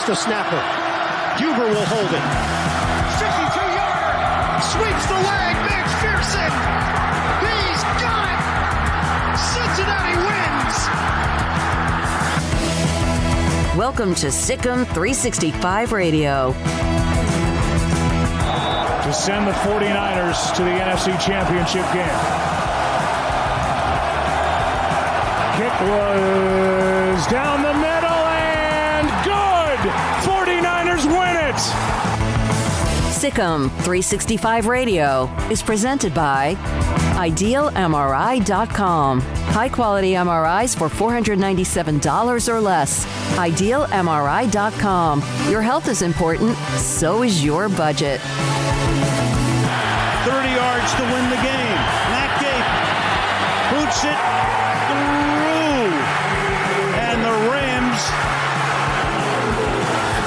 The snapper. Huber will hold it. 52-yard. Sweeps the leg. McPherson. He's got it. Cincinnati wins. Welcome to Sikkim 365 Radio. To send the 49ers to the NFC Championship game. Kick was down the middle and good! 49ers win it! Sikkim 365 Radio is presented by IdealMRI.com. High-quality MRIs for $497 or less. IdealMRI.com. Your health is important, so is your budget. 30 yards to win the game. Matt Gape boots it through. And the Rams,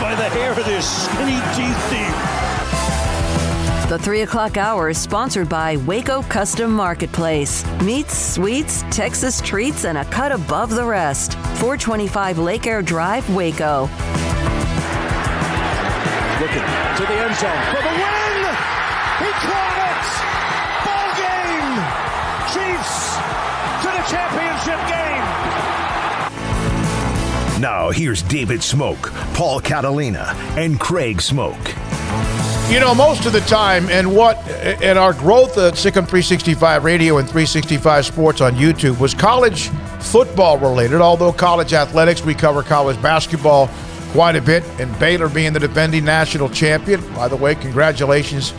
by the hair of their skinny teeth deep. The 3 o'clock hour is sponsored by Waco Custom Marketplace. Meats, sweets, Texas treats, and a cut above the rest. 425 Lake Air Drive, Waco. Looking to the end zone for the win! He caught it! Ball game! Chiefs to the championship game! Now here's David Smoak, Paul Catalina, and Craig Smoak. You know, most of the time, and our growth at Sikkim 365 Radio and 365 Sports on YouTube was college football related, although college athletics, we cover college basketball quite a bit, and Baylor being the defending national champion. By the way, congratulations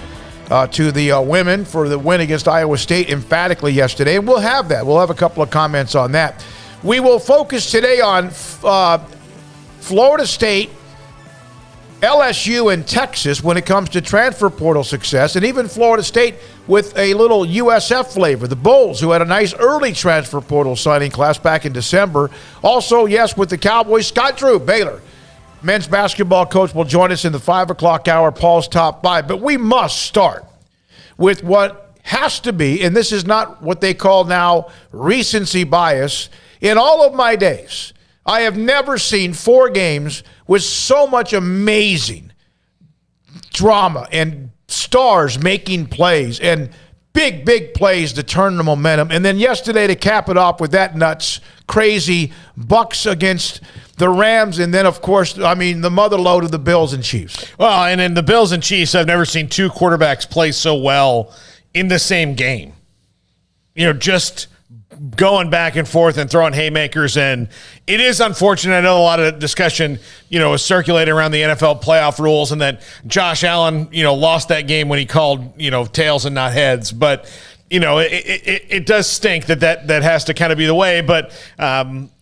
to the women for the win against Iowa State emphatically yesterday, and we'll have that. We'll have a couple of comments on that. We will focus today on Florida State, LSU, and Texas when it comes to transfer portal success, and even Florida State with a little USF flavor. The Bulls, who had a nice early transfer portal signing class back in December. Also, yes, with the Cowboys, Scott Drew, Baylor, men's basketball coach, will join us in the 5 o'clock hour, Paul's Top 5. But we must start with what has to be, and this is not what they call now recency bias. In all of my days, I have never seen 4 games with so much amazing drama and stars making plays and big plays to turn the momentum. And then yesterday to cap it off with that nuts, crazy Bucks against the Rams. And then, of course, the mother lode of the Bills and Chiefs. Well, and in the Bills and Chiefs, I've never seen two quarterbacks play so well in the same game. Just going back and forth and throwing haymakers. And it is unfortunate. I know a lot of discussion, is circulating around the NFL playoff rules, and that Josh Allen, lost that game when he called, tails and not heads. But, it does stink that has to kind of be the way. But,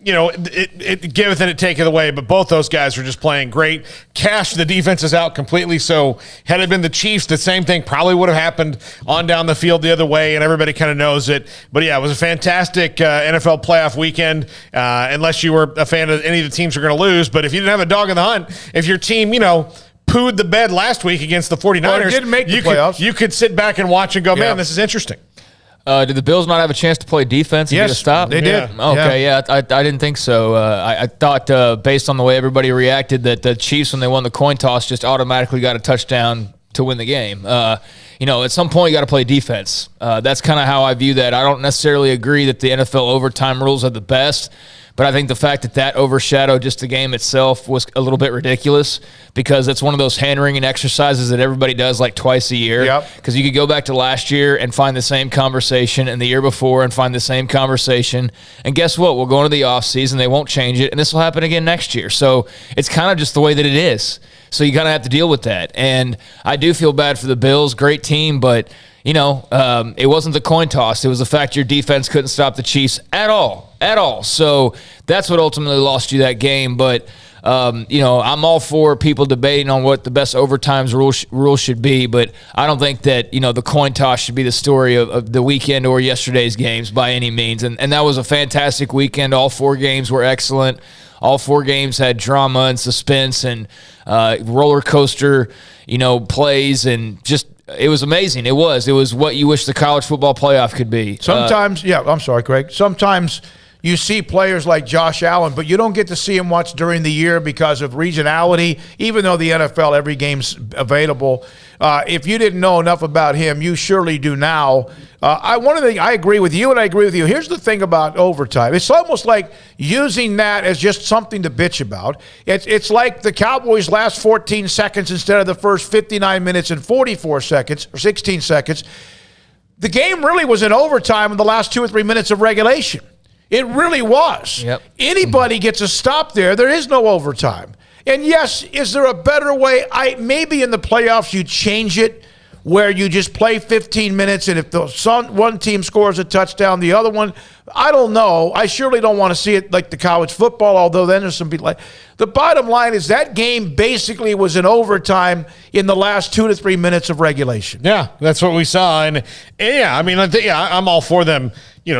it giveth and it taketh away. But both those guys were just playing great. Cash, the defense is out completely. So had it been the Chiefs, the same thing probably would have happened on down the field the other way, and everybody kind of knows it. But, yeah, it was a fantastic NFL playoff weekend, unless you were a fan of any of the teams who are going to lose. But if you didn't have a dog in the hunt, if your team, pooed the bed last week against the 49ers, well, it didn't make the playoffs. You could sit back and watch and go, man, this is interesting. Did the Bills not have a chance to play defense and get a stop? They did. Yeah. Okay, yeah, I didn't think so. I thought, based on the way everybody reacted, that the Chiefs, when they won the coin toss, just automatically got a touchdown to win the game. At some point, you got to play defense. That's kind of how I view that. I don't necessarily agree that the NFL overtime rules are the best, but I think the fact that overshadowed just the game itself was a little bit ridiculous, because it's one of those hand-wringing exercises that everybody does like twice a year. Yep. Because you could go back to last year and find the same conversation, and the year before and find the same conversation. And guess what? We'll go into the offseason. They won't change it, and this will happen again next year. So it's kind of just the way that it is. So you kind of have to deal with that. And I do feel bad for the Bills. Great team, but it wasn't the coin toss. It was the fact your defense couldn't stop the Chiefs at all. So that's what ultimately lost you that game. But, I'm all for people debating on what the best overtimes rule should be, but I don't think that, the coin toss should be the story of the weekend or yesterday's games by any means. And that was a fantastic weekend. All four games were excellent. All four games had drama and suspense and roller coaster, plays, and just it was amazing. It was what you wish the college football playoff could be. Sometimes, I'm sorry, Craig. Sometimes you see players like Josh Allen, but you don't get to see him much during the year because of regionality, even though the NFL, every game's available. If you didn't know enough about him, you surely do now. One of the things, I agree with you, and I agree with you. Here's the thing about overtime. It's almost like using that as just something to bitch about. It's like the Cowboys' last 14 seconds instead of the first 59 minutes and 44 seconds, or 16 seconds. The game really was in overtime in the last 2 or 3 minutes of regulation. It really was. Yep. Anybody gets a stop there. There is no overtime. And yes, is there a better way? Maybe in the playoffs you change it where you just play 15 minutes, and if one team scores a touchdown, the other one, I don't know. I surely don't want to see it like the college football, although then there's some people like. The bottom line is that game basically was in overtime in the last 2 to 3 minutes of regulation. Yeah, that's what we saw. And yeah, I'm all for them,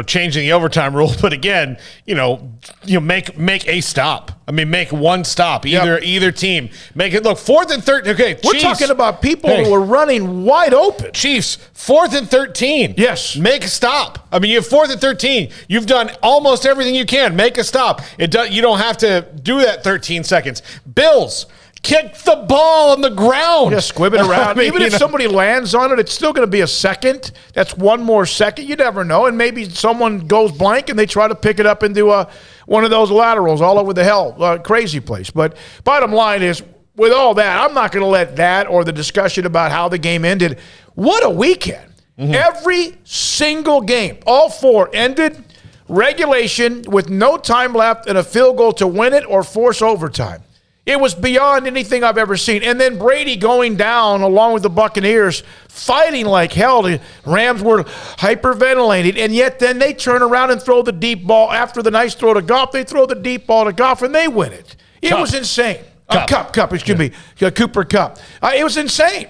changing the overtime rule. But again, make a stop. Make one stop. Either team. Make it look 4th and 13. Okay, we're talking about people who are running wide open. Chiefs, 4th and 13. Yes. Make a stop. You have 4th and 13. You've done almost everything you can. Make a stop. You don't have to do that 13 seconds. Bills, kick the ball on the ground. Just squib it around. Even if somebody lands on it, it's still going to be a second. That's one more second. You never know. And maybe someone goes blank and they try to pick it up into one of those laterals all over the crazy place. But bottom line is, with all that, I'm not going to let that or the discussion about how the game ended. What a weekend. Mm-hmm. Every single game, all four, ended regulation with no time left and a field goal to win it or force overtime. It was beyond anything I've ever seen. And then Brady going down along with the Buccaneers, fighting like hell. The Rams were hyperventilating, and yet then they turn around and throw the deep ball. After the nice throw to Goff, they throw the deep ball to Goff, and they win it. It was insane. Excuse me. Cooper Kupp. It was insane.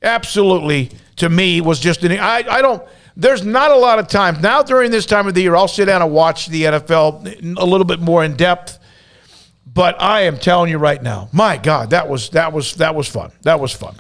Absolutely, to me, was just there's not a lot of time. Now during this time of the year, I'll sit down and watch the NFL a little bit more in depth. But I am telling you right now, my God, that was fun. That was fun.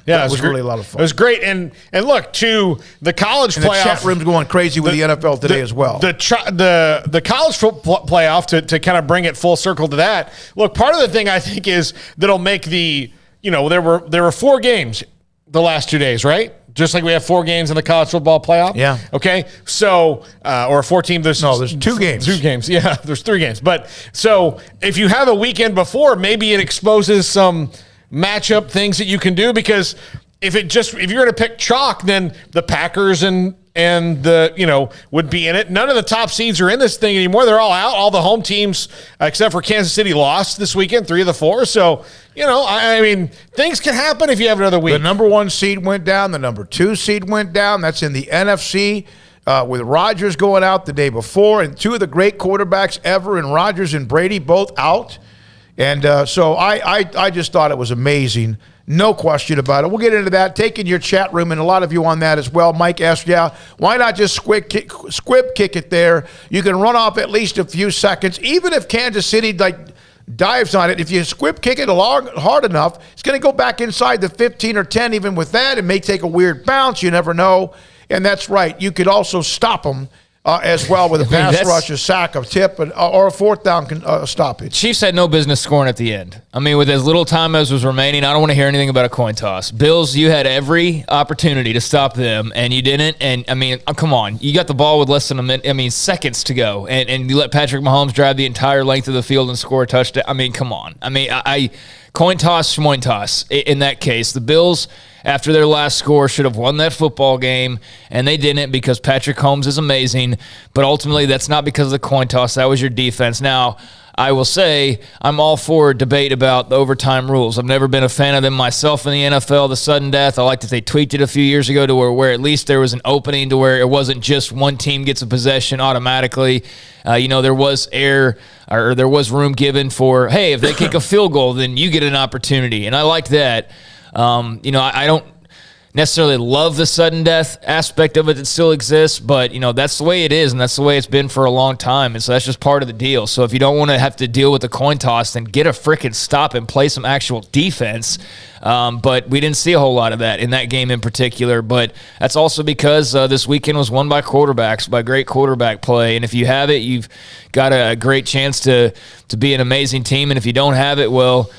Yeah, that was really a lot of fun. It was great. And look, to the college playoff. The chat room's going crazy with the NFL today as well. The college playoff, to kind of bring it full circle to that. Look, part of the thing I think is that'll make there were 4 games the last 2 days, right? Just like we have 4 games in the college football playoff? Yeah. Okay. So, or a 4-team. There's 2 games. 2 games. Yeah, there's 3 games. But so if you have a weekend before, maybe it exposes some matchup things that you can do, because if you're going to pick chalk, then the Packers and the, would be in it. None of the top seeds are in this thing anymore. They're all out. All the home teams, except for Kansas City, lost this weekend, 3 of the 4. So, I mean, things can happen if you have another week. The number 1 seed went down. The number 2 seed went down. That's in the NFC with Rodgers going out the day before, and 2 of the great quarterbacks ever, and Rodgers and Brady both out. And so I just thought it was amazing. No question about it. We'll get into that. Taking your chat room, and a lot of you on that as well. Mike asked, why not just squib kick it there? You can run off at least a few seconds. Even if Kansas City dives on it, if you squib kick it hard enough, it's going to go back inside the 15 or 10. Even with that, it may take a weird bounce. You never know. And that's right. You could also stop them as well with a pass rush, a sack, a tip, or a 4th down stoppage. Chiefs had no business scoring at the end. I mean, with as little time as was remaining, I don't want to hear anything about a coin toss. Bills, you had every opportunity to stop them, and you didn't. And, I mean, come on. You got the ball with less than seconds to go, and you let Patrick Mahomes drive the entire length of the field and score a touchdown. I mean, come on. I mean, coin toss, schmoin toss in that case. The Bills, after their last score, should have won that football game, and they didn't, because Patrick Mahomes is amazing. But ultimately, that's not because of the coin toss. That was your defense. Now, I will say I'm all for a debate about the overtime rules. I've never been a fan of them myself in the NFL, the sudden death. I like that they tweaked it a few years ago to where at least there was an opening to where it wasn't just one team gets a possession automatically. There was there was room given for, hey, if they kick a field goal, then you get an opportunity. And I liked that. I don't necessarily love the sudden death aspect of it that still exists, but, that's the way it is, and that's the way it's been for a long time, and so that's just part of the deal. So if you don't want to have to deal with the coin toss, then get a freaking stop and play some actual defense. But we didn't see a whole lot of that in that game in particular, but that's also because this weekend was won by quarterbacks, by great quarterback play, and if you have it, you've got a great chance to be an amazing team, and if you don't have it, well,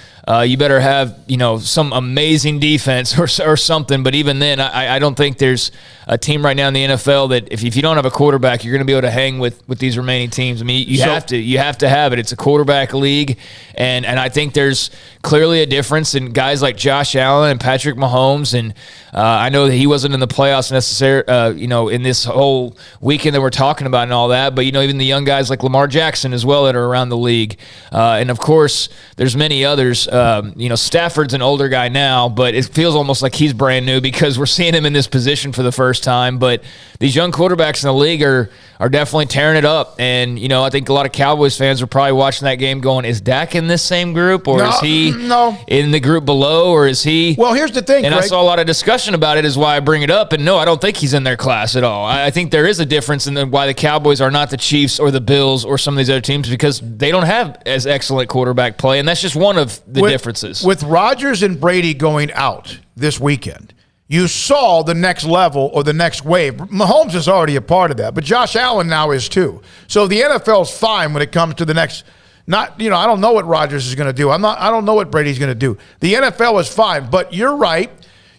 you better have, some amazing defense or something. But even then, I don't think there's a team right now in the NFL that if you don't have a quarterback, you're going to be able to hang with these remaining teams. I mean, you have to have it. It's a quarterback league, and I think there's clearly a difference in guys like Josh Allen and Patrick Mahomes. And I know that he wasn't in the playoffs necessarily, in this whole weekend that we're talking about and all that. But even the young guys like Lamar Jackson as well that are around the league, and of course there's many others. Stafford's an older guy now, but it feels almost like he's brand new because we're seeing him in this position for the first time. But these young quarterbacks in the league are definitely tearing it up. And, I think a lot of Cowboys fans are probably watching that game going, is Dak in this same group, or is he in the group below, or is he? Well, here's the thing, and Craig. I saw a lot of discussion about it, is why I bring it up. And no, I don't think he's in their class at all. I think there is a difference in why the Cowboys are not the Chiefs or the Bills or some of these other teams, because they don't have as excellent quarterback play, and that's just one of the differences. With Rodgers and Brady going out this weekend, you saw the next level or the next wave. Mahomes is already a part of that, but Josh Allen now is too. So the NFL's fine when it comes to the next. I don't know what Rodgers is going to do. I don't know what Brady's going to do. The NFL is fine, but you're right.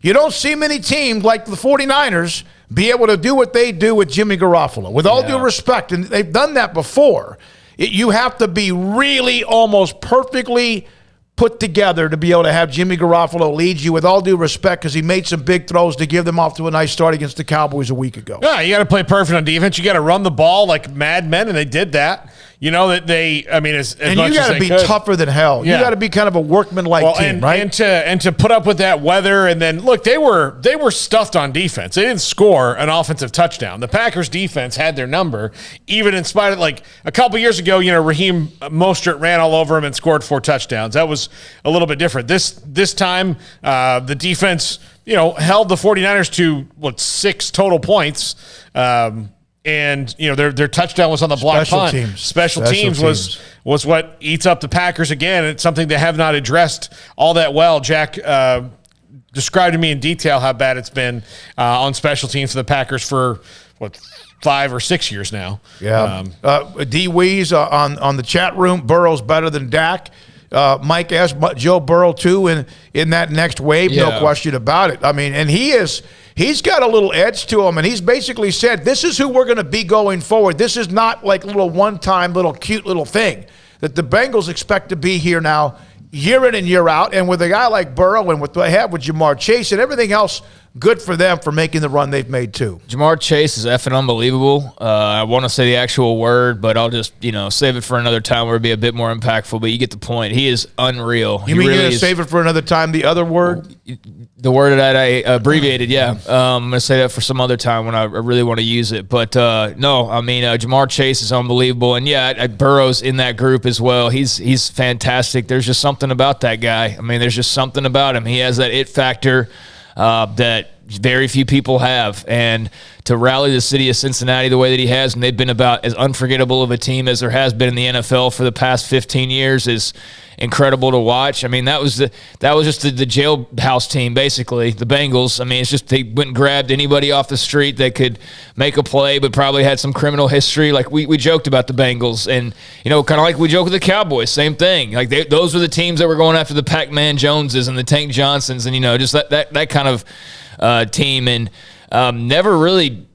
You don't see many teams like the 49ers be able to do what they do with Jimmy Garoppolo. With all due respect, and they've done that before. You have to be really almost perfectly put together to be able to have Jimmy Garoppolo lead you, with all due respect, because he made some big throws to give them off to a nice start against the Cowboys a week ago. Yeah, you got to play perfect on defense. You got to run the ball like madmen, and they did that. As and much you got to be tougher than hell. Yeah. You got to be kind of a workmanlike team, right? And to put up with that weather, and then look, they were stuffed on defense. They didn't score an offensive touchdown. The Packers defense had their number, even in spite of, like, a couple years ago, Raheem Mostert ran all over him and scored 4 touchdowns. That was a little bit different. This time, the defense, held the 49ers to 6 total points. And their touchdown was on the block punt. Special teams was what eats up the Packers again. It's something they have not addressed all that well. Jack described to me in detail how bad it's been on special teams for the Packers for 5 or 6 years now. Yeah. D. Weeze on the chat room. Burrow's better than Dak. Mike asked Joe Burrow too in that next wave, no question about it. I mean, and he's got a little edge to him, and he's basically said, this is who we're going to be going forward. This is not like a little one-time little cute little thing that the Bengals expect to be here now year in and year out. And with a guy like Burrow and what they have with Jamar Chase and everything else, good for them for making the run they've made too. Jamar Chase is effing unbelievable. I want to say the actual word, but I'll just save it for another time where it'll be a bit more impactful. But you get the point. He is unreal. You mean you're going to save it for another time? The other word? The word that I abbreviated, yeah. I'm going to say that for some other time when I really want to use it. But no, I mean Jamar Chase is unbelievable, and Burrow's in that group as well. He's fantastic. There's just something about that guy. I mean, there's just something about him. He has that it factor that very few people have, and to rally the city of Cincinnati the way that he has, and they've been about as unforgettable of a team as there has been in the NFL for the past 15 years, is incredible to watch. I mean, that was just the jailhouse team, basically, the Bengals. I mean, it's just they went and grabbed anybody off the street that could make a play, but probably had some criminal history. Like we joked about the Bengals, and kind of like we joke with the Cowboys, same thing. Like those were the teams that were going after the Pac-Man Joneses and the Tank Johnsons, and just that kind of team, and never really.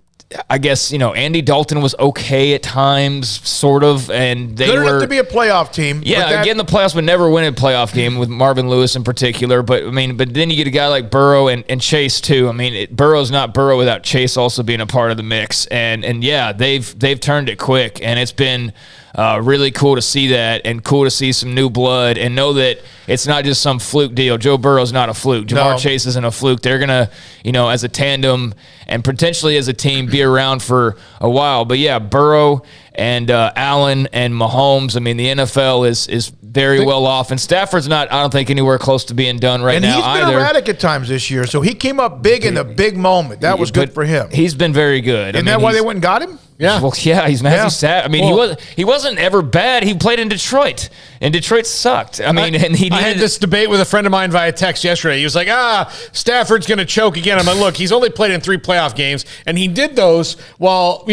I guess, Andy Dalton was okay at times, sort of, and they good were enough to be a playoff team. Yeah, again, the playoffs would never win a playoff game with Marvin Lewis in particular. But then you get a guy like Burrow and Chase too. I mean, Burrow's not Burrow without Chase also being a part of the mix. And yeah, they've turned it quick, and it's been really cool to see that, and cool to see some new blood, and know that it's not just some fluke deal. Joe Burrow's not a fluke. Jamar Chase isn't a fluke. They're gonna, as a tandem and potentially as a team, be around for a while. But yeah, Burrow and Allen and Mahomes. I mean, the NFL is very well off, and Stafford's not, I don't think, anywhere close to being done right now either. And he's been erratic at times this year, so he came up big in the big moment. That was good for him. He's been very good. Isn't that why they went and got him? Yeah. Well, yeah, he's Matthew Stafford. I mean, he wasn't ever bad. He played in Detroit, and Detroit sucked. I mean, I had this debate with a friend of mine via text yesterday. He was like, Stafford's going to choke again. I'm like, look, he's only played in 3 playoff games, and he did those while,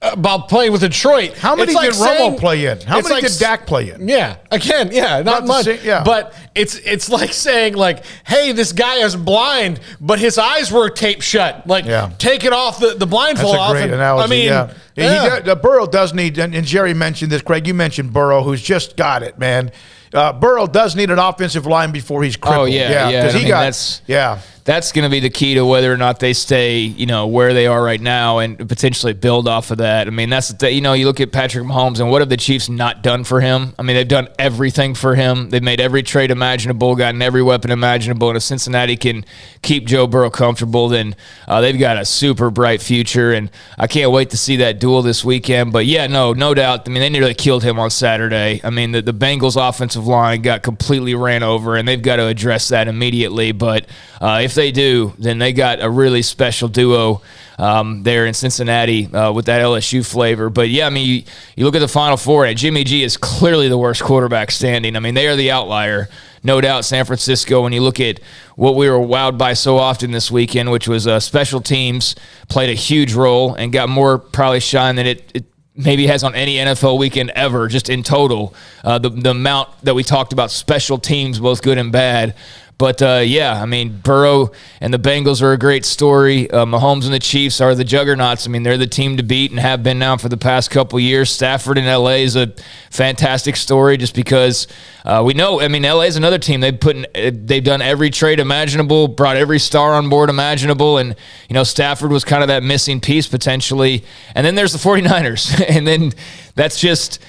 about playing with Detroit. How many did Romo play in? How many did Dak play in? Yeah, again, not much. But it's like saying, like, hey, this guy is blind, but his eyes were taped shut. Like, take it off, the blindfold off. That's a great analogy. I mean, Burrow does need, and Jerry mentioned this, Craig, you mentioned Burrow, who's just got it, man. Burrow does need an offensive line before he's crippled. Oh, yeah. That's going to be the key to whether or not they stay, where they are right now and potentially build off of that. I mean, that's the you look at Patrick Mahomes, and what have the Chiefs not done for him? I mean, they've done everything for him. They've made every trade imaginable, gotten every weapon imaginable. And if Cincinnati can keep Joe Burrow comfortable, then they've got a super bright future. And I can't wait to see that duel this weekend. But yeah, no doubt. I mean, they nearly killed him on Saturday. I mean, the Bengals offensive line got completely ran over, and they've got to address that immediately. But if they do, then they got a really special duo there in Cincinnati with that LSU flavor. But yeah, I mean, you look at the Final Four, and Jimmy G is clearly the worst quarterback standing. I mean, they are the outlier, no doubt. San Francisco, when you look at what we were wowed by so often this weekend, which was special teams, played a huge role and got more probably shine than it maybe has on any NFL weekend ever, just in total. The amount that we talked about special teams, both good and bad. But, I mean, Burrow and the Bengals are a great story. Mahomes and the Chiefs are the juggernauts. I mean, they're the team to beat and have been now for the past couple of years. Stafford in L.A. is a fantastic story just because we know, I mean, L.A. is another team. They've done every trade imaginable, brought every star on board imaginable, and, Stafford was kind of that missing piece potentially. And then there's the 49ers, and then that's just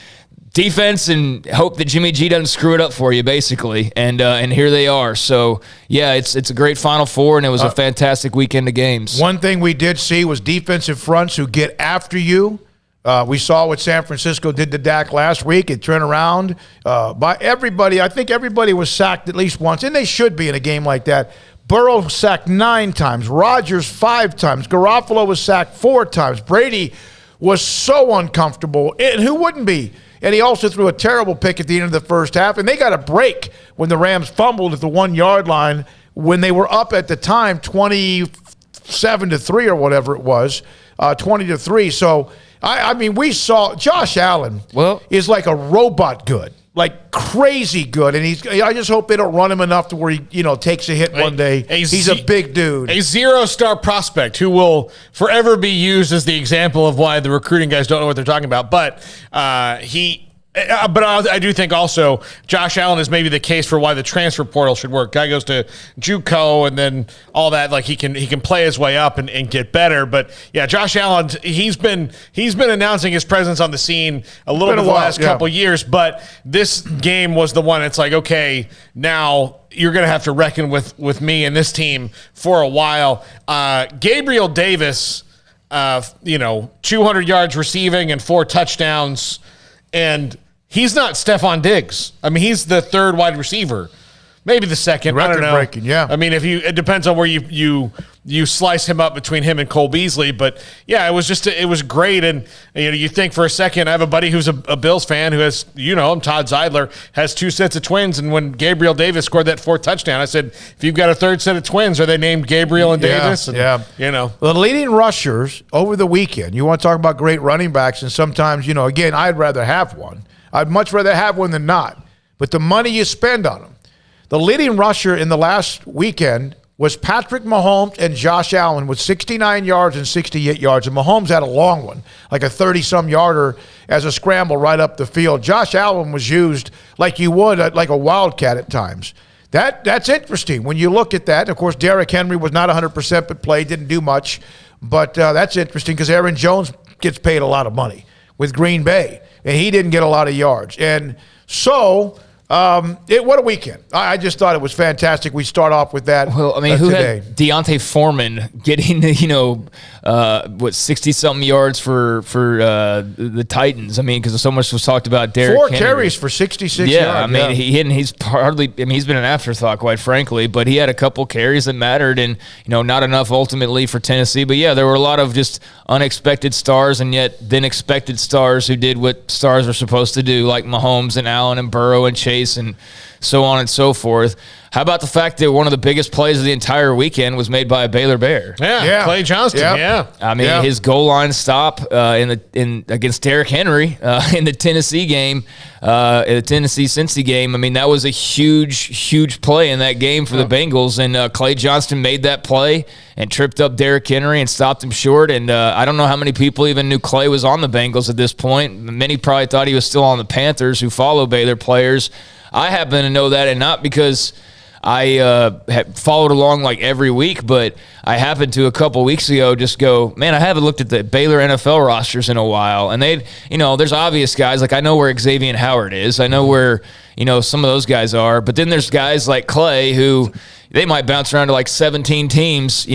defense and hope that Jimmy G doesn't screw it up for you, basically. And here they are. So, yeah, it's a great Final Four, and it was a fantastic weekend of games. One thing we did see was defensive fronts who get after you. We saw what San Francisco did to Dak last week. It turned around by everybody. I think everybody was sacked at least once, and they should be in a game like that. Burrow sacked 9 times. Rodgers 5 times. Garoppolo was sacked 4 times. Brady was so uncomfortable. And who wouldn't be? And he also threw a terrible pick at the end of the first half. And they got a break when the Rams fumbled at the 1-yard line when they were up at the time 27-3 or whatever it was, 20-3. So, I mean, we saw Josh Allen is like a robot good. like crazy good, and I just hope they don't run him enough to where he, takes a hit one day. He's a big dude. A 0-star prospect who will forever be used as the example of why the recruiting guys don't know what they're talking about. But I do think also Josh Allen is maybe the case for why the transfer portal should work. Guy goes to JUCO and then all that, like he can play his way up and get better. But yeah, Josh Allen, he's been announcing his presence on the scene a little bit the last couple years, but this game was the one. It's like, okay, now you're going to have to reckon with me and this team for a while. Gabriel Davis, 200 yards receiving and 4 touchdowns, and he's not Stephon Diggs. I mean, he's the third wide receiver, maybe the second. I don't know. Breaking, yeah. I mean, it depends on where you slice him up between him and Cole Beasley. But yeah, it was great. And you think for a second, I have a buddy who's a Bills fan who has, him, Todd Zeidler, has 2 sets of twins. And when Gabriel Davis scored that 4th touchdown, I said, if you've got a 3rd set of twins, are they named Gabriel and Davis? And, The leading rushers over the weekend. You want to talk about great running backs, and sometimes, again, I'd rather have one. I'd much rather have one than not. But the money you spend on them. The leading rusher in the last weekend was Patrick Mahomes and Josh Allen with 69 yards and 68 yards. And Mahomes had a long one, like a 30-some yarder as a scramble right up the field. Josh Allen was used like you would, like a wildcat at times. That's interesting when you look at that. Of course, Derrick Henry was not 100% but played, didn't do much. But that's interesting because Aaron Jones gets paid a lot of money with Green Bay, and he didn't get a lot of yards. And so what a weekend. I just thought it was fantastic. We start off with that. Well, I mean, who today. had Deontay Foreman getting, 60-something yards for the Titans? I mean, because so much was talked about Derrick Henry. 4 carries for 66 yards. Yeah, I mean, he's been an afterthought, quite frankly, but he had a couple carries that mattered and, not enough ultimately for Tennessee. But yeah, there were a lot of just unexpected stars and yet then expected stars who did what stars are supposed to do, like Mahomes and Allen and Burrow and Chase and so on and so forth. How about the fact that one of the biggest plays of the entire weekend was made by a Baylor Bear? Yeah. Clay Johnston. Yeah. I mean, his goal line stop against Derrick Henry in the Tennessee game, the Tennessee-Cincy game. I mean, that was a huge play in that game for the Bengals, and Clay Johnston made that play and tripped up Derrick Henry and stopped him short. And I don't know how many people even knew Clay was on the Bengals at this point. Many probably thought he was still on the Panthers, who follow Baylor players. I happen to know that, and not because I have followed along like every week, but I happened to a couple weeks ago just go, man, I haven't looked at the Baylor NFL rosters in a while. And there's obvious guys, like I know where Xavier Howard is. I know where, some of those guys are. But then there's guys like Clay who they might bounce around to like 17 teams,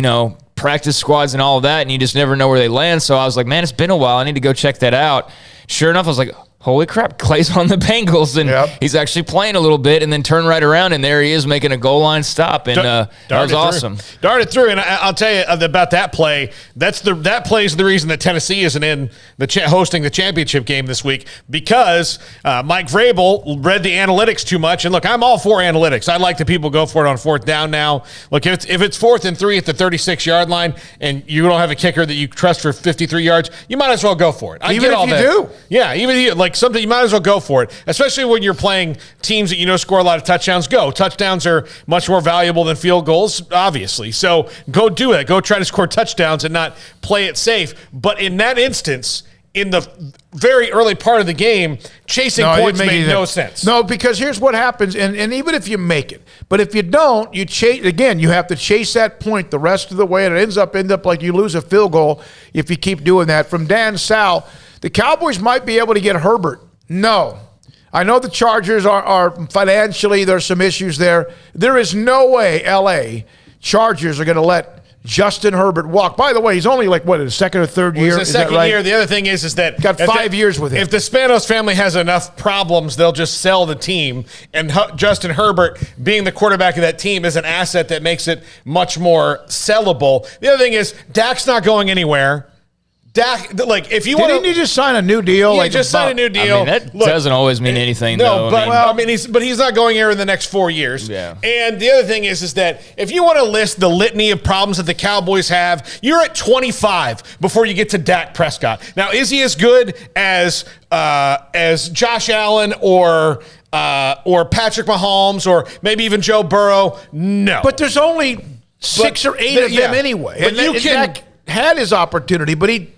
practice squads and all of that, and you just never know where they land. So I was like, man, it's been a while. I need to go check that out. Sure enough, I was like, holy crap, Clay's on the Bengals, and he's actually playing a little bit, and then turn right around, and there he is making a goal line stop, and that was awesome. Darted through, and I'll tell you about that play. That play is the reason that Tennessee isn't in hosting the championship game this week, because Mike Vrabel read the analytics too much. And look, I'm all for analytics. I like that people go for it on 4th down now. Look, if it's 4th and 3 at the 36-yard line, and you don't have a kicker that you trust for 53 yards, you might as well go for it. Even if you do. Yeah, even if you, something, you might as well go for it, especially when you're playing teams that score a lot of touchdowns. Touchdowns are much more valuable than field goals, obviously. So go do it. Go try to score touchdowns and not play it safe. But in that instance, in the very early part of the game, chasing points made no sense. No, because here's what happens, and even if you make it, but if you don't, you chase again. You have to chase that point the rest of the way, and it ends up like you lose a field goal if you keep doing that. From Dan Sal, the Cowboys might be able to get Herbert. No. I know the Chargers are financially, there's some issues there. There is no way L.A. Chargers are going to let Justin Herbert walk. By the way, he's only his second or third year. His second year. The other thing is that got 5 years with him. If the Spanos family has enough problems, they'll just sell the team. And Justin Herbert, being the quarterback of that team, is an asset that makes it much more sellable. The other thing is Dak's not going anywhere. Dak, if you want, didn't he just sign a new deal? He just signed a new deal. I mean, that doesn't always mean anything, though. He's not going here in the next 4 years. Yeah. And the other thing is that if you want to list the litany of problems that the Cowboys have, you're at 25 before you get to Dak Prescott. Now, is he as good as Josh Allen or or Patrick Mahomes or maybe even Joe Burrow. No. But there's only 6 or 8 of them anyway. But Dak had his opportunity, but he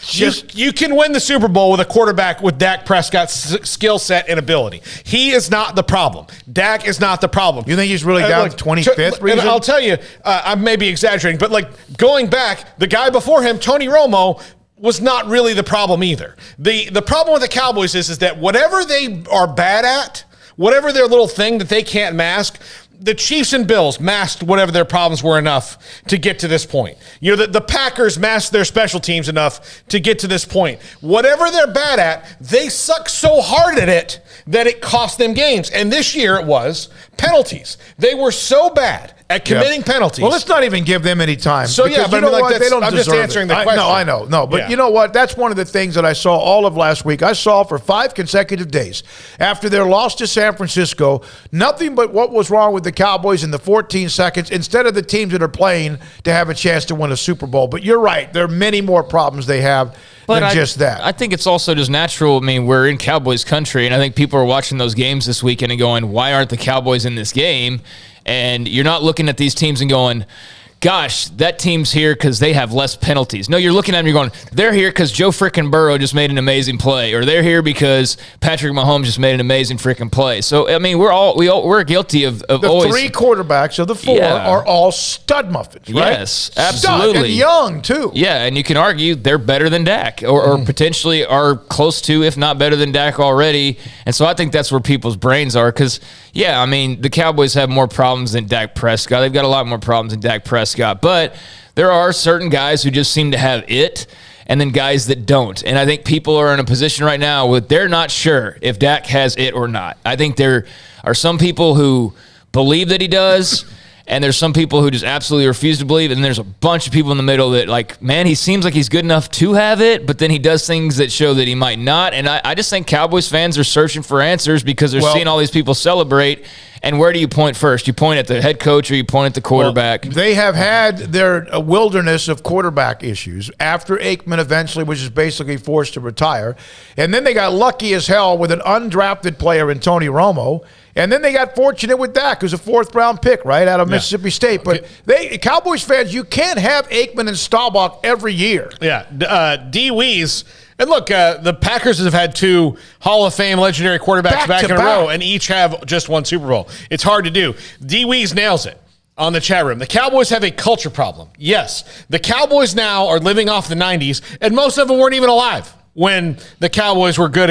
just... You can win the Super Bowl with a quarterback with Dak Prescott's skill set and ability. He is not the problem. Dak is not the problem. You think he's really down 25th reason? And I'll tell you, I may be exaggerating, but like going back, the guy before him, Tony Romo, was not really the problem either. The problem with the Cowboys is that whatever they are bad at, whatever their little thing that they can't mask, the Chiefs and Bills masked whatever their problems were enough to get to this point. You know, the Packers masked their special teams enough to get to this point. Whatever they're bad at, they suck so hard at it that it cost them games. And this year it was penalties. They were so bad at committing penalties. Well, let's not even give them any time. So, yeah, but you know what? They don't I'm just answering the question. I know. No, but you know what? That's one of the things that I saw all of last week. I saw for 5 consecutive days after their loss to San Francisco, nothing but what was wrong with the Cowboys in the 14 seconds instead of the teams that are playing to have a chance to win a Super Bowl. But you're right. There are many more problems they have than just that. I think it's also just natural. I mean, we're in Cowboys country, and I think people are watching those games this weekend and going, why aren't the Cowboys in this game? And you're not looking at these teams and going, gosh, that team's here because they have less penalties. No, you're looking at them, you're going, they're here because Joe frickin' Burrow just made an amazing play, or they're here because Patrick Mahomes just made an amazing frickin' play. So, I mean, we're guilty of the always. 3 quarterbacks of the 4 are all stud muffins, right? Yes, absolutely. Stud, and young, too. Yeah, and you can argue they're better than Dak, or potentially are close to, if not better than Dak already. And so I think that's where people's brains are because, yeah, I mean, the Cowboys have more problems than Dak Prescott. They've got a lot more problems than Dak Prescott. But there are certain guys who just seem to have it, and then guys that don't. And I think people are in a position right now where they're not sure if Dak has it or not. I think there are some people who believe that he does, and there's some people who just absolutely refuse to believe, and there's a bunch of people in the middle that, like, man, he seems like he's good enough to have it, but then he does things that show that he might not. And I just think Cowboys fans are searching for answers because they're seeing all these people celebrate. And where do you point first? You point at the head coach or you point at the quarterback? Well, they have had their wilderness of quarterback issues after Aikman eventually was just basically forced to retire. And then they got lucky as hell with an undrafted player in Tony Romo. And then they got fortunate with Dak, who's a 4th-round pick, right, out of Mississippi State. But Cowboys fans, you can't have Aikman and Staubach every year. Yeah, D. Wees. And look, the Packers have had 2 Hall of Fame legendary quarterbacks back in a row, and each have just 1 Super Bowl. It's hard to do. D. Wees nails it on the chat room. The Cowboys have a culture problem. Yes, the Cowboys now are living off the 90s, and most of them weren't even alive when the Cowboys were good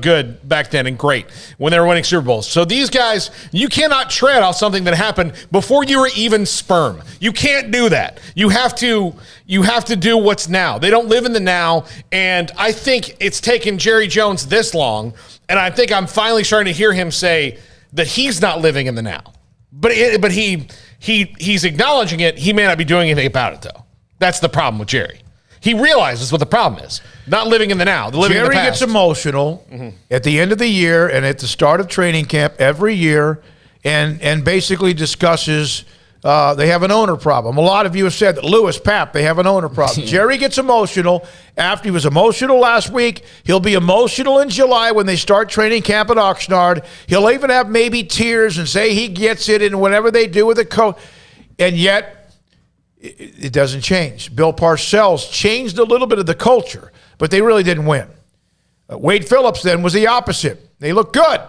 good back then and great when they were winning Super Bowls. So these guys, you cannot tread off something that happened before you were even sperm. You can't do that. You have to do what's now. They don't live in the now, and I think it's taken Jerry Jones this long, and I think I'm finally starting to hear him say that he's not living in the now. But he's acknowledging it. He may not be doing anything about it, though. That's the problem with Jerry. He realizes what the problem is. Not living in the now, living in the past. Jerry gets emotional at the end of the year and at the start of training camp every year and basically discusses they have an owner problem. A lot of you have said that Lewis, Pap, they have an owner problem. Jerry gets emotional. After he was emotional last week, he'll be emotional in July when they start training camp at Oxnard. He'll even have maybe tears and say he gets it in whatever they do with the coach. And yet, it doesn't change. Bill Parcells changed a little bit of the culture, but they really didn't win. Wade Phillips then was the opposite. They looked good,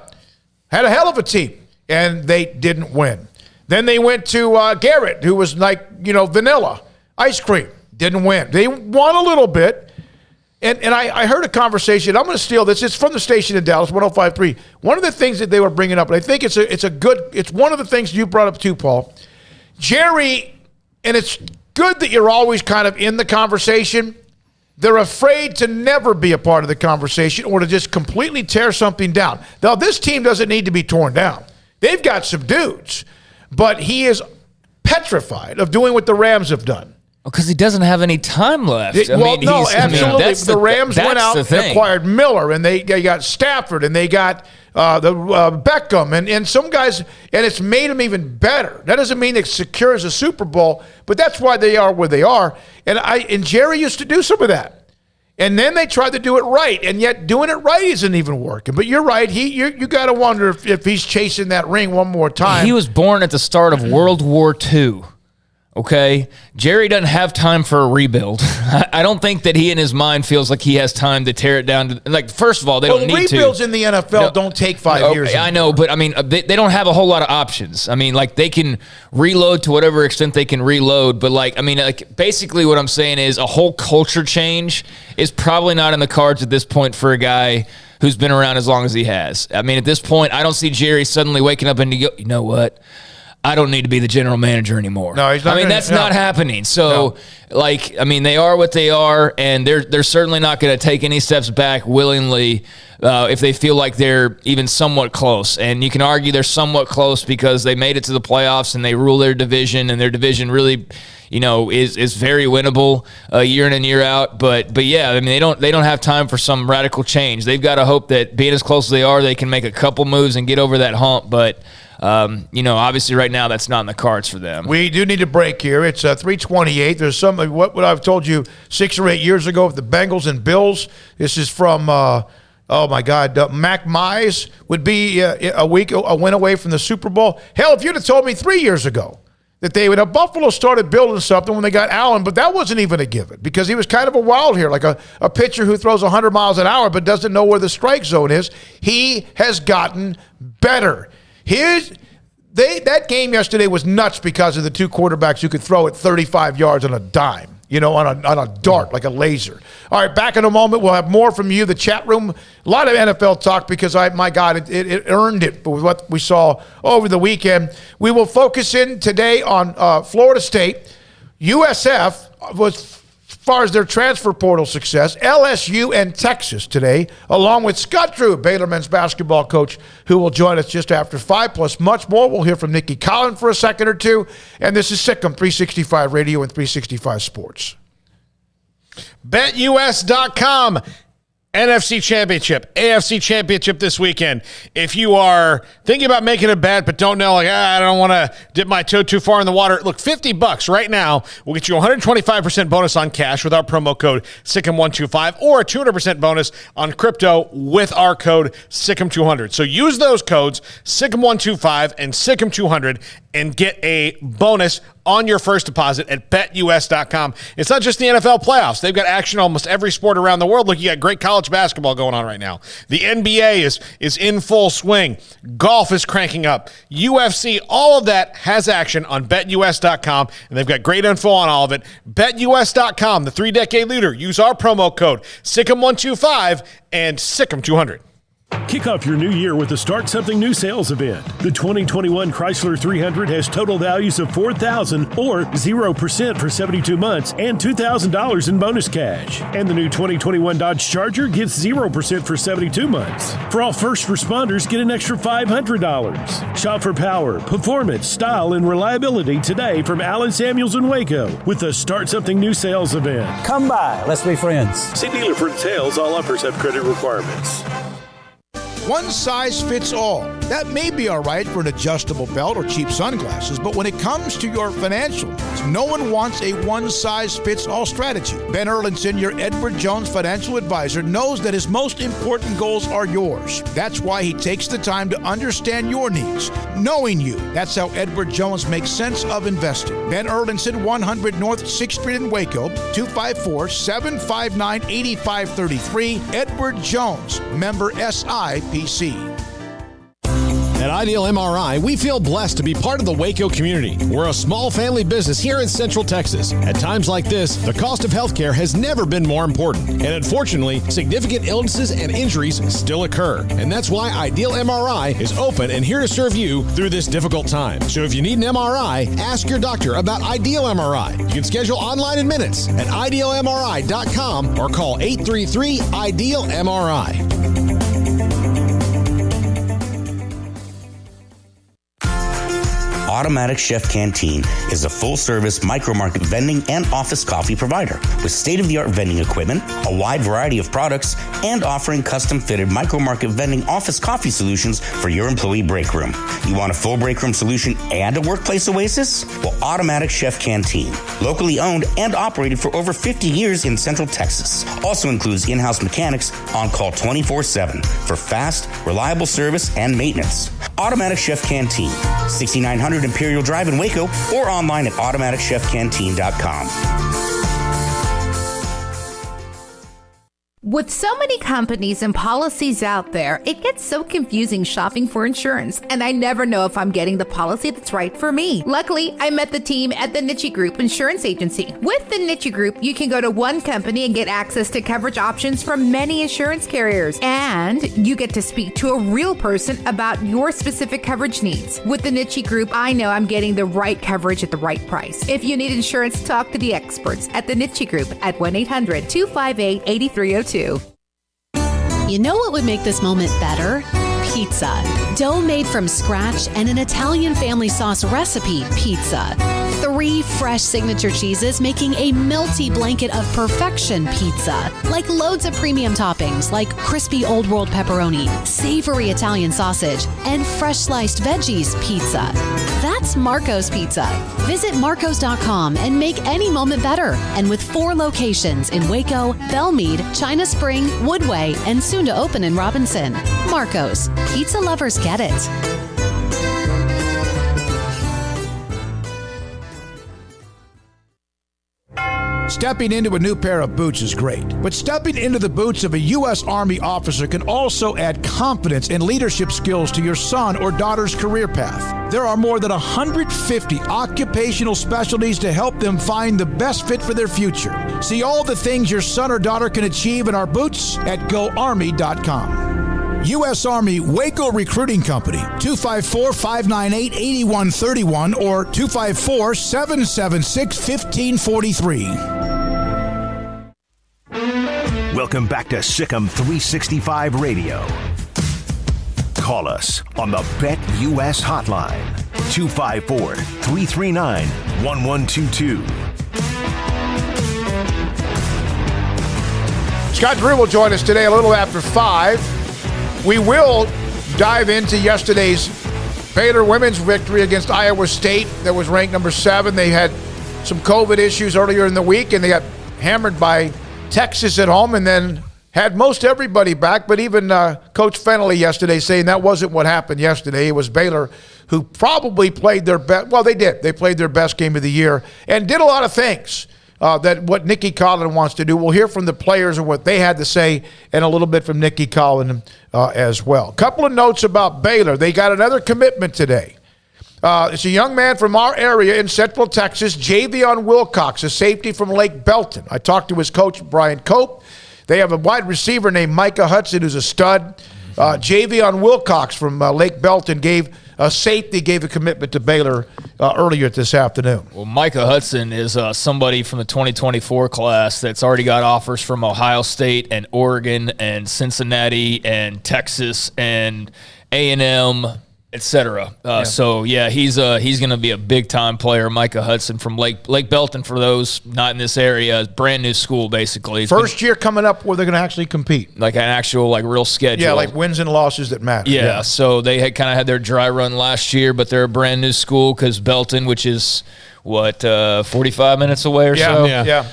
had a hell of a team, and they didn't win. Then they went to Garrett, who was like, vanilla, ice cream, didn't win. They won a little bit, and I heard a conversation. I'm going to steal this. It's from the station in Dallas, 105.3. One of the things that they were bringing up, and I think it's one of the things you brought up too, Paul. Jerry. And it's good that you're always kind of in the conversation. They're afraid to never be a part of the conversation or to just completely tear something down. Now, this team doesn't need to be torn down. They've got some dudes, but he petrified of doing what the Rams have done. Because he doesn't have any time left. Absolutely. The Rams went out and acquired Miller, and they got Stafford, and they got Beckham, and some guys, and it's made them even better. That doesn't mean it secures a Super Bowl, but that's why they are where they are. And Jerry used to do some of that. And then they tried to do it right, and yet doing it right isn't even working. But you're right. You got to wonder if he's chasing that ring one more time. He was born at the start of World War II. Okay, Jerry doesn't have time for a rebuild. I don't think that he in his mind feels like he has time to tear it down. Like, first of all, they don't need to. Rebuilds in the NFL don't take 5 years. I know, but I mean, they don't have a whole lot of options. I mean, like, they can reload to whatever extent they can reload, but basically what I'm saying is a whole culture change is probably not in the cards at this point for a guy who's been around as long as he has. I mean, at this point, I don't see Jerry suddenly waking up and you know what? I don't need to be the general manager anymore. No, he's not. That's not happening. So, they are what they are, and they're certainly not going to take any steps back willingly if they feel like they're even somewhat close. And you can argue they're somewhat close because they made it to the playoffs and they rule their division, and their division really, is very winnable year in and year out. But yeah, I mean, they don't have time for some radical change. They've got to hope that being as close as they are, they can make a couple moves and get over that hump. But obviously right now that's not in the cards for them. We do need a break here. It's 3:28. There's something, what I've told you 6 or 8 years ago with the Bengals and Bills. This is from, Mac Mize would be a win away from the Super Bowl. Hell, if you'd have told me 3 years ago that they would have Buffalo started building something when they got Allen, but that wasn't even a given because he was kind of a wild here, like a pitcher who throws 100 miles an hour but doesn't know where the strike zone is. He has gotten better. That game yesterday was nuts because of the two quarterbacks who could throw it 35 yards on a dime, on a dart, like a laser. All right, back in a moment. We'll have more from you, the chat room. A lot of NFL talk because, it earned it with what we saw over the weekend. We will focus in today on Florida State. USF was, as far as their transfer portal success, LSU and Texas today, along with Scott Drew, Baylor men's basketball coach, who will join us just after 5, plus much more. We'll hear from Nicki Collen for a second or two. And this is Sikkim 365 Radio and 365 Sports. BetUS.com. NFC Championship, AFC Championship this weekend. If you are thinking about making a bet but don't know, I don't want to dip my toe too far in the water, look, $50 right now will get you 125% bonus on cash with our promo code SICKM125 or a 200% bonus on crypto with our code SICKM200. So use those codes, SICKM125 and SICKM200, and get a bonus on your first deposit at BetUS.com. It's not just the NFL playoffs. They've got action in almost every sport around the world. Look, you got great college basketball going on right now. The NBA is in full swing. Golf is cranking up. UFC, all of that has action on BetUS.com, and they've got great info on all of it. BetUS.com, the 3-decade leader. Use our promo code SICKM125 and SICKM200. Kick off your new year with the Start Something New sales event. The 2021 Chrysler 300 has total values of $4,000 or 0% for 72 months and $2,000 in bonus cash. And the new 2021 Dodge Charger gets 0% for 72 months. For all first responders, get an extra $500. Shop for power, performance, style, and reliability today from Allen Samuels in Waco with the Start Something New sales event. Come by. Let's be friends. See dealer for details. All offers have credit requirements. One size fits all. That may be all right for an adjustable belt or cheap sunglasses, but when it comes to your financial needs, no one wants a one-size-fits-all strategy. Ben Erlinson, your Edward Jones financial advisor, knows that his most important goals are yours. That's why he takes the time to understand your needs, knowing you. That's how Edward Jones makes sense of investing. Ben Erlinson, 100 North 6th Street in Waco, 254-759-8533. Edward Jones, member SIPC. At Ideal MRI, we feel blessed to be part of the Waco community. We're a small family business here in Central Texas. At times like this, the cost of healthcare has never been more important. And unfortunately, significant illnesses and injuries still occur. And that's why Ideal MRI is open and here to serve you through this difficult time. So if you need an MRI, ask your doctor about Ideal MRI. You can schedule online in minutes at idealmri.com or call 833-IDEAL-MRI. Automatic Chef Canteen is a full-service micro-market vending and office coffee provider with state-of-the-art vending equipment, a wide variety of products, and offering custom-fitted micro-market vending office coffee solutions for your employee break room. You want a full break room solution and a workplace oasis? Well, Automatic Chef Canteen, locally owned and operated for over 50 years in Central Texas, also includes in-house mechanics on call 24/7 for fast, reliable service and maintenance. Automatic Chef Canteen, 6900 Imperial Drive in Waco, or online at automaticchefcanteen.com. With so many companies and policies out there, it gets so confusing shopping for insurance, and I never know if I'm getting the policy that's right for me. Luckily, I met the team at the Nicki Group Insurance Agency. With the Nicki Group, you can go to one company and get access to coverage options from many insurance carriers, and you get to speak to a real person about your specific coverage needs. With the Nicki Group, I know I'm getting the right coverage at the right price. If you need insurance, talk to the experts at the Nicki Group at 1-800-258-8302. You know what would make this moment better? Pizza. Dough made from scratch and an Italian family sauce recipe pizza. 3 fresh signature cheeses making a melty blanket of perfection pizza. Like loads of premium toppings like crispy Old World pepperoni, savory Italian sausage, and fresh sliced veggies pizza. That's Marco's Pizza. Visit marcos.com and make any moment better. And with 4 locations in Waco, Belmead, China Spring, Woodway, and soon to open in Robinson. Marco's. Pizza lovers get it. Stepping into a new pair of boots is great, but stepping into the boots of a U.S. Army officer can also add confidence and leadership skills to your son or daughter's career path. There are more than 150 occupational specialties to help them find the best fit for their future. See all the things your son or daughter can achieve in our boots at GoArmy.com. U.S. Army Waco Recruiting Company, 254-598-8131 or 254-776-1543. Welcome back to Sikkim 365 Radio. Call us on the Bet US hotline, 254-339-1122. Scott Drew will join us today a little after 5. We will dive into yesterday's Baylor women's victory against Iowa State that was ranked number 7. They had some COVID issues earlier in the week, and they got hammered by Texas at home and then had most everybody back, but even Coach Fennelly yesterday saying that wasn't what happened yesterday. It was Baylor who probably played their best. Well, they did. They played their best game of the year and did a lot of things. That what Nicki Collen wants to do. We'll hear from the players and what they had to say and a little bit from Nicki Collen as well. Couple of notes about Baylor. They got another commitment today. It's a young man from our area in Central Texas, Javion Wilcox, a safety from Lake Belton. I talked to his coach, Brian Cope. They have a wide receiver named Micah Hudson, who's a stud. Javion Wilcox from Lake Belton gave a commitment to Baylor earlier this afternoon. Well, Micah Hudson is somebody from the 2024 class that's already got offers from Ohio State and Oregon and Cincinnati and Texas and A&M, etc. So, yeah, he's going to be a big-time player, Micah Hudson from Lake Belton, for those not in this area. Brand new school, basically. First year coming up where they're going to actually compete. Like an actual, real schedule. Yeah, like wins and losses that matter. Yeah, so they had kind of had their dry run last year, but they're a brand new school because Belton, which is, 45 minutes away or so? Yeah.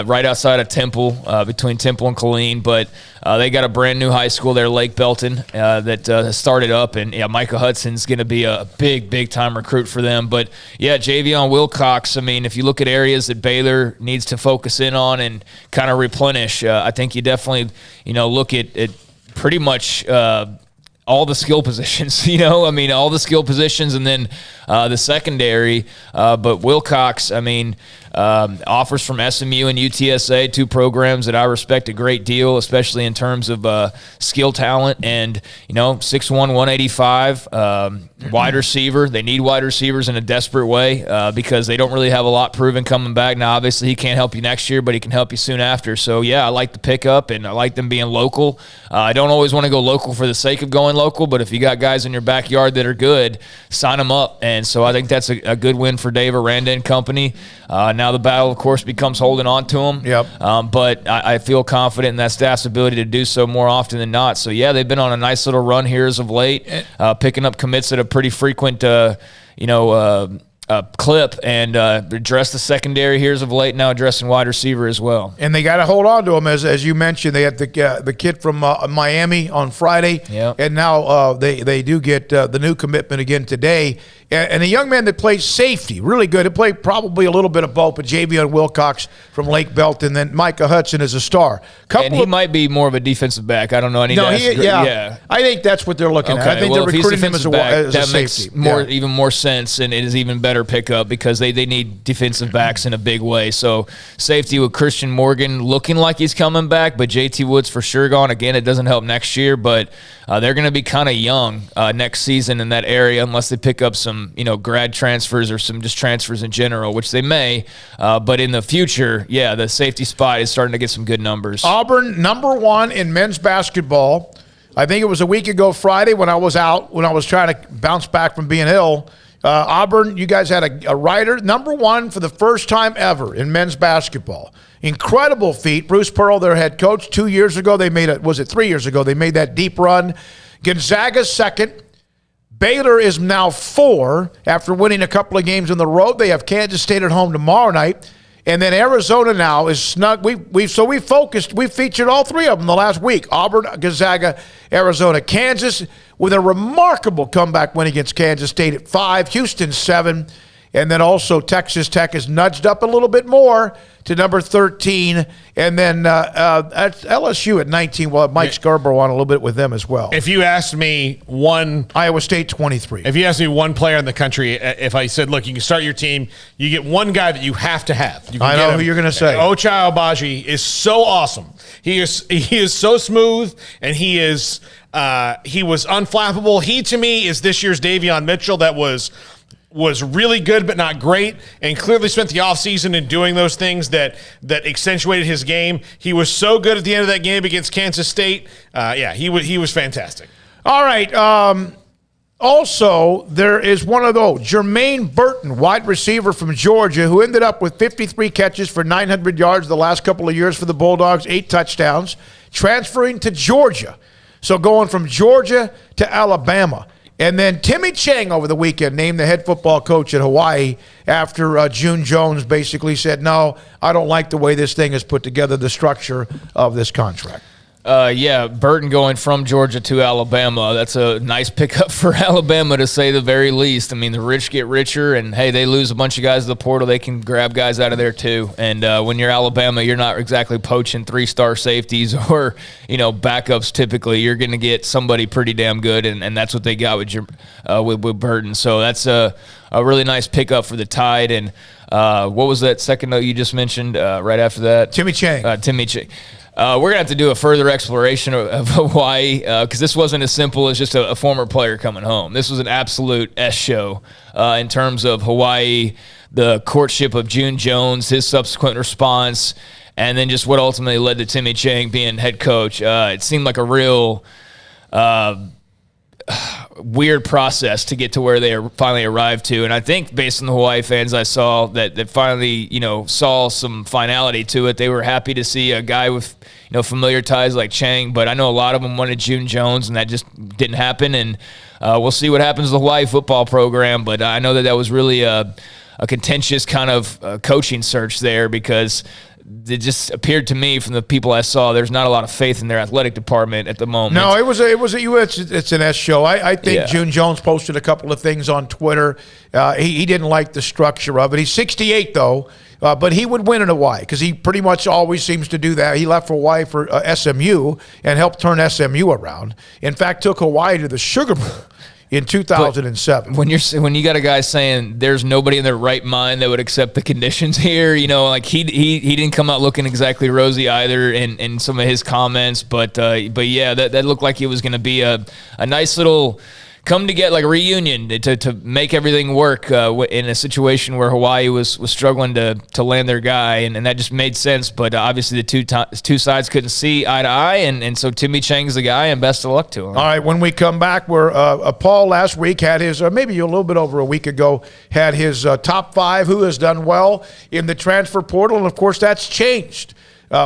Right outside of Temple, between Temple and Colleen, but they got a brand new high school there, Lake Belton, that started up, and Micah Hudson's going to be a big time recruit for them. But Javion Wilcox, I mean, if you look at areas that Baylor needs to focus in on and kind of replenish, I think you definitely look at pretty much all the skill positions, all the skill positions, and then the secondary. But Wilcox, offers from SMU and UTSA, 2 programs that I respect a great deal, especially in terms of skill talent. And 6'1", 185, wide receiver. They need wide receivers in a desperate way because they don't really have a lot proven coming back. Now, obviously, he can't help you next year, but he can help you soon after. So, I like the pickup, and I like them being local. I don't always want to go local for the sake of going local, but if you got guys in your backyard that are good, sign them up. And so I think that's a good win for Dave Aranda and company. Now the battle, of course, becomes holding on to him. Yep. But I feel confident in that staff's ability to do so more often than not. So, yeah, they've been on a nice little run here as of late, picking up commits at a pretty frequent, clip, and address the secondary here as of late, now addressing wide receiver as well. And they got to hold on to him, as you mentioned. They had the kid from Miami on Friday, and now they do get the new commitment again today. And a young man that plays safety, really good. He played probably a little bit of both, but Javion Wilcox from Lake Belton, then Micah Hudson is a star. And he might be more of a defensive back. I don't know. I think that's what they're looking at. I think they're recruiting him as a safety. Makes even more sense, and it is even better pickup because they need defensive backs in a big way. So safety with Christian Morgan looking like he's coming back, but JT Woods for sure gone. Again, it doesn't help next year, but they're going to be kind of young next season in that area unless they pick up some grad transfers or some just transfers in general, which they may. But in the future, the safety spot is starting to get some good numbers. Auburn, number 1 in men's basketball. I think it was a week ago Friday when I was trying to bounce back from being ill. Auburn, you guys had a writer, number 1 for the first time ever in men's basketball. Incredible feat. Bruce Pearl, their head coach, 2 years ago, they made 3 years ago, they made that deep run. Gonzaga's second. Baylor is now 4 after winning a couple of games on the road. They have Kansas State at home tomorrow night. And then Arizona now is snug. We featured all 3 of them the last week. Auburn, Gonzaga, Arizona. Kansas with a remarkable comeback win against Kansas State at 5. Houston 7. And then also Texas Tech is nudged up a little bit more to number 13. And then LSU at 19. We'll have Mike Scarborough on a little bit with them as well. If you asked me Iowa State 23. If you asked me one player in the country, if I said, look, you can start your team, you get one guy that you have to have. I know who you're going to say. Ochai Agbaji is so awesome. He is so smooth, and he was unflappable. He, to me, is this year's Davion Mitchell that was really good but not great, and clearly spent the offseason in doing those things that accentuated his game. He was so good at the end of that game against Kansas State. He was fantastic. All right. Also, there is one of those, Jermaine Burton, wide receiver from Georgia, who ended up with 53 catches for 900 yards the last couple of years for the Bulldogs, 8 touchdowns, transferring to Georgia. So going from Georgia to Alabama. And then Timmy Chang over the weekend named the head football coach at Hawaii after June Jones basically said, no, I don't like the way this thing is put together, the structure of this contract. Burton going from Georgia to Alabama. That's a nice pickup for Alabama, to say the very least. I mean, the rich get richer, and, hey, they lose a bunch of guys to the portal. They can grab guys out of there too. And when you're Alabama, you're not exactly poaching 3-star safeties or, backups typically. You're going to get somebody pretty damn good, and that's what they got with Burton. So that's a really nice pickup for the Tide. And what was that second note you just mentioned right after that? Timmy Chang. Timmy Chang. We're going to have to do a further exploration of Hawaii because this wasn't as simple as just a former player coming home. This was an absolute S show in terms of Hawaii, the courtship of June Jones, his subsequent response, and then just what ultimately led to Timmy Chang being head coach. It seemed like a real weird process to get to where they finally arrived to. And I think based on the Hawaii fans I saw that finally, saw some finality to it. They were happy to see a guy with, familiar ties like Chang, but I know a lot of them wanted June Jones, and that just didn't happen. And we'll see what happens to the Hawaii football program, but I know that was really a contentious kind of coaching search there, because it just appeared to me from the people I saw, there's not a lot of faith in their athletic department at the moment. No, it's an S show. I think June Jones posted a couple of things on Twitter. He didn't like the structure of it. He's 68 though, but he would win in Hawaii because he pretty much always seems to do that. He left for Hawaii for SMU and helped turn SMU around. In fact, took Hawaii to the Sugar Bowl in 2007. But when you got a guy saying there's nobody in their right mind that would accept the conditions here, like he didn't come out looking exactly rosy either in some of his comments, but yeah, that looked like it was going to be a nice little come together, like a reunion to make everything work in a situation where Hawaii was struggling to land their guy, and that just made sense. But obviously the two sides couldn't see eye to eye, and so Timmy Chang's the guy, and best of luck to him. All right, when we come back, Paul last week had his, maybe a little bit over a week ago, had his top 5 who has done well in the transfer portal, and of course that's changed.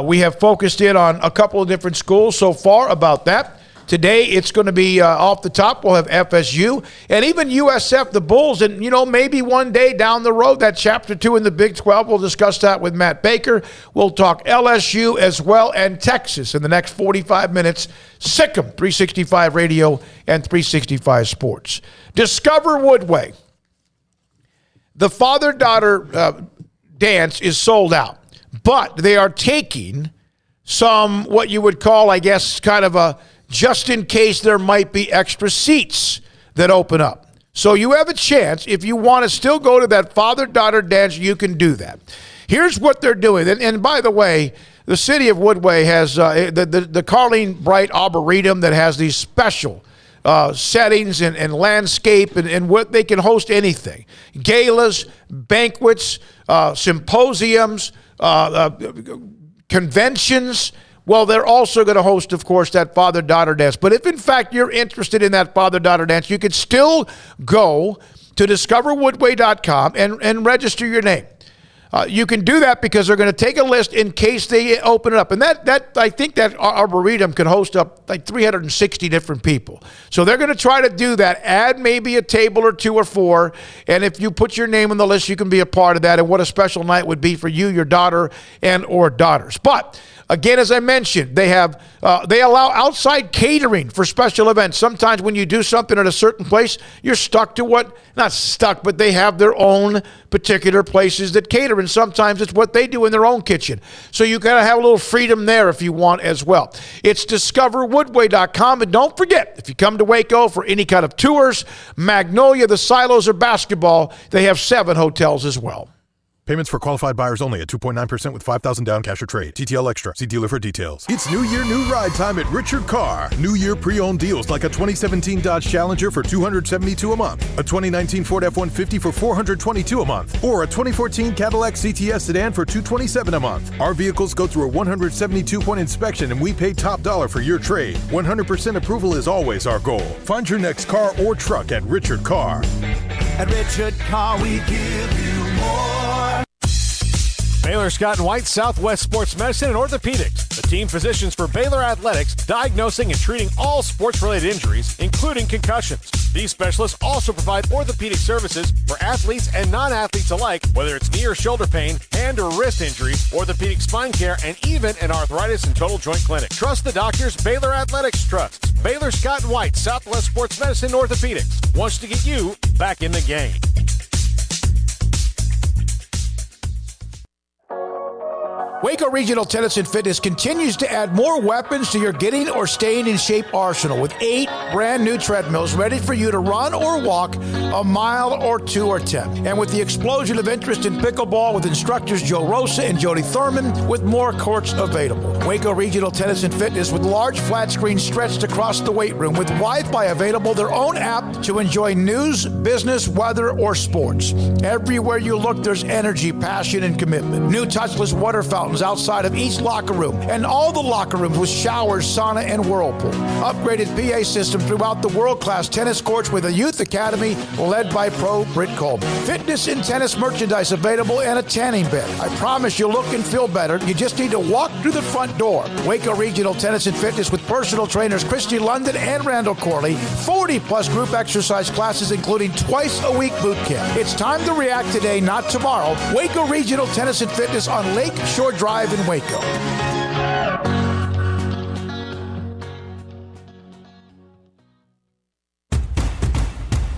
We have focused in on a couple of different schools so far about that. Today, it's going to be off the top. We'll have FSU and even USF, the Bulls, and, maybe one day down the road, that Chapter 2 in the Big 12. We'll discuss that with Matt Baker. We'll talk LSU as well and Texas in the next 45 minutes. Sikkim 365 Radio and 365 Sports. Discover Woodway. The father-daughter dance is sold out, but they are taking some, what you would call, I guess, kind of a just in case there might be extra seats that open up. So you have a chance. If you want to still go to that father-daughter dance, you can do that. Here's what they're doing. And by the way, the city of Woodway has the Carleen Bright Arboretum that has these special settings and landscape and what they can host anything. Galas, banquets, symposiums, conventions. Well, they're also going to host, of course, that father-daughter dance. But if, in fact, you're interested in that father-daughter dance, you could still go to discoverwoodway.com and register your name. You can do that because they're going to take a list in case they open it up. And that I think that Arboretum can host up like 360 different people. So they're going to try to do that, add maybe a table or 2 or 4. And if you put your name on the list, you can be a part of that. And what a special night would be for you, your daughter, and or daughters. But again, as I mentioned, they allow outside catering for special events. Sometimes when you do something at a certain place, you're stuck to not stuck, but they have their own particular places that cater. And sometimes it's what they do in their own kitchen. So you got to have a little freedom there if you want as well. It's discoverwoodway.com. And don't forget, if you come to Waco for any kind of tours, Magnolia, the Silos, or basketball, they have 7 hotels as well. Payments for qualified buyers only at 2.9% with $5,000 down cash or trade. TTL Extra. See dealer for details. It's New Year, New Ride time at Richard Carr. New Year pre-owned deals like a 2017 Dodge Challenger for $272 a month, a 2019 Ford F-150 for $422 a month, or a 2014 Cadillac CTS sedan for $227 a month. Our vehicles go through a 172-point inspection and we pay top dollar for your trade. 100% approval is always our goal. Find your next car or truck at Richard Carr. At Richard Carr, we give you more. Baylor Scott & White Southwest Sports Medicine and Orthopedics, the team physicians for Baylor Athletics, diagnosing and treating all sports-related injuries, including concussions. These specialists also provide orthopedic services for athletes and non-athletes alike, whether it's knee or shoulder pain, hand or wrist injury, orthopedic spine care, and even an arthritis and total joint clinic. Trust the doctors Baylor Athletics trusts. Baylor Scott & White Southwest Sports Medicine and Orthopedics wants to get you back in the game. Waco Regional Tennis and Fitness continues to add more weapons to your getting or staying in shape arsenal with 8 brand new treadmills ready for you to run or walk a mile or 2 or 10. And with the explosion of interest in pickleball with instructors Joe Rosa and Jody Thurman with more courts available. Waco Regional Tennis and Fitness with large flat screens stretched across the weight room with Wi-Fi available, their own app to enjoy news, business, weather, or sports. Everywhere you look, there's energy, passion, and commitment. New touchless water fountains outside of each locker room, and all the locker rooms with showers, sauna, and whirlpool. Upgraded PA system throughout the world-class tennis courts with a youth academy led by pro Britt Coleman. Fitness and tennis merchandise available and a tanning bed. I promise you'll look and feel better. You just need to walk through the front door. Waco Regional Tennis and Fitness with personal trainers Christy London and Randall Corley. 40-plus group exercise classes, including twice-a-week boot camp. It's time to react today, not tomorrow. Waco Regional Tennis and Fitness on Lake Shore Drive in Waco.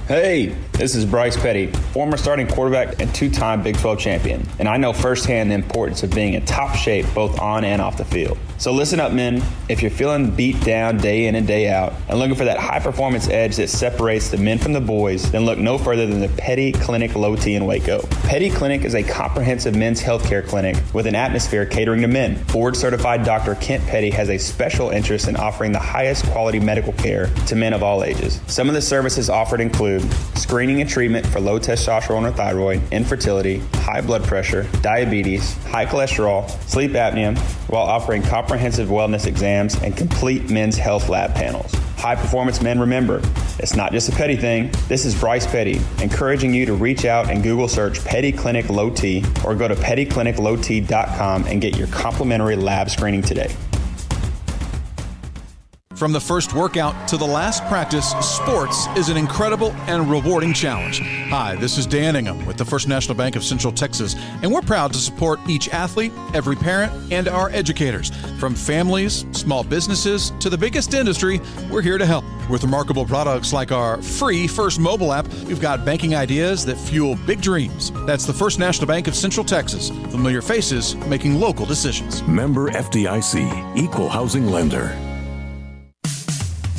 Hey, this is Bryce Petty, former starting quarterback and two-time Big 12 champion, and I know firsthand the importance of being in top shape both on and off the field. So listen up, men. If you're feeling beat down day in and day out and looking for that high-performance edge that separates the men from the boys, then look no further than the Petty Clinic Low T in Waco. Petty Clinic is a comprehensive men's healthcare clinic with an atmosphere catering to men. Board-certified Dr. Kent Petty has a special interest in offering the highest quality medical care to men of all ages. Some of the services offered include screening and treatment for low testosterone or thyroid, infertility, high blood pressure, diabetes, high cholesterol, sleep apnea, while offering comprehensive wellness exams and complete men's health lab panels. High performance men, remember, it's not just a Petty thing. This is Bryce Petty, encouraging you to reach out and Google search Petty Clinic Low T or go to pettycliniclowt.com and get your complimentary lab screening today. From the first workout to the last practice, sports is an incredible and rewarding challenge. Hi, this is Dan Ingham with the First National Bank of Central Texas, and we're proud to support each athlete, every parent, and our educators. From families, small businesses, to the biggest industry, we're here to help. With remarkable products like our free First mobile app, we've got banking ideas that fuel big dreams. That's the First National Bank of Central Texas. Familiar faces making local decisions. Member FDIC, Equal Housing Lender.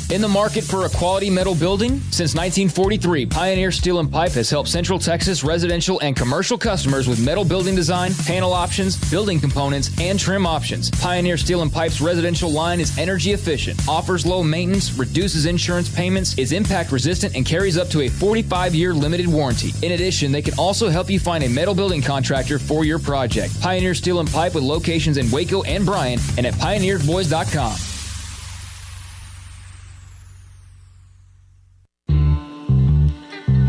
In the market for a quality metal building? Since 1943, Pioneer Steel and Pipe has helped Central Texas residential and commercial customers with metal building design, panel options, building components, and trim options. Pioneer Steel and Pipe's residential line is energy efficient, offers low maintenance, reduces insurance payments, is impact resistant, and carries up to a 45-year limited warranty. In addition, they can also help you find a metal building contractor for your project. Pioneer Steel and Pipe with locations in Waco and Bryan and at pioneersboys.com.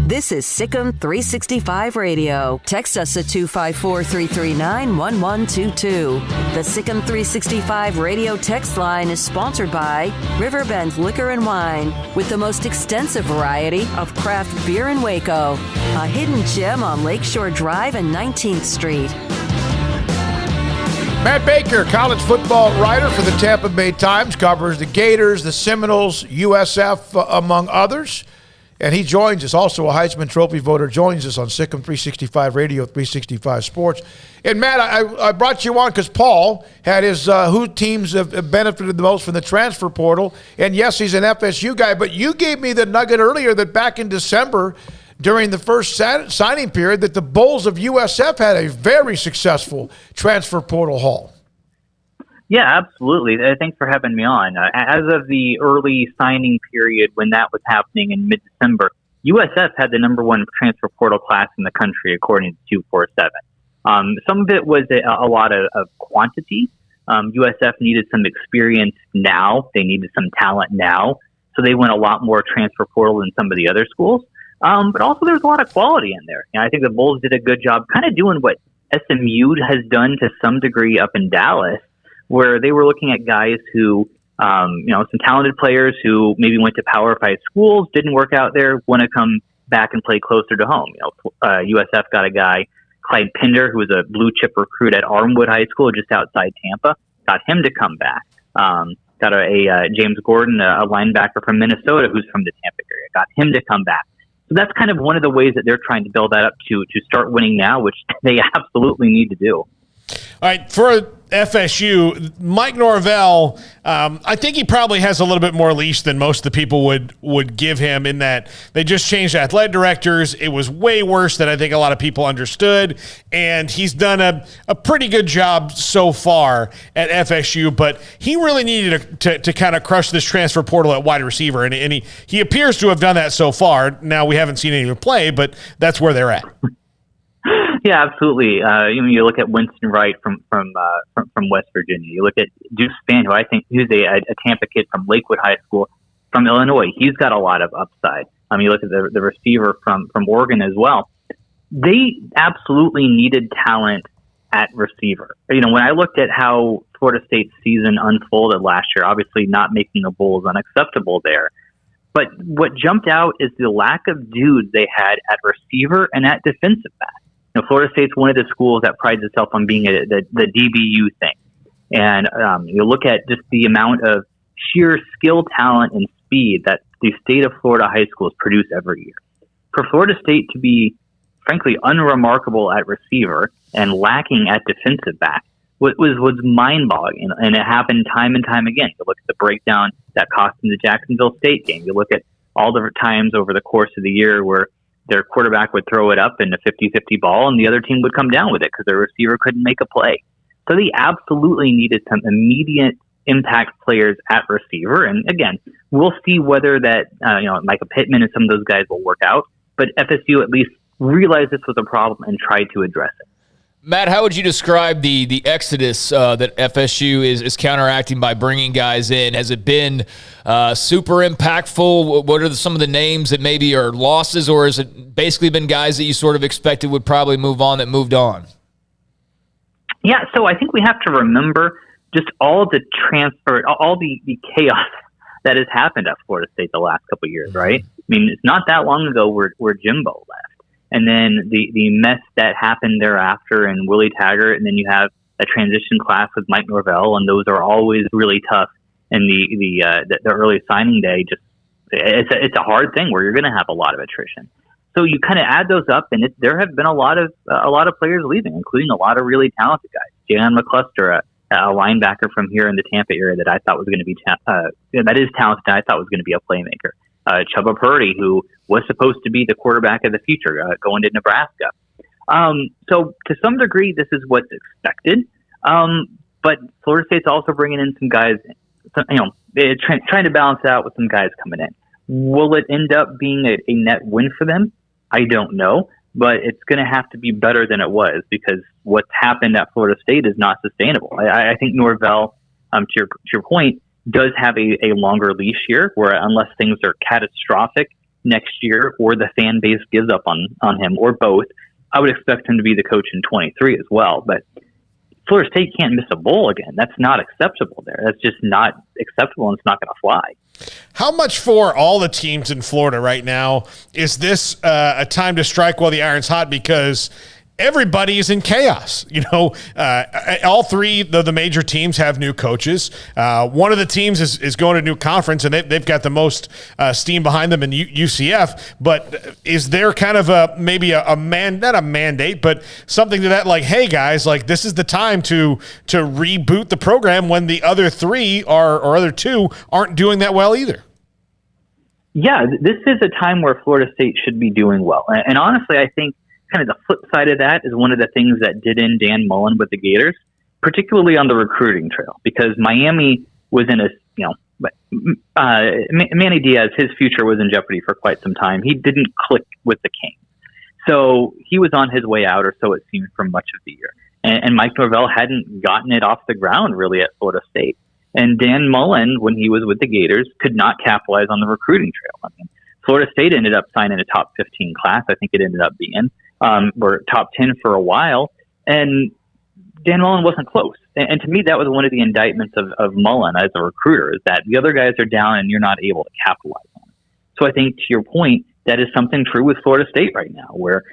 This is Sikkim 365 Radio. Text us at 254-339-1122. The Sikkim 365 Radio text line is sponsored by Riverbend Liquor and Wine, with the most extensive variety of craft beer in Waco. A hidden gem on Lakeshore Drive and 19th Street. Matt Baker, college football writer for the Tampa Bay Times, covers the Gators, the Seminoles, USF, among others. And he joins us, also a Heisman Trophy voter, joins us on Sikkim 365 Radio, 365 Sports. And, Matt, I brought you on because Paul had his who teams have benefited the most from the transfer portal. And, yes, he's an FSU guy, but you gave me the nugget earlier that back in December, during the first signing period, that the Bulls of USF had a very successful transfer portal haul. Yeah, absolutely. Thanks for having me on. As of the early signing period when that was happening in mid-December, USF had the number one transfer portal class in the country, according to 247. Some of it was a lot of quantity. USF needed some experience now. They needed some talent now. So they went a lot more transfer portal than some of the other schools. But also there's a lot of quality in there. And I think the Bulls did a good job kind of doing what SMU has done to some degree up in Dallas, where they were looking at guys who, some talented players who maybe went to Power 5 schools, didn't work out there, want to come back and play closer to home. USF got a guy, Clyde Pinder, who was a blue chip recruit at Armwood High School just outside Tampa, got him to come back. Got a James Gordon, a linebacker from Minnesota, who's from the Tampa area, got him to come back. So that's kind of one of the ways that they're trying to build that up to start winning now, which they absolutely need to do. All right, for FSU, Mike Norvell, I think he probably has a little bit more leash than most of the people would give him, in that they just changed athletic directors. It was way worse than I think a lot of people understood, and he's done a pretty good job so far at FSU, but he really needed to kind of crush this transfer portal at wide receiver, and he appears to have done that so far. Now, we haven't seen any of him play, but that's where they're at. Yeah, absolutely. You look at Winston Wright from West Virginia. You look at Deuce Spann, who I think he's a Tampa kid from Lakewood High School from Illinois. He's got a lot of upside. You look at the receiver from Oregon as well. They absolutely needed talent at receiver. When I looked at how Florida State's season unfolded last year, obviously not making the Bulls unacceptable there. But what jumped out is the lack of dudes they had at receiver and at defensive back. Florida State's one of the schools that prides itself on being the DBU thing. And you look at just the amount of sheer skill, talent, and speed that the state of Florida high schools produce every year. for Florida State to be, frankly, unremarkable at receiver and lacking at defensive back was mind-boggling, and it happened time and time again. You look at the breakdown that cost them the Jacksonville State game. You look at all the times over the course of the year where their quarterback would throw it up in a 50-50 ball, and the other team would come down with it because their receiver couldn't make a play. So they absolutely needed some immediate impact players at receiver. And again, we'll see whether that, Micah Pittman and some of those guys will work out. But FSU at least realized this was a problem and tried to address it. Matt, how would you describe the exodus that FSU is counteracting by bringing guys in? Has it been super impactful? What are some of the names that maybe are losses, or has it basically been guys that you sort of expected would probably move on that moved on? Yeah, so I think we have to remember just all the transfer, all the chaos that has happened at Florida State the last couple of years, right? I mean, it's not that long ago where Jimbo left. And then the mess that happened thereafter and Willie Taggart, and then you have a transition class with Mike Norvell, and those are always really tough. And the early signing day, it's a hard thing where you're going to have a lot of attrition. So you kind of add those up, and there have been a lot of players leaving, including a lot of really talented guys. Jalen McCluster, a linebacker from here in the Tampa area that I thought was going to be that is talented. I thought was going to be a playmaker. Chubba Purdy, who was supposed to be the quarterback of the future, going to Nebraska. So to some degree, this is what's expected. But Florida State's also bringing in some guys, trying to balance it out with some guys coming in. Will it end up being a net win for them? I don't know, but it's going to have to be better than it was, because what's happened at Florida State is not sustainable. I think Norvell, to your point, does have a longer leash here, where unless things are catastrophic next year or the fan base gives up on him, or both, I would expect him to be the coach in 23 as well. But Florida State can't miss a bowl again. That's not acceptable there. That's just not acceptable, and it's not going to fly. How much for all the teams in Florida right now is this a time to strike while the iron's hot? Because everybody is in chaos. All three of the major teams have new coaches. One of the teams is going to a new conference, and they've got the most steam behind them in UCF. But is there kind of not a mandate, but something to that, like, hey guys, like, this is the time to reboot the program when the other three or other two aren't doing that well either? Yeah, this is a time where Florida State should be doing well. And honestly, I think kind of the flip side of that is one of the things that did in Dan Mullen with the Gators, particularly on the recruiting trail, because Miami was in Manny Diaz, his future was in jeopardy for quite some time. He didn't click with the Kings. So he was on his way out, or so it seemed, for much of the year. And Mike Norvell hadn't gotten it off the ground really at Florida State. And Dan Mullen, when he was with the Gators, could not capitalize on the recruiting trail. I mean, Florida State ended up signing a top 15 class. I think it ended up being, or top 10 for a while. And Dan Mullen wasn't close. And to me, that was one of the indictments of Mullen as a recruiter, is that the other guys are down and you're not able to capitalize on it. So I think, to your point, that is something true with Florida State right now, where,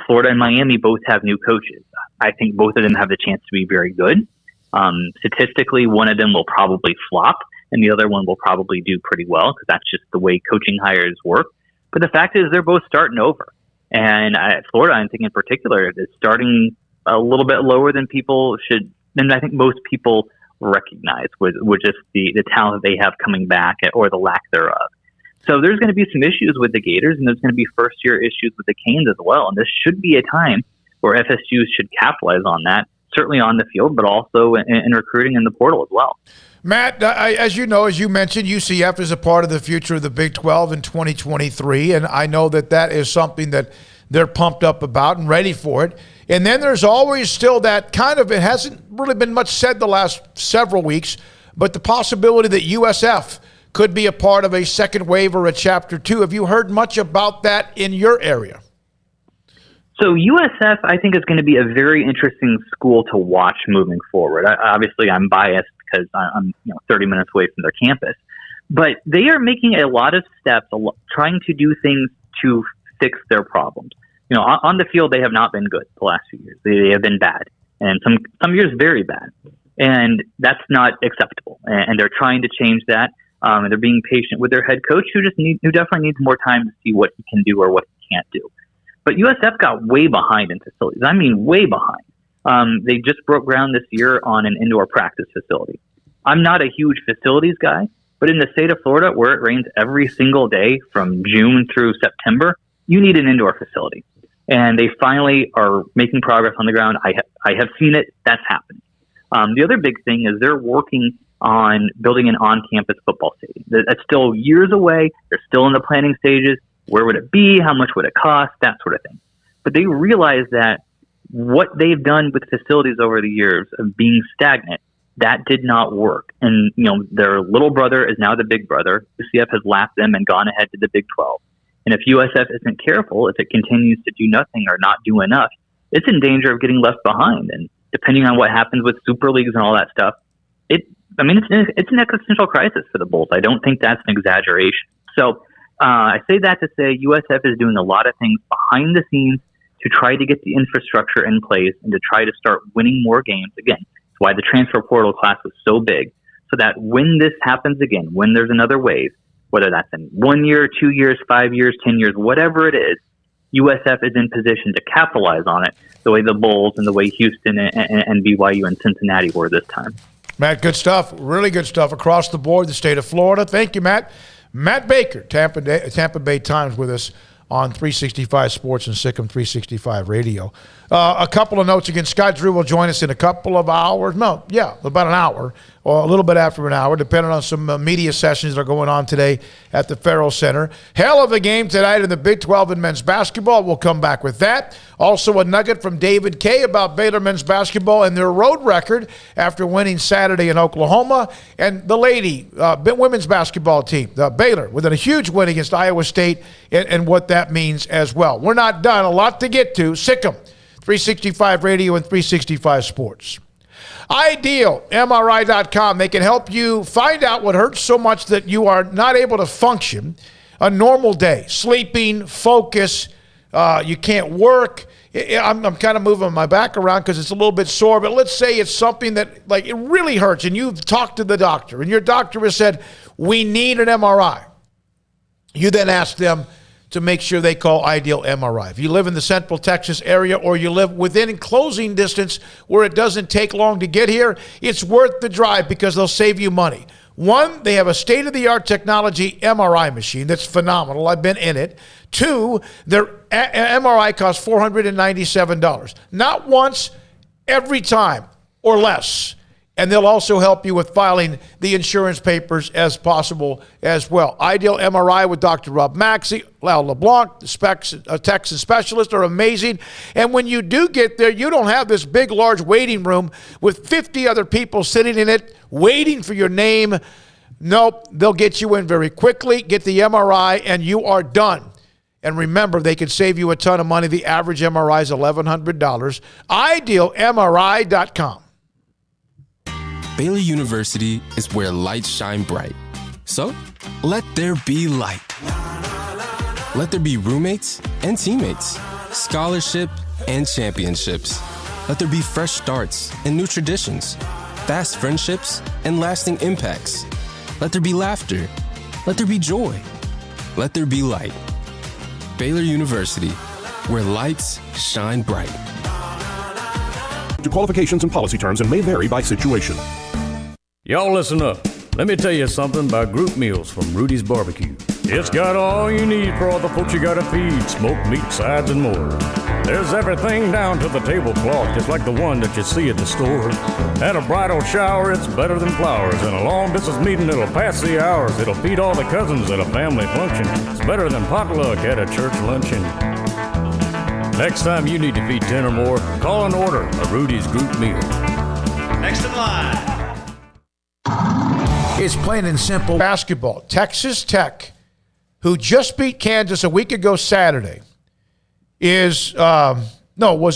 Florida and Miami both have new coaches. I think both of them have the chance to be very good. Statistically, one of them will probably flop and the other one will probably do pretty well, because that's just the way coaching hires work. But the fact is, they're both starting over. And Florida, I think in particular, is starting a little bit lower than people should, than I think most people recognize, with just the talent they have coming back, or the lack thereof. So there's going to be some issues with the Gators, and there's going to be first-year issues with the Canes as well. And this should be a time where FSU should capitalize on that, certainly on the field, but also in recruiting in the portal as well. Matt, as you know, as you mentioned, UCF is a part of the future of the Big 12 in 2023, and I know that is something that they're pumped up about and ready for it. And then there's always still that kind of, it hasn't really been much said the last several weeks, but the possibility that USF could be a part of a second wave or a Chapter 2. Have you heard much about that in your area? So USF, I think, is going to be a very interesting school to watch moving forward. Obviously, I'm biased because I'm 30 minutes away from their campus. But they are making a lot of steps, trying to do things to fix their problems. On the field, they have not been good the last few years. They have been bad, and some years very bad. And that's not acceptable. And they're trying to change that. And they're being patient with their head coach, who definitely needs more time to see what he can do or what he can't do. But USF got way behind in facilities. I mean, way behind. They just broke ground this year on an indoor practice facility. I'm not a huge facilities guy, but in the state of Florida, where it rains every single day from June through September, you need an indoor facility. And they finally are making progress on the ground. I have seen it. That's happening. The other big thing is they're working on building an on-campus football stadium. That's still years away. They're still in the planning stages. Where would it be? How much would it cost? That sort of thing. But they realize that what they've done with facilities over the years of being stagnant, that did not work. And, their little brother is now the big brother. UCF has lapped them and gone ahead to the Big 12. And if USF isn't careful, if it continues to do nothing or not do enough, it's in danger of getting left behind. And depending on what happens with super leagues and all that stuff, it's an existential crisis for the Bulls. I don't think that's an exaggeration. So I say that to say USF is doing a lot of things behind the scenes to try to get the infrastructure in place and to try to start winning more games. Again, that's why the transfer portal class was so big, so that when this happens again, when there's another wave, whether that's in 1 year, 2 years, 5 years, 10 years, whatever it is, USF is in position to capitalize on it the way the Bulls and the way Houston and BYU and Cincinnati were this time. Matt, good stuff. Really good stuff across the board, the state of Florida. Thank you, Matt. Matt Baker, Tampa Bay Times, with us on 365 Sports and Sikkim 365 Radio. A couple of notes again. Scott Drew will join us in a couple of hours. No, yeah, about an hour or a little bit after an hour, depending on some media sessions that are going on today at the Farrell Center. Hell of a game tonight in the Big 12 in men's basketball. We'll come back with that. Also a nugget from David Kay about Baylor men's basketball and their road record after winning Saturday in Oklahoma. And the lady women's basketball team, Baylor, with a huge win against Iowa State and what that means as well. We're not done. A lot to get to. Sikkim, 365 Radio and 365 Sports. IdealMRI.com. They can help you find out what hurts so much that you are not able to function a normal day. Sleeping, focus, you can't work. I'm kind of moving my back around because it's a little bit sore, but let's say it's something that it really hurts and you've talked to the doctor and your doctor has said, we need an MRI. You then ask them to make sure they call Ideal MRI. If you live in the Central Texas area or you live within closing distance where it doesn't take long to get here, it's worth the drive because they'll save you money. One, they have a state-of-the-art technology MRI machine that's phenomenal. I've been in it. Two, their MRI costs $497. Not once, every time or less. And they'll also help you with filing the insurance papers as possible as well. Ideal MRI with Dr. Rob Maxey, Lau LeBlanc, the Texas specialists are amazing. And when you do get there, you don't have this big, large waiting room with 50 other people sitting in it waiting for your name. Nope, they'll get you in very quickly, get the MRI, and you are done. And remember, they can save you a ton of money. The average MRI is $1,100. IdealMRI.com. Baylor University is where lights shine bright. So, let there be light. Let there be roommates and teammates, scholarship and championships. Let there be fresh starts and new traditions, fast friendships and lasting impacts. Let there be laughter. Let there be joy. Let there be light. Baylor University, where lights shine bright. To qualifications and policy terms and may vary by situation. Y'all listen up. Let me tell you something about group meals from Rudy's Barbecue. It's got all you need for all the folks you gotta feed, smoked meat, sides, and more. There's everything down to the tablecloth, just like the one that you see at the store. At a bridal shower, it's better than flowers. And a long distance meeting, it'll pass the hours. It'll feed all the cousins at a family function. It's better than potluck at a church luncheon. Next time you need to feed 10 or more, call and order a Rudy's group meal. Next in line. It's plain and simple basketball. Texas Tech, who just beat Kansas a week ago Saturday, was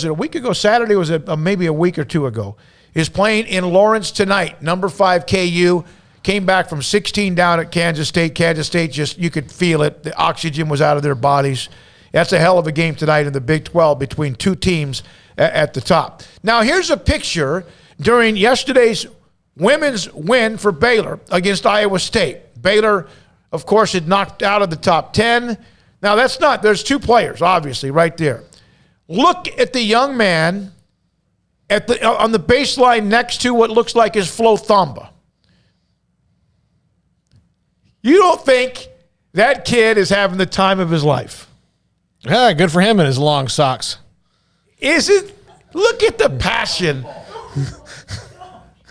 it a week ago Saturday? Or was it maybe a week or two ago? Is playing in Lawrence tonight. Number 5 KU came back from 16 down at Kansas State. Kansas State just, you could feel it. The oxygen was out of their bodies. That's a hell of a game tonight in the Big 12 between two teams at the top. Now, here's a picture during yesterday's women's win for Baylor against Iowa State. Baylor, of course, had knocked out of the top 10. Now, there's two players, obviously, right there. Look at the young man on the baseline next to what looks like his Flo Thamba. You don't think that kid is having the time of his life? Yeah, good for him and his long socks. Is it? Look at the passion.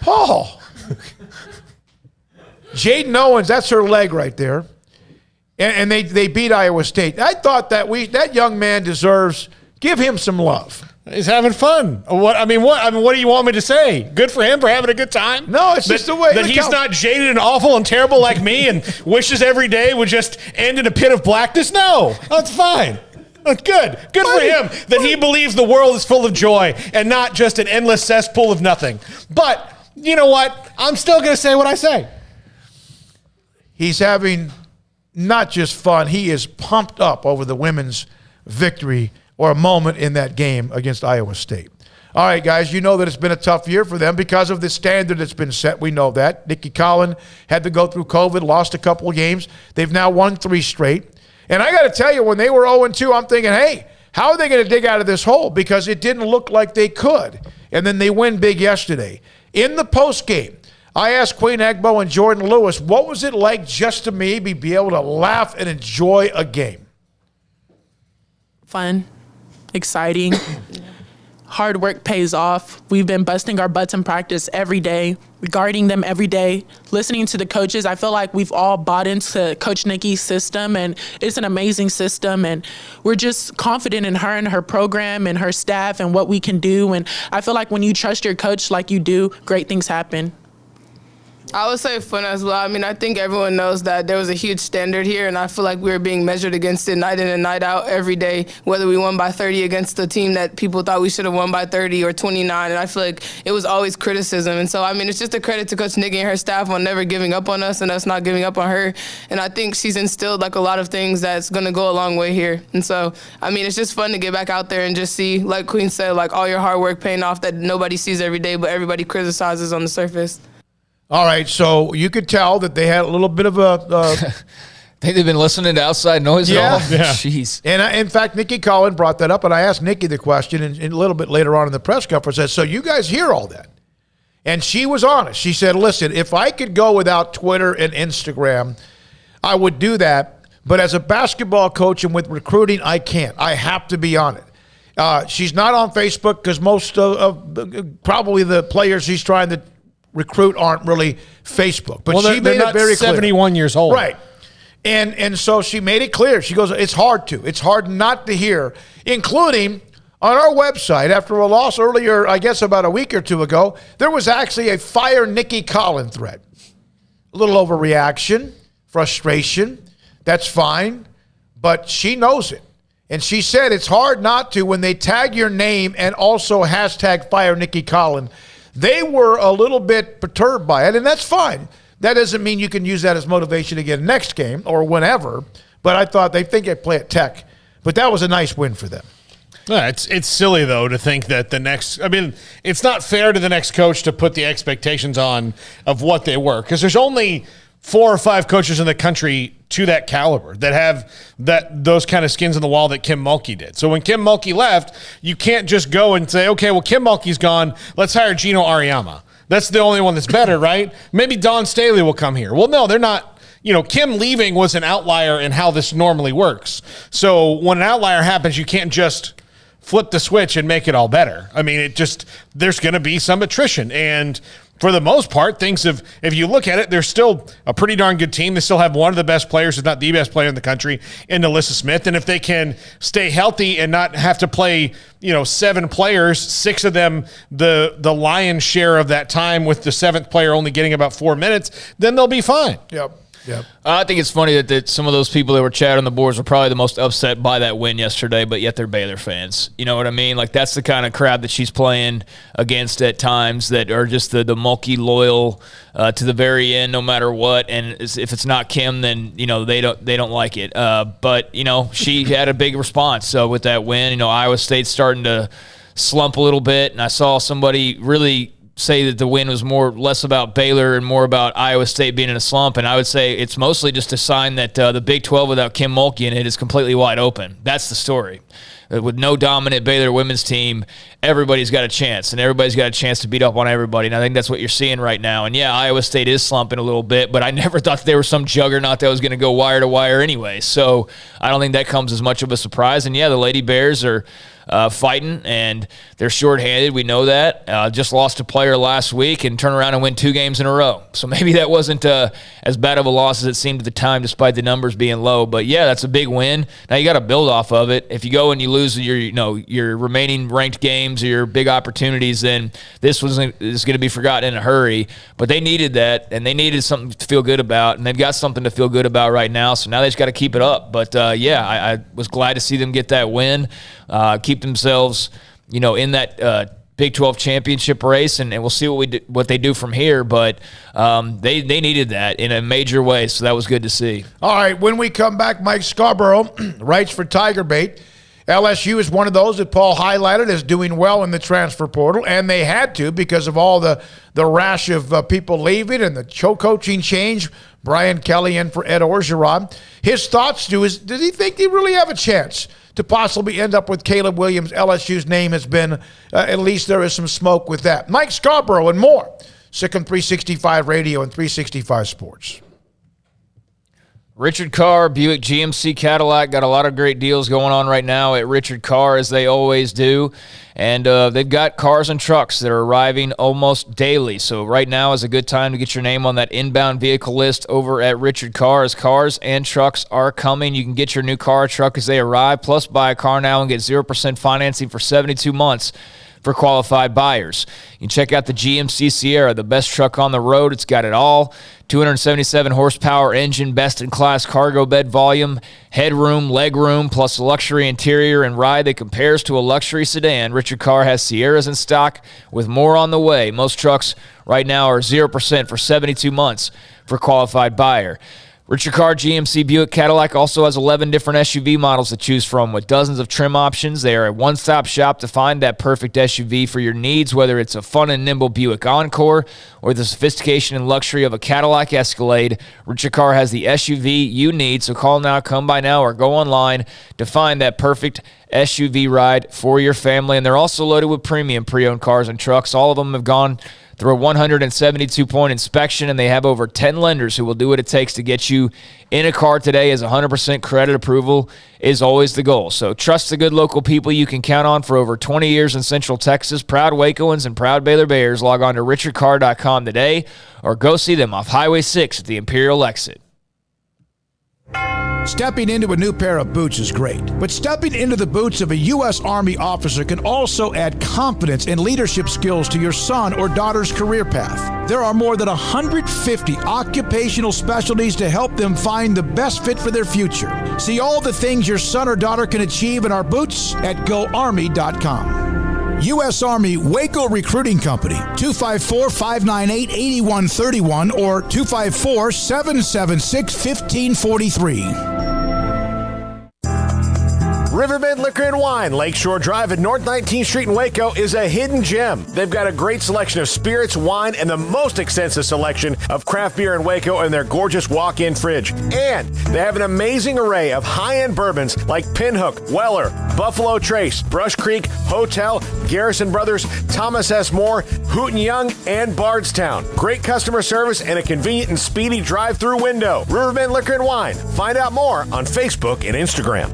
Paul. Jaden Owens, that's her leg right there. And they beat Iowa State. I thought that young man deserves, give him some love. He's having fun. What do you want me to say? Good for him for having a good time? No, it's just the way. That he's not jaded and awful and terrible like me and wishes every day would just end in a pit of blackness? No, that's fine. That's good. Good for him that he believes the world is full of joy and not just an endless cesspool of nothing. But you know what? I'm still going to say what I say. He's having not just fun. He is pumped up over the women's victory or a moment in that game against Iowa State. All right, guys, you know that it's been a tough year for them because of the standard that's been set. We know that. Nicki Collen had to go through COVID, lost a couple of games. They've now won 3 straight. And I got to tell you, when they were 0-2, I'm thinking, hey, how are they going to dig out of this hole? Because it didn't look like they could. And then they win big yesterday. In the postgame, I asked Queen Egbo and Jordan Lewis, what was it like just to maybe be able to laugh and enjoy a game? Fun, exciting. Hard work pays off. We've been busting our butts in practice every day, guarding them every day, listening to the coaches. I feel like we've all bought into Coach Nicki's system, and it's an amazing system. And we're just confident in her and her program and her staff and what we can do. And I feel like when you trust your coach like you do, great things happen. I would say fun as well. I mean, I think everyone knows that there was a huge standard here, and I feel like we were being measured against it night in and night out every day, whether we won by 30 against the team that people thought we should have won by 30 or 29, and I feel like it was always criticism. And so, I mean, it's just a credit to Coach Nicki and her staff on never giving up on us and us not giving up on her. And I think she's instilled, like, a lot of things that's going to go a long way here. And so, I mean, it's just fun to get back out there and just see, like Queen said, like, all your hard work paying off that nobody sees every day, but everybody criticizes on the surface. All right, so you could tell that they had a little bit of a... I think they've been listening to outside noise at all. Yeah. Jeez. And in fact, Nicki Collen brought that up, and I asked Nicki the question and a little bit later on in the press conference. I said, so you guys hear all that? And she was honest. She said, listen, if I could go without Twitter and Instagram, I would do that. But as a basketball coach and with recruiting, I can't. I have to be on it. She's not on Facebook because most of probably the players she's trying to recruit aren't really Facebook. But she made it very clear. 71 years old. Right. And so she made it clear. She goes, it's hard to. It's hard not to hear, including on our website, after a loss earlier, I guess about a week or two ago, there was actually a fire Nicki Collen thread. A little overreaction, frustration. That's fine. But she knows it. And she said it's hard not to when they tag your name and also hashtag fire Nicki Collen. They were a little bit perturbed by it, and that's fine. That doesn't mean you can use that as motivation to get next game or whenever. But I thought they think they'd play at Tech. But that was a nice win for them. Yeah, it's silly, though, to think that the next – I mean, it's not fair to the next coach to put the expectations on of what they were, because there's only 4 or 5 coaches in the country to that caliber that have those kind of skins in the wall that Kim Mulkey did. So when Kim Mulkey left, you can't just go and say, okay, well, Kim Mulkey's gone. Let's hire Gino Ariyama. That's the only one that's better, right? Maybe Don Staley will come here. Well, no, they're not. You know, Kim leaving was an outlier in how this normally works. So when an outlier happens, you can't just flip the switch and make it all better. I mean, there's going to be some attrition. And for the most part, if you look at it, they're still a pretty darn good team. They still have one of the best players, if not the best player in the country, in Alyssa Smith. And if they can stay healthy and not have to play, 7 players, 6 of them the lion's share of that time, with the 7th player only getting about 4 minutes, then they'll be fine. Yep. I think it's funny that some of those people that were chatting on the boards were probably the most upset by that win yesterday, but yet they're Baylor fans. You know what I mean? Like, that's the kind of crowd that she's playing against at times, that are just the Mulkey loyal to the very end, no matter what. And if it's not Kim, then they don't like it. But she had a big response. So with that win, Iowa State's starting to slump a little bit, and I saw somebody really say that the win was less about Baylor and more about Iowa State being in a slump, and I would say it's mostly just a sign that the Big 12 without Kim Mulkey in it is completely wide open. That's the story. With no dominant Baylor women's team, everybody's got a chance, and everybody's got a chance to beat up on everybody, and I think that's what you're seeing right now. And, yeah, Iowa State is slumping a little bit, but I never thought they were some juggernaut that was going to go wire to wire anyway, so I don't think that comes as much of a surprise. And, yeah, the Lady Bears are fighting, and they're shorthanded. We know that. Just lost a player last week and turn around and win 2 games in a row. So maybe that wasn't as bad of a loss as it seemed at the time, despite the numbers being low. But, yeah, that's a big win. Now you got to build off of it. If you go and you lose your remaining ranked games or your big opportunities, then this is going to be forgotten in a hurry. But they needed that, and they needed something to feel good about, and they've got something to feel good about right now. So now they just got to keep it up. But, I was glad to see them get that win, keep themselves, in that Big 12 championship race, and we'll see what they do from here. But they needed that in a major way, so that was good to see. All right, when we come back, Mike Scarborough writes for Tiger Bait. LSU is one of those that Paul highlighted as doing well in the transfer portal, and they had to because of all the rash of people leaving and the coaching change, Brian Kelly in for Ed Orgeron. His thoughts does he think they really have a chance to possibly end up with Caleb Williams? LSU's name has been, at least there is some smoke with that. Mike Scarborough and more. Sikkim 365 Radio and 365 Sports. Richard Carr, Buick GMC Cadillac, got a lot of great deals going on right now at Richard Carr, as they always do. And they've got cars and trucks that are arriving almost daily. So right now is a good time to get your name on that inbound vehicle list over at Richard Carr, as cars and trucks are coming. You can get your new car or truck as they arrive, plus buy a car now and get 0% financing for 72 months. For qualified buyers. You can check out the GMC Sierra, the best truck on the road. It's got it all. 277 horsepower engine, best-in-class cargo bed volume, headroom, legroom, plus a luxury interior and ride that compares to a luxury sedan. Richard Carr has Sierras in stock with more on the way. Most trucks right now are 0% for 72 months for qualified buyer. Richard Carr GMC Buick Cadillac also has 11 different SUV models to choose from with dozens of trim options. They are a one-stop shop to find that perfect SUV for your needs, whether it's a fun and nimble Buick Encore or the sophistication and luxury of a Cadillac Escalade. Richard Carr has the SUV you need, so call now, come by now, or go online to find that perfect SUV ride for your family. And they're also loaded with premium pre-owned cars and trucks. All of them have gone through a 172-point inspection, and they have over 10 lenders who will do what it takes to get you in a car today, as 100% credit approval is always the goal. So trust the good local people you can count on for over 20 years in Central Texas. Proud Wacoans and proud Baylor Bears. Log on to richardcarr.com today or go see them off Highway 6 at the Imperial Exit. Stepping into a new pair of boots is great, but stepping into the boots of a U.S. Army officer can also add confidence and leadership skills to your son or daughter's career path. There are more than 150 occupational specialties to help them find the best fit for their future. See all the things your son or daughter can achieve in our boots at GoArmy.com. U.S. Army Waco Recruiting Company, 254-598-8131 or 254-776-1543. Riverbend Liquor and Wine, Lakeshore Drive at North 19th Street in Waco is a hidden gem. They've got a great selection of spirits, wine, and the most extensive selection of craft beer in Waco in their gorgeous walk-in fridge. And they have an amazing array of high-end bourbons like Pinhook, Weller, Buffalo Trace, Brush Creek, Hotel, Garrison Brothers, Thomas S. Moore, Hooten Young, and Bardstown. Great customer service and a convenient and speedy drive-through window. Riverbend Liquor and Wine. Find out more on Facebook and Instagram.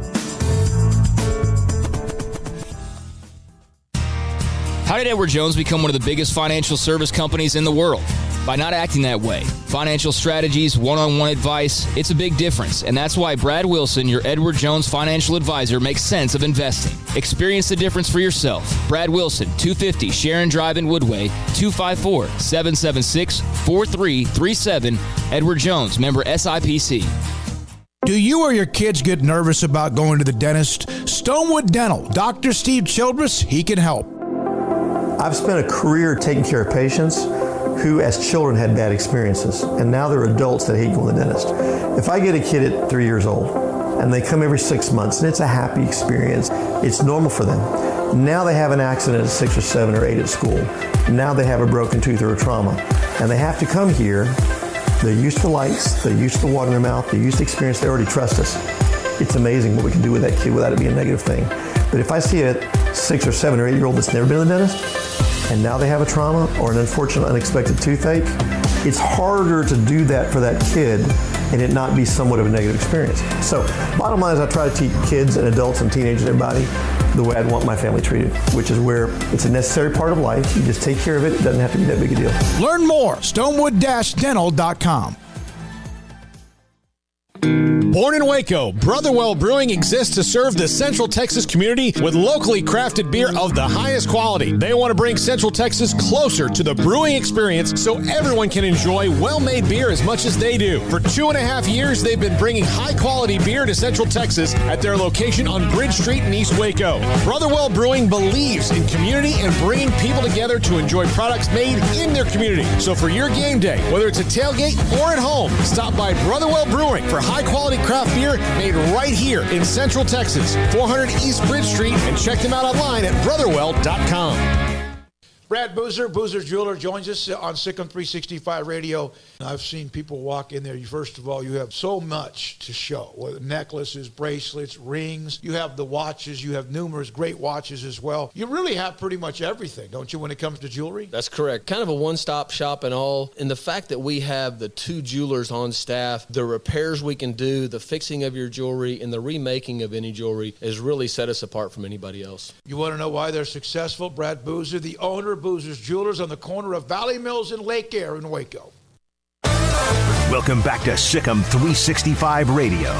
How did Edward Jones become one of the biggest financial service companies in the world? By not acting that way. Financial strategies, one-on-one advice, it's a big difference. And that's why Brad Wilson, your Edward Jones financial advisor, makes sense of investing. Experience the difference for yourself. Brad Wilson, 250 Sharon Drive in Woodway, 254-776-4337. Edward Jones, member SIPC. Do you or your kids get nervous about going to the dentist? Stonewood Dental, Dr. Steve Childress, he can help. I've spent a career taking care of patients who as children had bad experiences, and now they're adults that hate going to the dentist. If I get a kid at 3 years old and they come every 6 months and it's a happy experience, it's normal for them. Now they have an accident at 6 or 7 or 8 at school. Now they have a broken tooth or a trauma. And they have to come here. They're used to lights. They're used to the water in their mouth. They're used to experience. They already trust us. It's amazing what we can do with that kid without it being a negative thing. But if I see a 6 or 7 or 8-year-old that's never been to the dentist, and now they have a trauma or an unfortunate unexpected toothache, it's harder to do that for that kid and it not be somewhat of a negative experience. So bottom line is I try to teach kids and adults and teenagers and everybody the way I'd want my family treated, which is where it's a necessary part of life. You just take care of it. It doesn't have to be that big a deal. Learn more, stonewood-dental.com. Born in Waco, Brotherwell Brewing exists to serve the Central Texas community with locally crafted beer of the highest quality. They want to bring Central Texas closer to the brewing experience so everyone can enjoy well-made beer as much as they do. For 2.5 years, they've been bringing high-quality beer to Central Texas at their location on Bridge Street in East Waco. Brotherwell Brewing believes in community and bringing people together to enjoy products made in their community. So for your game day, whether it's a tailgate or at home, stop by Brotherwell Brewing for high-quality craft beer made right here in Central Texas, 400 East Bridge Street, and check them out online at brotherwell.com. Brad Boozer, Boozer's Jeweler, joins us on Sikkim 365 Radio. I've seen people walk in there. First of all, you have so much to show, whether necklaces, bracelets, rings. You have the watches. You have numerous great watches as well. You really have pretty much everything, don't you, when it comes to jewelry? That's correct. Kind of a one-stop shop and all. And the fact that we have the 2 jewelers on staff, the repairs we can do, the fixing of your jewelry, and the remaking of any jewelry has really set us apart from anybody else. You want to know why they're successful? Brad Boozer, the owner of Boozer's Jewelers on the corner of Valley Mills and Lake Air in Waco. Welcome back to Sikkim 365 Radio.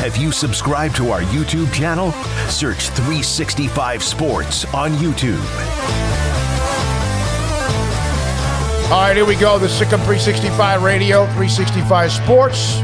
Have you subscribed to our YouTube channel? Search 365 Sports on YouTube. All right, here we go. The Sikkim 365 Radio, 365 Sports.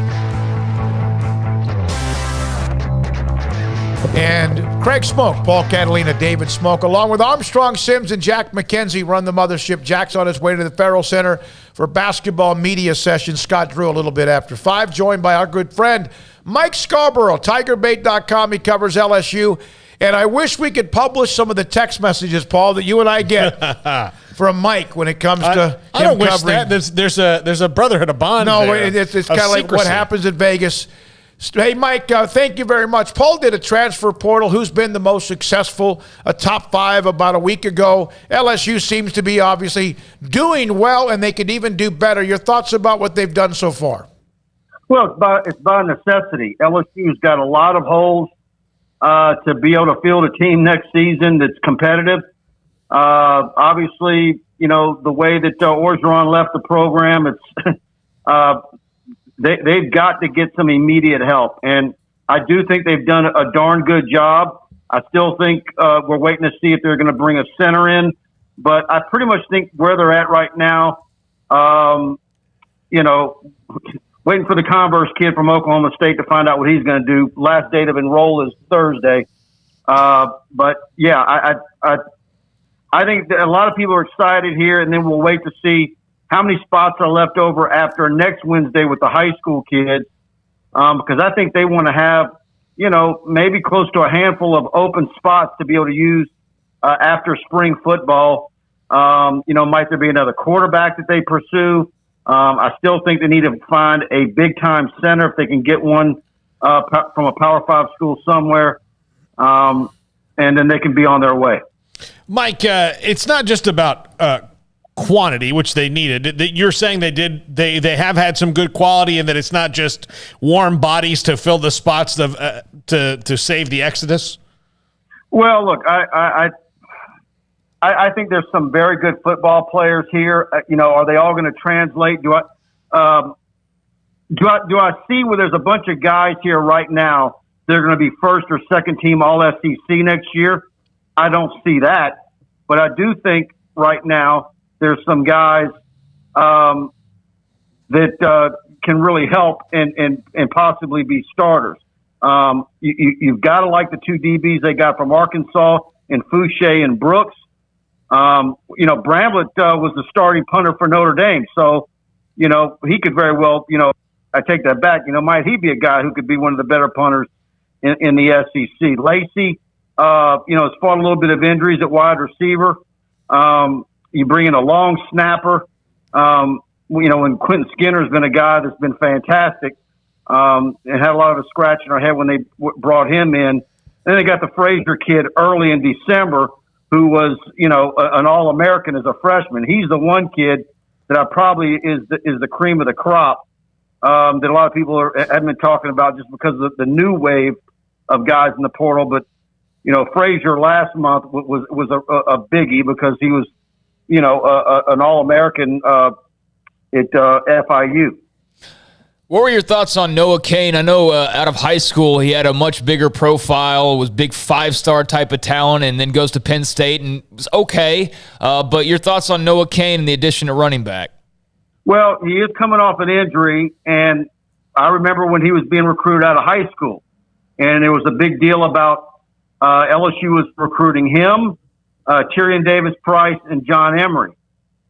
And Craig Smoak, Paul Catalina, David Smoak, along with Armstrong Sims and Jack McKenzie, run the mothership. Jack's on his way to the Farrell Center for basketball media session. Scott Drew a little bit after 5, joined by our good friend Mike Scarborough, TigerBait.com. He covers LSU. And I wish we could publish some of the text messages, Paul, that you and I get from Mike when it comes to I don't him wish covering. that. There's a brotherhood of bond. No, there it's kind of like what secrecy. happens in Vegas. Hey, Mike, thank you very much. Paul did a transfer portal. Who's been the most successful? A top 5 about a week ago. LSU seems to be obviously doing well, and they could even do better. Your thoughts about what they've done so far? Well, it's by necessity. LSU's got a lot of holes to be able to field a team next season that's competitive. Obviously, you know, the way that Orgeron left the program, it's they've got to get some immediate help. And I do think they've done a darn good job. I still think we're waiting to see if they're going to bring a center in. But I pretty much think where they're at right now, you know, waiting for the Converse kid from Oklahoma State to find out what he's going to do. Last date of enroll is Thursday. But, yeah, I think that a lot of people are excited here, and then we'll wait to see how many spots are left over after next Wednesday with the high school kids, because I think they want to have, you know, maybe close to a handful of open spots to be able to use after spring football. You know, might there be another quarterback that they pursue? I still think they need to find a big-time center if they can get one from a Power 5 school somewhere, and then they can be on their way. Mike, it's not just about quantity, which they needed. You're saying they have had some good quality, and that it's not just warm bodies to fill the spots to save the exodus. Well, look, I think there's some very good football players here. You know, are they all going to translate? Do I see where there's a bunch of guys here right now that are going to be first or second team All SEC next year? I don't see that, but I do think right now there's some guys that can really help and possibly be starters. You've got to like the 2 DBs they got from Arkansas and Fouché and Brooks. You know, Bramlett was the starting punter for Notre Dame, so you know he could very well. You know, I take that back. You know, might he be a guy who could be one of the better punters in the SEC? Lacey, has fought a little bit of injuries at wide receiver. You bring in a long snapper. And Quentin Skinner's been a guy that's been fantastic, and had a lot of a scratch in our head when they brought him in. Then they got the Frazier kid early in December, who was, an All-American as a freshman. He's the one kid that I probably is the cream of the crop that a lot of people have been talking about just because of the new wave of guys in the portal. But Frazier last month was a biggie because he was, an All-American at FIU. What were your thoughts on Noah Cain? I know out of high school he had a much bigger profile, was big 5-star type of talent, and then goes to Penn State and was okay. But your thoughts on Noah Cain and the addition of running back? Well, he is coming off an injury, and I remember when he was being recruited out of high school, and there was a big deal about LSU was recruiting him, Tyrion Davis-Price, and John Emery.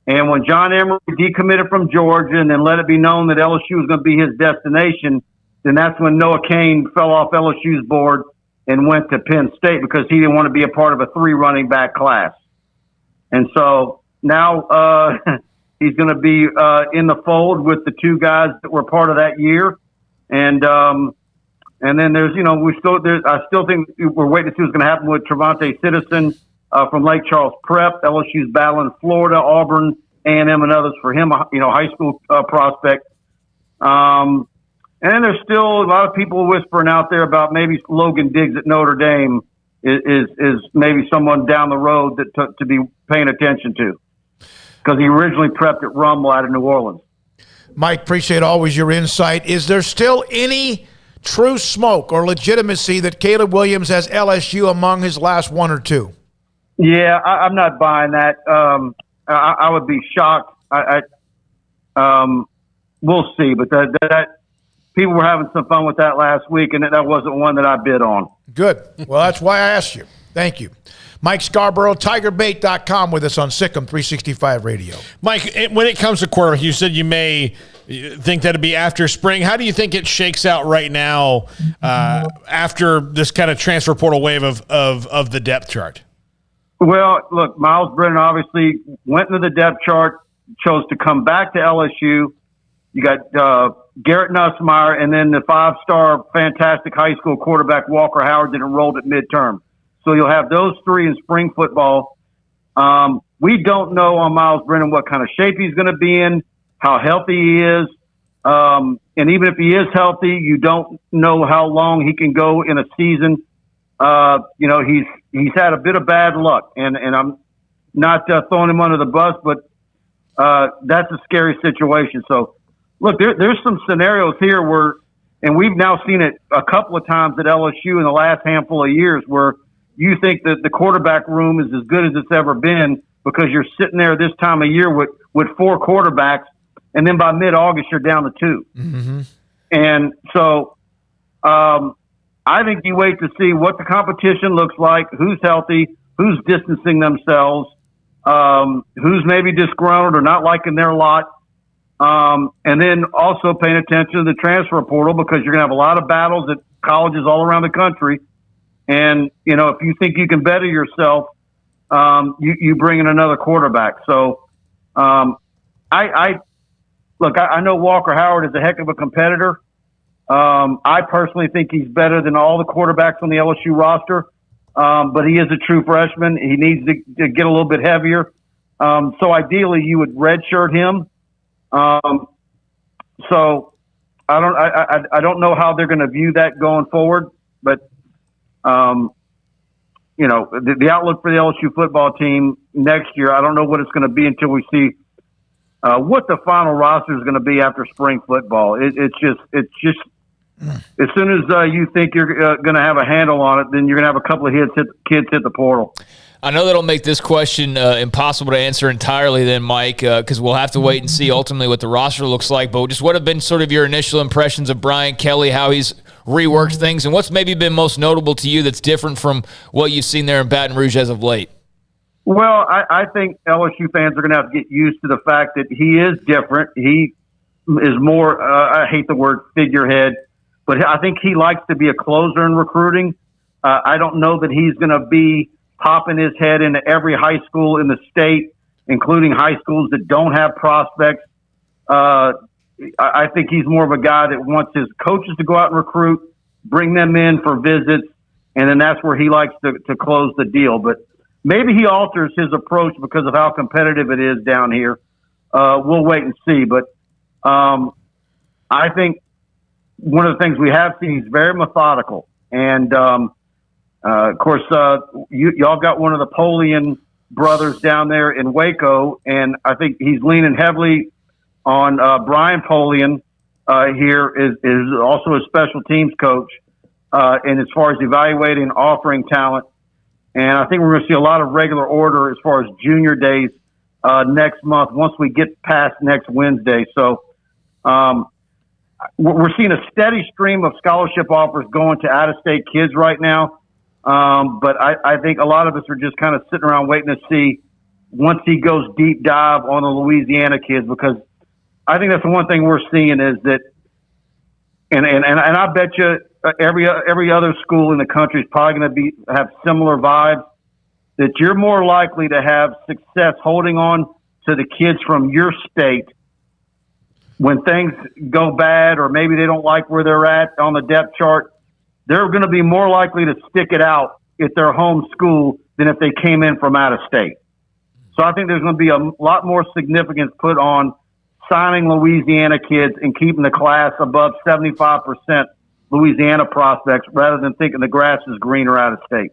And when John Emery decommitted from Georgia and then let it be known that LSU was going to be his destination, then that's when Noah Cain fell off LSU's board and went to Penn State because he didn't want to be a part of a 3 running back class. And so now he's going to be in the fold with the 2 guys that were part of that year. And then there's, I still think we're waiting to see what's going to happen with Trevante Citizen from Lake Charles Prep. LSU's battling Florida, Auburn, A&M, and others for him, high school prospect. And then there's still a lot of people whispering out there about maybe Logan Diggs at Notre Dame is maybe someone down the road that to be paying attention to, because he originally prepped at Rummel out of New Orleans. Mike, appreciate always your insight. Is there still any true smoke or legitimacy that Caleb Williams has LSU among his last 1 or 2? Yeah, I'm not buying that. I would be shocked. We'll see, but that people were having some fun with that last week, and that wasn't one that I bid on. Good. Well, that's why I asked you. Thank you. Mike Scarborough, TigerBait.com with us on Sikkim 365 Radio. Mike, when it comes to quarterback, you said you may think that it'd be after spring. How do you think it shakes out right now after this kind of transfer portal wave of the depth chart? Well, look, Miles Brennan obviously went into the depth chart, chose to come back to LSU. You got Garrett Nussmeier, and then the 5-star fantastic high school quarterback Walker Howard that enrolled at midterm. So you'll have those 3 in spring football. We don't know on Miles Brennan what kind of shape he's going to be in, how healthy he is. And even if he is healthy, you don't know how long he can go in a season. He's had a bit of bad luck, and I'm not throwing him under the bus, but that's a scary situation. So, look, there's some scenarios here where, and we've now seen it a couple of times at LSU in the last handful of years, where you think that the quarterback room is as good as it's ever been because you're sitting there this time of year with 4 quarterbacks, and then by mid-August you're down to 2. Mm-hmm. And so I think you wait to see what the competition looks like, who's healthy, who's distancing themselves, who's maybe disgruntled or not liking their lot, and then also paying attention to the transfer portal, because you're going to have a lot of battles at colleges all around the country. And, if you think you can better yourself, you bring in another quarterback. So I know Walker Howard is a heck of a competitor. I personally think he's better than all the quarterbacks on the LSU roster, but he is a true freshman. He needs to get a little bit heavier. So ideally, you would redshirt him. So I don't know how they're going to view that going forward, but the outlook for the LSU football team next year, I don't know what it's going to be until we see what the final roster is going to be after spring football. It's just as soon as you think you're going to have a handle on it, then you're going to have a couple of kids hit the portal. I know that'll make this question impossible to answer entirely then, Mike, because we'll have to wait and see ultimately what the roster looks like. But just what have been sort of your initial impressions of Brian Kelly, how he's reworked things, and what's maybe been most notable to you that's different from what you've seen there in Baton Rouge as of late? Well, I think LSU fans are going to have to get used to the fact that he is different. He is more, I hate the word figurehead, but I think he likes to be a closer in recruiting. I don't know that he's going to be popping his head into every high school in the state, including high schools that don't have prospects. I think he's more of a guy that wants his coaches to go out and recruit, bring them in for visits, and then that's where he likes to close the deal. But maybe he alters his approach because of how competitive it is down here. We'll wait and see. But I think one of the things we have seen, he's very methodical. And, of course, y'all got one of the Polian brothers down there in Waco, and I think he's leaning heavily on Brian Polian here is also a special teams coach. And as far as evaluating and offering talent, and I think we're going to see a lot of regular order as far as junior days next month once we get past next Wednesday. So we're seeing a steady stream of scholarship offers going to out-of-state kids right now. But I think a lot of us are just kind of sitting around waiting to see once he goes deep dive on the Louisiana kids, because I think that's the one thing we're seeing is that, and I bet you every other school in the country is probably going to have similar vibes, that you're more likely to have success holding on to the kids from your state when things go bad or maybe they don't like where they're at on the depth chart. They're going to be more likely to stick it out at their home school than if they came in from out of state. So I think there's going to be a lot more significance put on signing Louisiana kids and keeping the class above 75% Louisiana prospects rather than thinking the grass is greener out of state.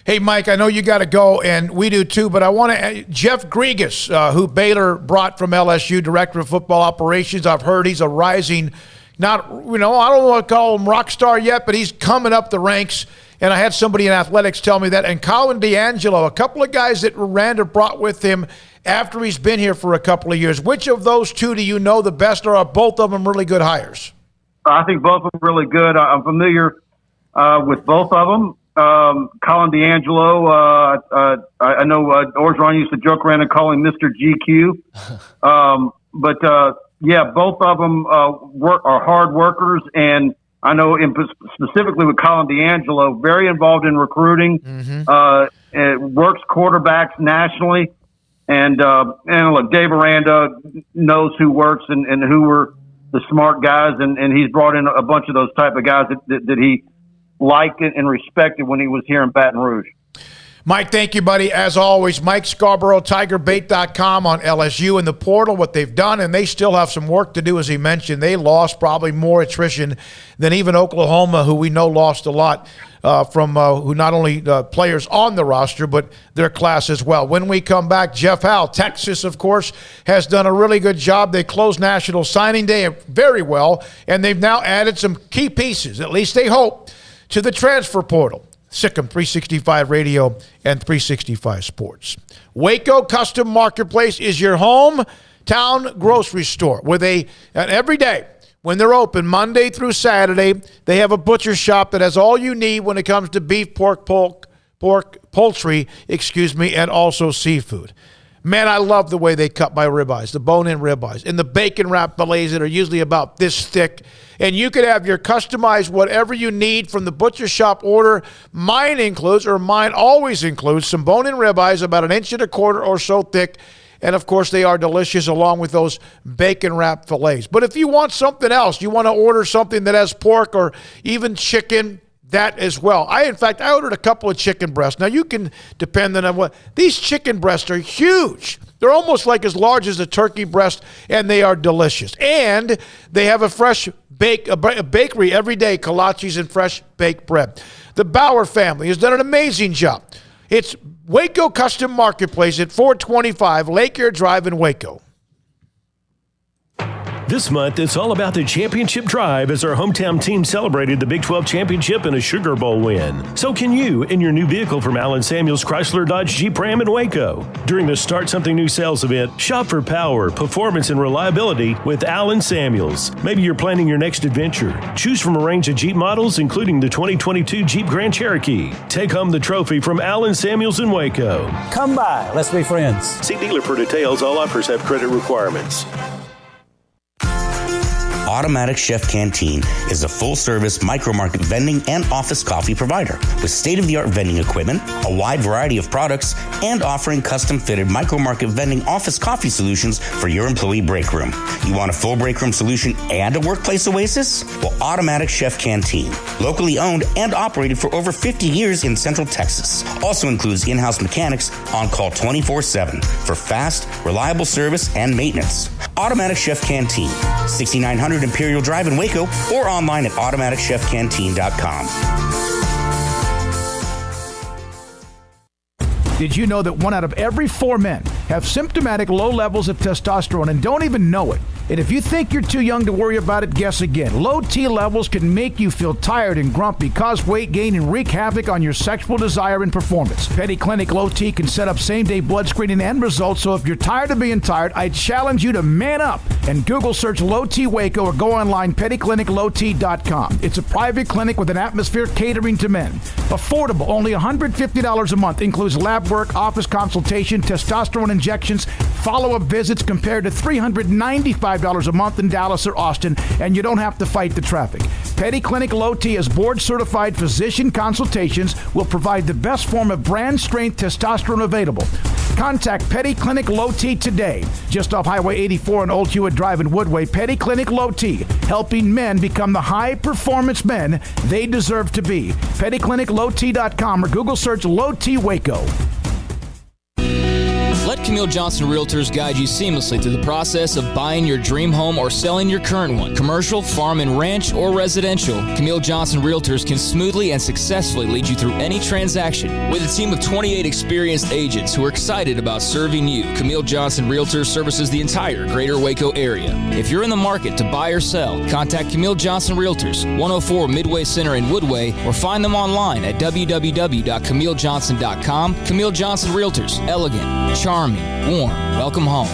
Hey, Mike, I know you got to go, and we do too, but I want to Jeff Grigas, who Baylor brought from LSU, Director of Football Operations. I've heard he's a rising, I don't want to call him rock star yet, but he's coming up the ranks. And I had somebody in athletics tell me that. And Colin D'Angelo, a couple of guys that Randa brought with him after he's been here for a couple of years. Which of those two do you know the best, or are both of them really good hires? I think both of them are really good. I'm familiar with both of them. Colin D'Angelo, I know Orgeron used to joke around and call him Mr. GQ. Yeah, both of them are hard workers, and I know specifically with Colin D'Angelo, very involved in recruiting, works quarterbacks nationally, and look, Dave Aranda knows who works and who are the smart guys, and he's brought in a bunch of those type of guys that he liked and respected when he was here in Baton Rouge. Mike, thank you, buddy. As always, Mike Scarborough, TigerBait.com on LSU and the portal, what they've done, and they still have some work to do, as he mentioned. They lost probably more attrition than even Oklahoma, who we know lost a lot from who not only players on the roster, but their class as well. When we come back, Jeff Howe, Texas, of course, has done a really good job. They closed National Signing Day very well, and they've now added some key pieces, at least they hope, to the transfer portal. Sikkim 365 Radio and 365 Sports. Waco Custom Marketplace is your hometown grocery store with and every day when they're open, Monday through Saturday, they have a butcher shop that has all you need when it comes to beef, pork, poultry, and also seafood. Man, I love the way they cut my ribeyes, the bone-in ribeyes, and the bacon-wrapped fillets that are usually about this thick. And you could have your customized whatever you need from the butcher shop order. Mine always includes some bone-in ribeyes about 1.25 inches or so thick. And, of course, they are delicious along with those bacon-wrapped fillets. But if you want something else, you want to order something that has pork or even chicken, that as well. I ordered a couple of chicken breasts. Now, you can depend on what. These chicken breasts are huge. They're almost like as large as a turkey breast, and they are delicious. And they have a fresh bakery every day, kolaches and fresh baked bread. The Bauer family has done an amazing job. It's Waco Custom Marketplace at 425 Lake Air Drive in Waco. This month, it's all about the championship drive as our hometown team celebrated the Big 12 championship in a Sugar Bowl win. So can you in your new vehicle from Allen Samuels Chrysler Dodge Jeep Ram in Waco. During the Start Something New sales event, shop for power, performance, and reliability with Allen Samuels. Maybe you're planning your next adventure. Choose from a range of Jeep models, including the 2022 Jeep Grand Cherokee. Take home the trophy from Allen Samuels in Waco. Come by. Let's be friends. See dealer for details. All offers have credit requirements. Automatic Chef Canteen is a full-service micro-market vending and office coffee provider with state-of-the-art vending equipment, a wide variety of products, and offering custom-fitted micro-market vending office coffee solutions for your employee break room. You want a full break room solution and a workplace oasis? Well, Automatic Chef Canteen, locally owned and operated for over 50 years in Central Texas, also includes in-house mechanics on call 24/7 for fast, reliable service and maintenance. Automatic Chef Canteen, 6900 Imperial Drive in Waco, or online at automaticchefcanteen.com. Did you know that 1 out of every 4 men have symptomatic low levels of testosterone and don't even know it? And if you think you're too young to worry about it, guess again. Low T levels can make you feel tired and grumpy, cause weight gain, and wreak havoc on your sexual desire and performance. Petty Clinic Low T can set up same-day blood screening and results, so if you're tired of being tired, I challenge you to man up and Google search Low T Waco or go online, pettycliniclowt.com. It's a private clinic with an atmosphere catering to men. Affordable, only $150 a month, includes lab work, office consultation, testosterone injections, follow-up visits compared to $395 a month in Dallas or Austin, and you don't have to fight the traffic. Petty Clinic Low T is board-certified physician consultations, will provide the best form of brand-strength testosterone available. Contact Petty Clinic Low T today, just off Highway 84 and Old Hewitt Drive in Woodway. Petty Clinic Low T, helping men become the high-performance men they deserve to be. PettyClinicLowT.com or Google search Low T Waco. Let Camille Johnson Realtors guide you seamlessly through the process of buying your dream home or selling your current one. Commercial, farm and ranch, or residential, Camille Johnson Realtors can smoothly and successfully lead you through any transaction. With a team of 28 experienced agents who are excited about serving you, Camille Johnson Realtors services the entire greater Waco area. If you're in the market to buy or sell, contact Camille Johnson Realtors, 104 Midway Center in Woodway, or find them online at www.camillejohnson.com. Camille Johnson Realtors, elegant, charming, warm. Welcome home.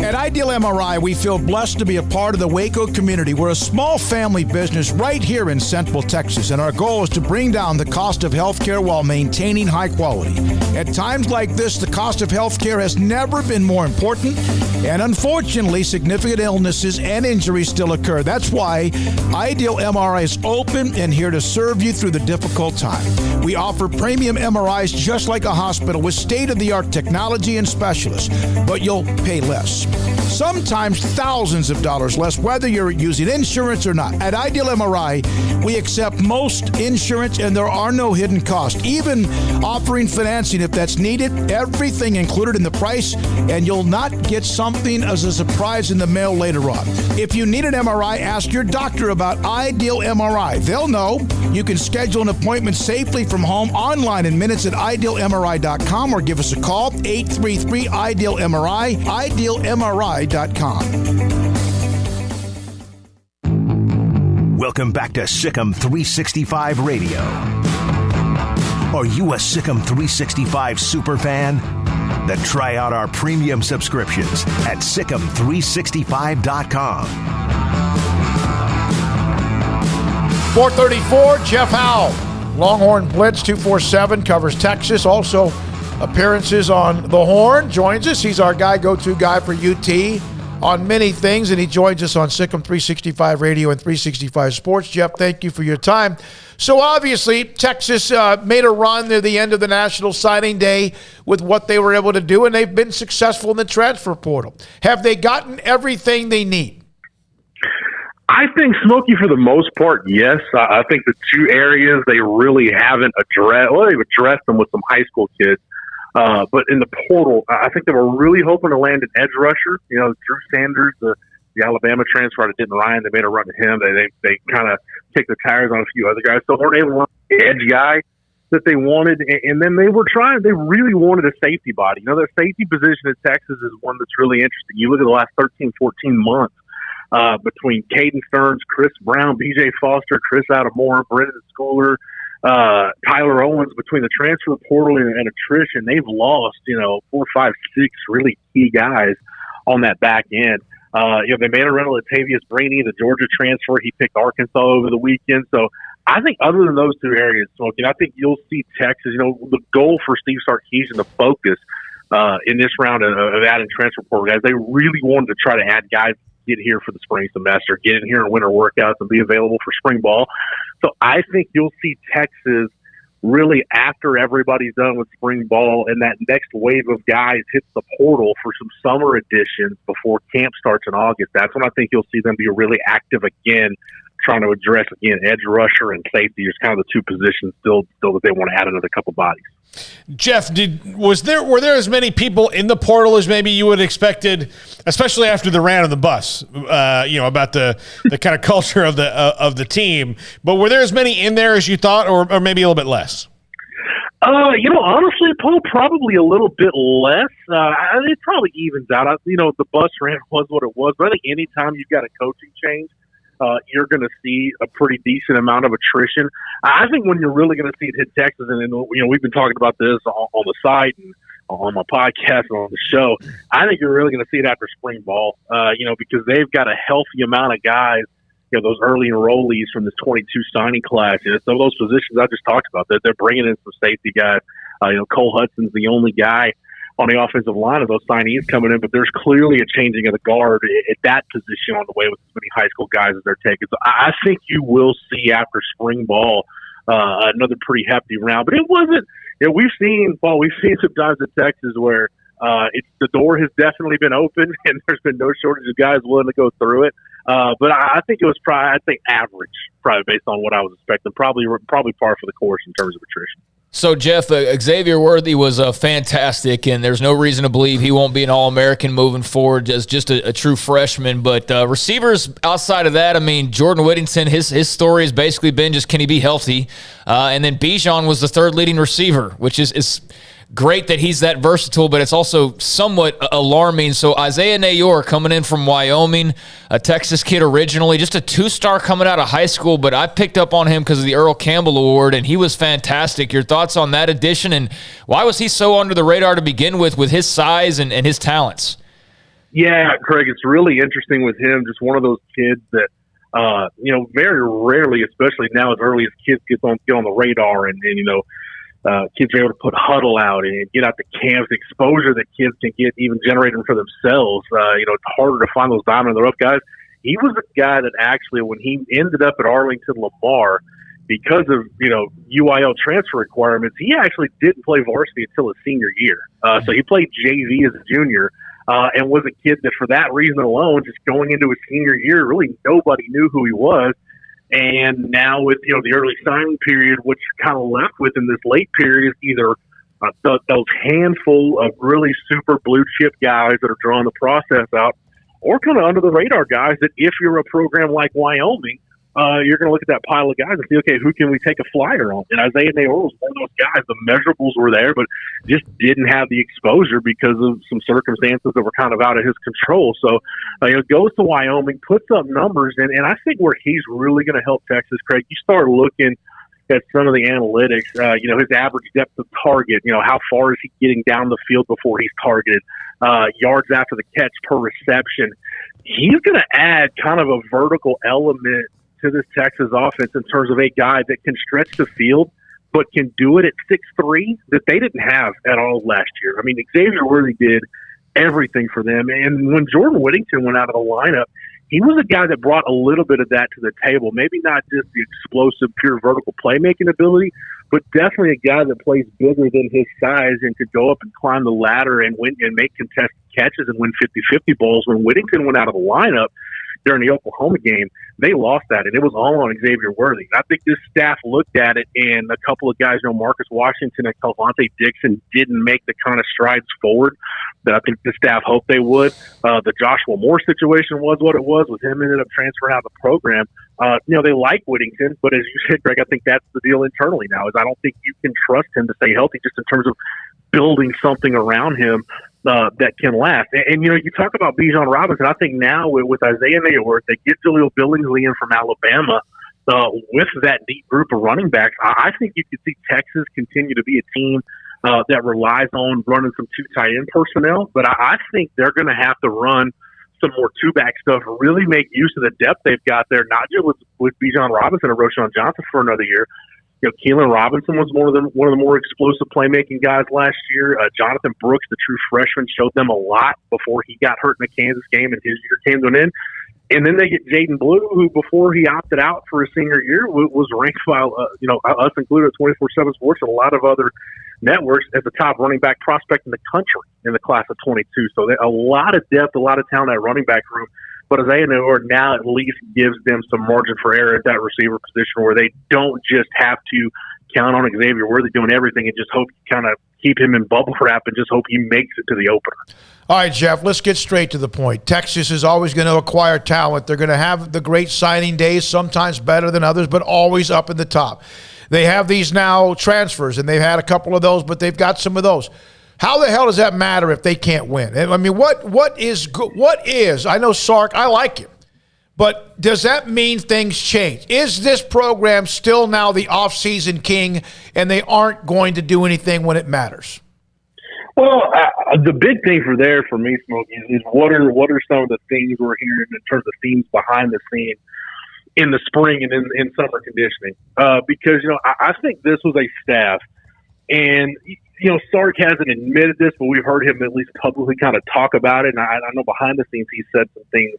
At Ideal MRI, we feel blessed to be a part of the Waco community. We're a small family business right here in Central Texas, and our goal is to bring down the cost of healthcare while maintaining high quality. At times like this, the cost of healthcare has never been more important, and unfortunately, significant illnesses and injuries still occur. That's why Ideal MRI is open and here to serve you through the difficult time. We offer premium MRIs just like a hospital with state-of-the-art technology and specialists, but you'll pay less. Sometimes thousands of dollars less, whether you're using insurance or not. At Ideal MRI, we accept most insurance and there are no hidden costs, even offering financing if that's needed. Everything included in the price, and you'll not get something as a surprise in the mail later on. If you need an MRI, ask your doctor about Ideal MRI. They'll know. You can schedule an appointment safely from home online in minutes at idealmri.com or give us a call, 833-IDEAL-MRI, idealmri.com. Welcome back to Sikkim 365 Radio. Are you a Sikkim 365 super fan? Then try out our premium subscriptions at Sikkim365.com. 434, Jeff Howe. Longhorn Blitz 247 covers Texas. Also appearances on the Horn. Joins us. He's our go-to guy for UT on many things, and he joins us on Sikkim 365 Radio and 365 Sports. Jeff, thank you for your time. So obviously, Texas made a run near the end of the National Signing Day with what they were able to do, and they've been successful in the transfer portal. Have they gotten everything they need? I think, Smokey, for the most part, yes. I think the two areas they really haven't addressed, well, they've addressed them with some high school kids, but in the portal, I think they were really hoping to land an edge rusher. You know, Drew Sanders, the Alabama transfer to Denton Ryan, they made a run at him. They kind of kicked the tires on a few other guys, so weren't able to land the edge guy that they wanted. And then they really wanted a safety body. You know, their safety position at Texas is one that's really interesting. You look at the last 13, 14 months, between Caden Stearns, Chris Brown, BJ Foster, Chris Adamore, Brendan Schooler, Tyler Owens, between the transfer portal and attrition, they've lost, 4, 5, 6 really key guys on that back end. They made a run at Latavius Brainey, the Georgia transfer. He picked Arkansas over the weekend. So I think other than those two areas, Smokey, I think you'll see Texas, the goal for Steve Sarkisian, the focus in this round of adding transfer portal guys. They really wanted to try to add guys get here for the spring semester, get in here in winter workouts, and be available for spring ball. So I think you'll see Texas really after everybody's done with spring ball and that next wave of guys hits the portal for some summer additions before camp starts in August. That's when I think you'll see them be really active again, trying to address, again, edge rusher and safety is kind of the two positions still that they want to add another couple bodies. Jeff, were there as many people in the portal as maybe you would have expected, especially after the ran on the bus, about the kind of culture of the team, but were there as many in there as you thought, or maybe a little bit less? Honestly, Paul, probably a little bit less. It probably evens out. The bus ran was what it was, but I think anytime you've got a coaching change, you're going to see a pretty decent amount of attrition. I think when you're really going to see it hit Texas, and we've been talking about this on the site and on my podcast and on the show, I think you're really going to see it after spring ball, because they've got a healthy amount of guys, those early enrollees from this 22 signing class. Some of those positions I just talked about, they're bringing in some safety guys. Cole Hudson's the only guy on the offensive line of those signees coming in, but there's clearly a changing of the guard at that position on the way with as many high school guys as they're taking. So I think you will see after spring ball another pretty hefty round. But it wasn't. We've seen some times at Texas where the door has definitely been open, and there's been no shortage of guys willing to go through it. But I think it was probably average, probably based on what I was expecting. Probably par for the course in terms of attrition. So, Jeff, Xavier Worthy was fantastic, and there's no reason to believe he won't be an All-American moving forward as just a true freshman. But receivers outside of that, Jordan Whittington, his story has basically been just can he be healthy? And then Bijan was the third leading receiver, which is great that he's that versatile, but it's also somewhat alarming. So Isaiah Nayor coming in from Wyoming, a Texas kid originally, just a 2-star coming out of high school, but I picked up on him because of the Earl Campbell Award, and he was fantastic. Your thoughts on that addition, and why was he so under the radar to begin with his size and his talents? Yeah, Craig, it's really interesting with him, just one of those kids that, very rarely, especially now as early as kids get on the radar and kids are able to put huddle out and get out the camps, the exposure that kids can get even generating for themselves. It's harder to find those diamond in the rough guys. He was a guy that actually, when he ended up at Arlington Lamar, because of, UIL transfer requirements, he actually didn't play varsity until his senior year. So he played JV as a junior and was a kid that for that reason alone, just going into his senior year, really nobody knew who he was. And now with, the early signing period, what's kind of left with in this late period is either those handful of really super blue chip guys that are drawing the process out, or kind of under the radar guys that if you're a program like Wyoming, you're going to look at that pile of guys and see, okay, who can we take a flyer on? And Isaiah Nayor was one of those guys. The measurables were there, but just didn't have the exposure because of some circumstances that were kind of out of his control. So, goes to Wyoming, puts up numbers, and I think where he's really going to help Texas, Craig, you start looking at some of the analytics, his average depth of target, how far is he getting down the field before he's targeted, yards after the catch per reception. He's going to add kind of a vertical element to this Texas offense in terms of a guy that can stretch the field, but can do it at 6'3", that they didn't have at all last year. Xavier Worthy did everything for them. And when Jordan Whittington went out of the lineup, he was a guy that brought a little bit of that to the table. Maybe not just the explosive, pure vertical playmaking ability, but definitely a guy that plays bigger than his size and could go up and climb the ladder and win and make contested catches and win 50-50 balls. When Whittington went out of the lineup during the Oklahoma game, they lost that, and it was all on Xavier Worthy. I think this staff looked at it, and a couple of guys, Marcus Washington and Calvante Dixon, didn't make the kind of strides forward that I think the staff hoped they would. The Joshua Moore situation was what it was, with him ended up transferring out of the program. They like Whittington, but as you said, Greg, I think that's the deal internally now, is I don't think you can trust him to stay healthy just in terms of building something around him that can last. And you talk about Bijan Robinson. I think now with Isaiah Nayor, they get Jaleel Billingsley in from Alabama with that deep group of running backs. I think you could see Texas continue to be a team that relies on running some two tight end personnel. But I think they're going to have to run some more two-back stuff, really make use of the depth they've got there, not just with Bijan Robinson and Roschon Johnson for another year, Keelan Robinson was one of the more explosive playmaking guys last year. Jonathan Brooks, the true freshman, showed them a lot before he got hurt in the Kansas game and his year came to an end. And then they get Jaden Blue, who before he opted out for his senior year was ranked by, us included at 24/7 Sports and a lot of other networks as the top running back prospect in the country in the class of 22. So a lot of depth, a lot of talent at running back room. But Isaiah Neyor now at least gives them some margin for error at that receiver position where they don't just have to count on Xavier Worthy doing everything and just hope you kind of keep him in bubble wrap and just hope he makes it to the opener. All right, Jeff, let's get straight to the point. Texas is always going to acquire talent. They're going to have the great signing days, sometimes better than others, but always up in the top. They have these now transfers, and they've had a couple of those, but they've got some of those. How the hell does that matter if they can't win? I mean, what is, I know Sark, I like him, but does that mean things change? Is this program still now the offseason king, and they aren't going to do anything when it matters? Well, the big thing for me, Smokey, is what are some of the things we're hearing in terms of themes behind the scenes in the spring and in summer conditioning? Because, I think this was a staff, and, Sark hasn't admitted this, but we've heard him at least publicly kind of talk about it, and I know behind the scenes he said some things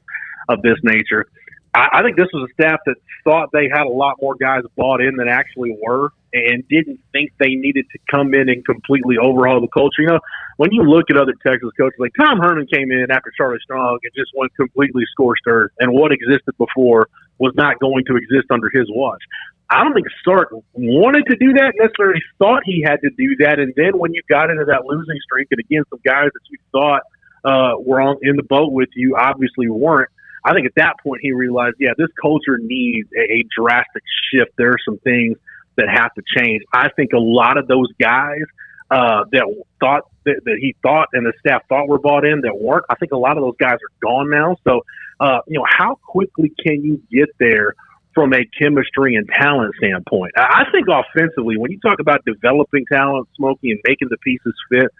of this nature. I think this was a staff that thought they had a lot more guys bought in than actually were and didn't think they needed to come in and completely overhaul the culture. When you look at other Texas coaches, like Tom Herman came in after Charlie Strong and just went completely scorched earth, and what existed before was not going to exist under his watch. I don't think Sark wanted to do that, necessarily thought he had to do that, and then when you got into that losing streak and against some guys that you thought were in the boat with you obviously weren't, I think at that point he realized, this culture needs a drastic shift. There are some things that have to change. I think a lot of those guys that thought that he thought and the staff thought were bought in that weren't, I think a lot of those guys are gone now. So, how quickly can you get there from a chemistry and talent standpoint? I think offensively, when you talk about developing talent, Smokey, and making the pieces fit,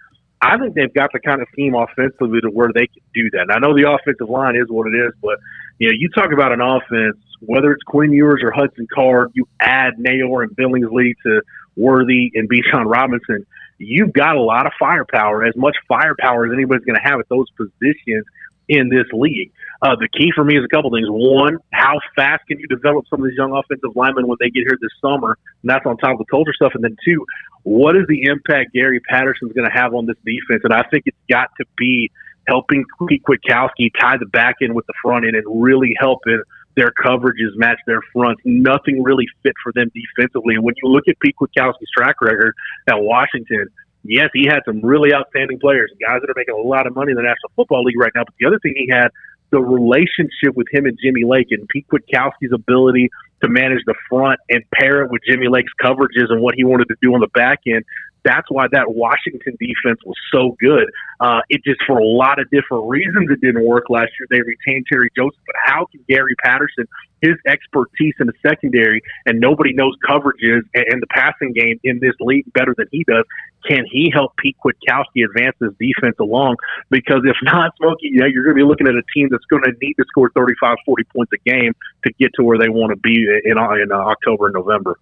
I think they've got the kind of team offensively to where they can do that. And I know the offensive line is what it is, but you talk about an offense, whether it's Quinn Ewers or Hudson Card, you add Neyor and Billingsley to Worthy and Bijan Robinson, you've got a lot of firepower, as much firepower as anybody's going to have at those positions in this league. The key for me is a couple things. One, how fast can you develop some of these young offensive linemen when they get here this summer? And that's on top of the culture stuff. And then two, what is the impact Gary Patterson's going to have on this defense? And I think it's got to be helping Pete Kwiatkowski tie the back end with the front end and really helping their coverages match their fronts. Nothing really fit for them defensively. And when you look at Pete Kwiatkowski's track record at Washington, yes, he had some really outstanding players, guys that are making a lot of money in the National Football League right now. But the other thing he had, the relationship with him and Jimmy Lake and Pete Kwiatkowski's ability to manage the front and pair it with Jimmy Lake's coverages and what he wanted to do on the back end. That's why that Washington defense was so good. It just, for a lot of different reasons, it didn't work last year. They retained Terry Joseph, but how can Gary Patterson, his expertise in the secondary, and nobody knows coverages and the passing game in this league better than he does, can he help Pete Kwiatkowski advance this defense along? Because if not, Smokey, you're going to be looking at a team that's going to need to score 35, 40 points a game to get to where they want to be in October and November.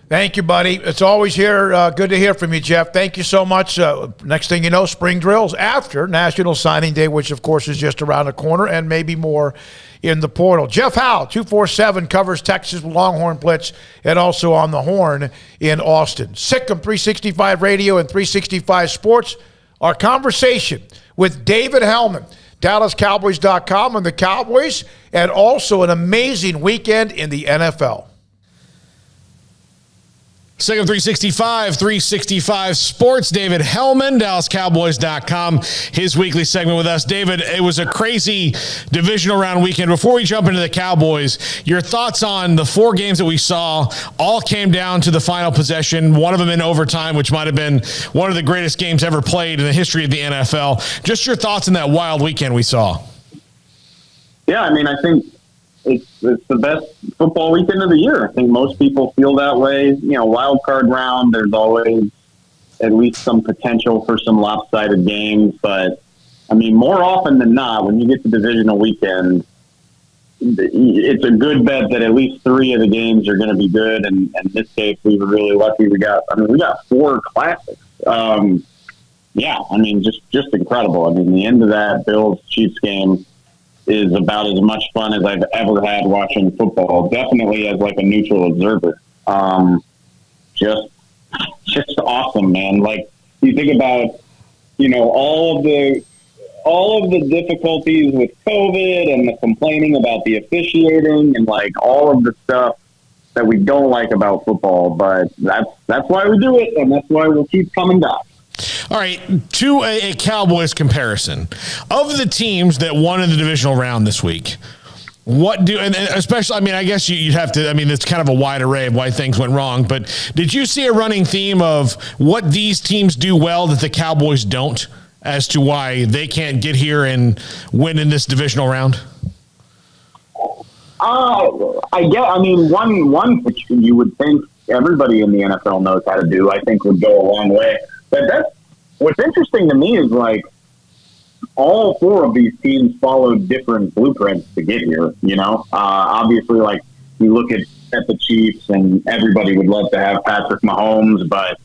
Thank you, buddy. It's always good to hear from you, Jeff. Thank you so much. Next thing you know, spring drills after National Signing Day, which, of course, is just around the corner, and maybe more in the portal. Jeff Howe, 247, covers Texas Longhorn Blitz and also on the Horn in Austin. Sikkim 365 Radio and 365 Sports. Our conversation with David Helman, DallasCowboys.com and the Cowboys, and also an amazing weekend in the NFL. Second 365 Sports, David Helman, DallasCowboys.com, his weekly segment with us. David, it was a crazy divisional round weekend. Before we jump into the Cowboys, your thoughts on the 4 games that we saw all came down to the final possession, one of them in overtime, which might have been one of the greatest games ever played in the history of the NFL. Just your thoughts on that wild weekend we saw. Yeah, I think it's the best football weekend of the year. I think most people feel that way. Wild card round, there's always at least some potential for some lopsided games. But, more often than not, when you get to divisional weekend, it's a good bet that at least 3 of the games are going to be good. And in this case, we were really lucky. We got 4 classics. Yeah, I mean, just incredible. I mean, the end of that Bills-Chiefs game is about as much fun as I've ever had watching football. Definitely as like a neutral observer. Just awesome, man. Like, you think about, all of the difficulties with COVID and the complaining about the officiating and like all of the stuff that we don't like about football, but that's why we do it, and that's why we'll keep coming back. All right, to a Cowboys comparison. Of the teams that won in the divisional round this week, and especially, I mean, I guess you'd have to, I mean, it's kind of a wide array of why things went wrong, but did you see a running theme of what these teams do well that the Cowboys don't as to why they can't get here and win in this divisional round? One which you would think everybody in the NFL knows how to do, I think would go a long way. But what's interesting to me is like all 4 of these teams followed different blueprints to get here. Obviously, like you look at the Chiefs, and everybody would love to have Patrick Mahomes, but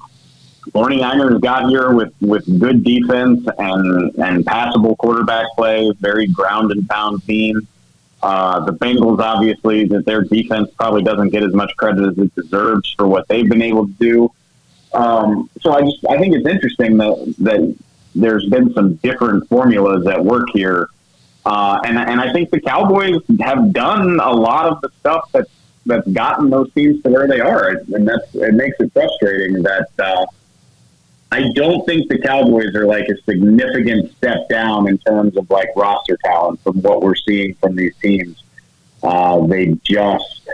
49ers got here with good defense and passable quarterback play, very ground and pound team. The Bengals, obviously, that their defense probably doesn't get as much credit as it deserves for what they've been able to do. So I think it's interesting that there's been some different formulas at work here. And I think the Cowboys have done a lot of the stuff that's gotten those teams to where they are. And it makes it frustrating that, I don't think the Cowboys are like a significant step down in terms of like roster talent from what we're seeing from these teams. They just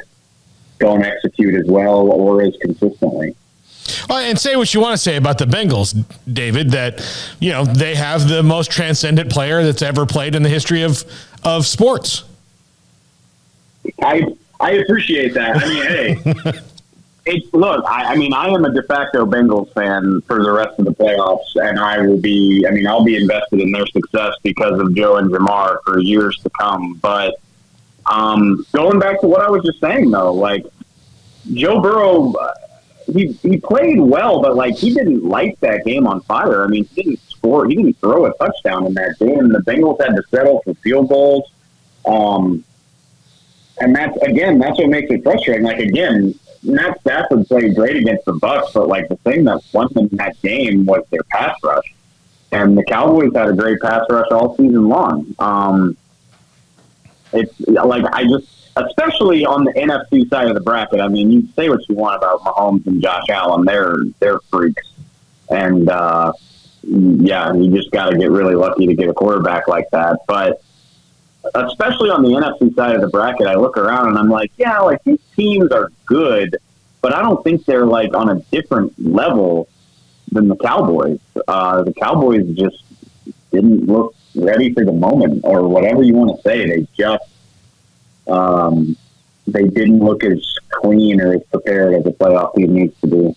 don't execute as well or as consistently. And say what you want to say about the Bengals, David, that, they have the most transcendent player that's ever played in the history of sports. I appreciate that. I mean, hey, I am a de facto Bengals fan for the rest of the playoffs, and I'll be invested in their success because of Joe and Jamar for years to come. But going back to what I was just saying, though, like Joe Burrow, he played well, but like he didn't light that game on fire. I mean, he didn't score. He didn't throw a touchdown in that game. The Bengals had to settle for field goals. And that's what makes it frustrating. Like, again, Matt Stafford played great against the Bucs, but like the thing that won them that game was their pass rush. And the Cowboys had a great pass rush all season long. It's like, especially on the NFC side of the bracket, I mean, you say what you want about Mahomes and Josh Allen. They're freaks. And, you just got to get really lucky to get a quarterback like that. But especially on the NFC side of the bracket, I look around and I'm like, yeah, like these teams are good, but I don't think they're like on a different level than the Cowboys. The Cowboys just didn't look ready for the moment, or whatever you want to say. They just they didn't look as clean or as prepared as a playoff team needs to be.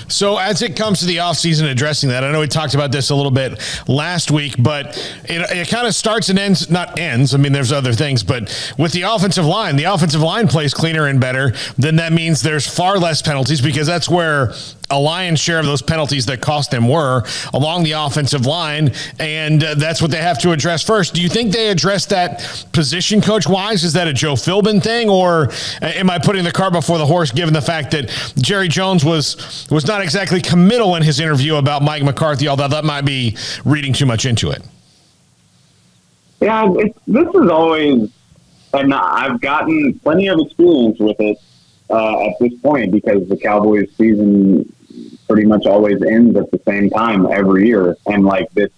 So as it comes to the offseason addressing that, I know we talked about this a little bit last week, but it kind of starts and ends, not ends. I mean, there's other things, but with the offensive line plays cleaner and better, then that means there's far less penalties, because that's where a lion's share of those penalties that cost them were along the offensive line, and that's what they have to address first. Do you think they address that position coach-wise? Is that a Joe Philbin thing, or am I putting the cart before the horse, given the fact that Jerry Jones was not exactly committal in his interview about Mike McCarthy, although that might be reading too much into it? Yeah, this is always, and I've gotten plenty of experience with it at this point, because the Cowboys season pretty much always ends at the same time every year. And like the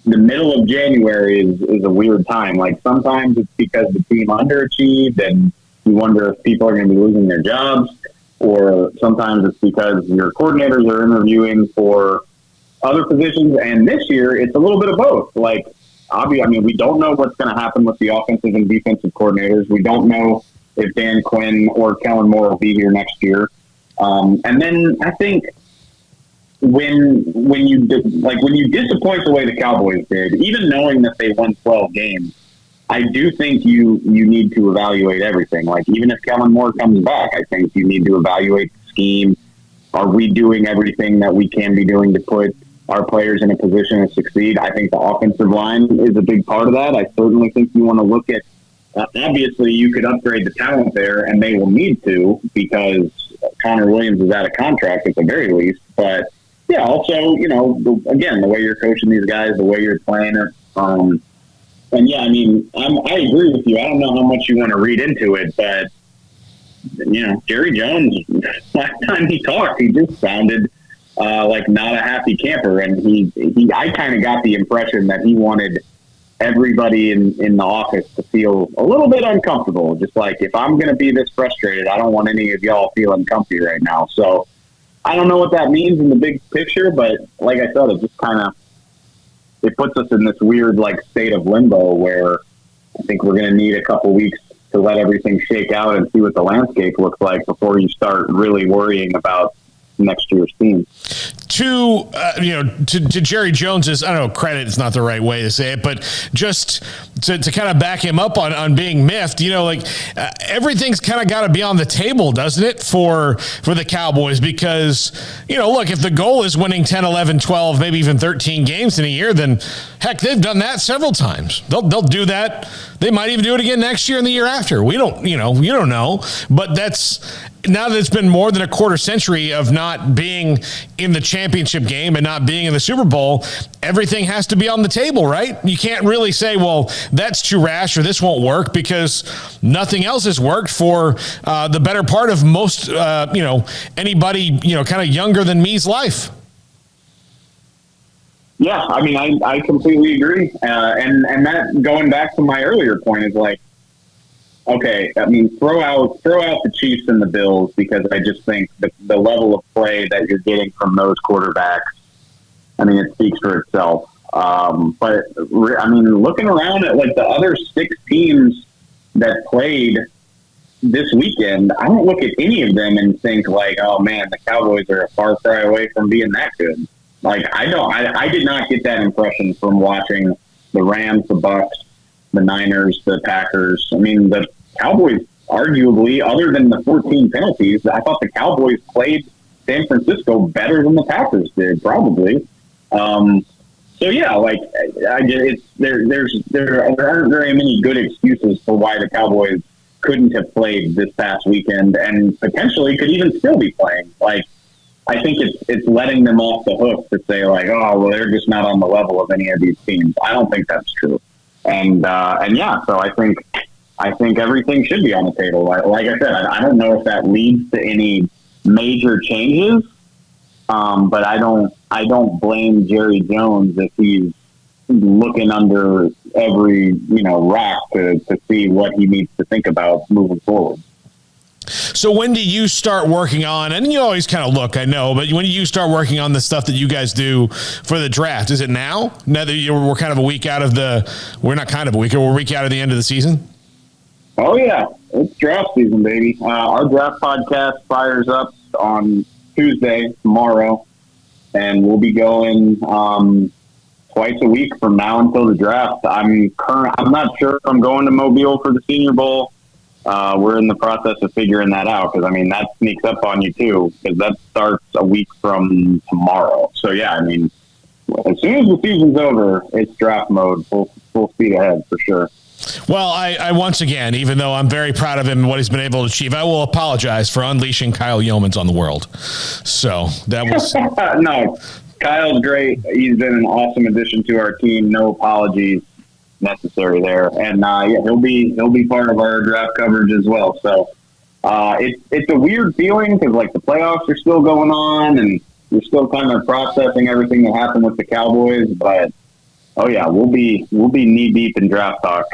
middle of January is a weird time. Like sometimes it's because the team underachieved and you wonder if people are going to be losing their jobs, or sometimes it's because your coordinators are interviewing for other positions. And this year it's a little bit of both. Like, we don't know what's going to happen with the offensive and defensive coordinators. We don't know if Dan Quinn or Kellen Moore will be here next year. And then I think when you disappoint the way the Cowboys did, even knowing that they won 12 games, I do think you need to evaluate everything. Like, even if Kellen Moore comes back, I think you need to evaluate the scheme. Are we doing everything that we can be doing to put our players in a position to succeed? I think the offensive line is a big part of that. I certainly think you want to look at, obviously you could upgrade the talent there, and they will need to, because Connor Williams is out of contract at the very least. But yeah, also, again, the way you're coaching these guys, the way you're playing it. And yeah, I mean, I agree with you. I don't know how much you want to read into it, but Jerry Jones, last time he talked, he just sounded like not a happy camper. And I kind of got the impression that he wanted everybody in the office to feel a little bit uncomfortable. Just like, if I'm going to be this frustrated, I don't want any of y'all feeling comfy right now. So I don't know what that means in the big picture, but like I said, it just kind of, it puts us in this weird state of limbo where I think we're going to need a couple weeks to let everything shake out and see what the landscape looks like before you start really worrying about next year's team. To Jerry Jones's, I don't know, credit is not the right way to say it, but just to kind of back him up on being miffed, everything's kind of got to be on the table, doesn't it, for the Cowboys? Because, look, if the goal is winning 10, 11, 12, maybe even 13 games in a year, then heck, they've done that several times. They'll do that. They might even do it again next year and the year after. We don't, you don't know, but now that it's been more than a quarter century of not being in the championship game and not being in the Super Bowl, everything has to be on the table, right? You can't really say, well, that's too rash or this won't work, because nothing else has worked for the better part of most, anybody, kind of younger than me's life. Yeah, I mean, I completely agree. And that, going back to my earlier point, is like, okay, I mean, throw out the Chiefs and the Bills, because I just think the level of play that you're getting from those quarterbacks, I mean, it speaks for itself. But I mean, looking around at the other 6 teams that played this weekend, I don't look at any of them and think oh man, the Cowboys are a far cry away from being that good. I did not get that impression from watching the Rams, the Bucks, the Niners, the Packers. I mean, the Cowboys, arguably, other than the 14 penalties, I thought the Cowboys played San Francisco better than the Packers did, probably. So yeah, there aren't very many good excuses for why the Cowboys couldn't have played this past weekend, and potentially could even still be playing. I think it's letting them off the hook to say oh, well, they're just not on the level of any of these teams. I don't think that's true. And yeah, so I think everything should be on the table. Like I said, I don't know if that leads to any major changes, but I don't blame Jerry Jones if he's looking under every rock to see what he needs to think about moving forward. So when do you start working on, and you always kind of look, I know, but when do you start working on the stuff that you guys do for the draft? Is it now? Now that we're kind of a week out of we're a week out of the end of the season? Oh yeah, it's draft season, baby. Our draft podcast fires up on Tuesday, tomorrow, and we'll be going twice a week from now until the draft. I'm not sure if I'm going to Mobile for the Senior Bowl. We're in the process of figuring that out, because, I mean, that sneaks up on you, too, because that starts a week from tomorrow. So, yeah, I mean, as soon as the season's over, it's draft mode, full speed ahead for sure. Well, I once again, even though I'm very proud of him and what he's been able to achieve, I will apologize for unleashing Kyle Yeomans on the world. So that was... No, Kyle's great. He's been an awesome addition to our team. No apologies necessary there, and yeah, he'll be part of our draft coverage as well. So it's a weird feeling, because the playoffs are still going on, and we're still kind of processing everything that happened with the Cowboys. But oh yeah, we'll be knee deep in draft talk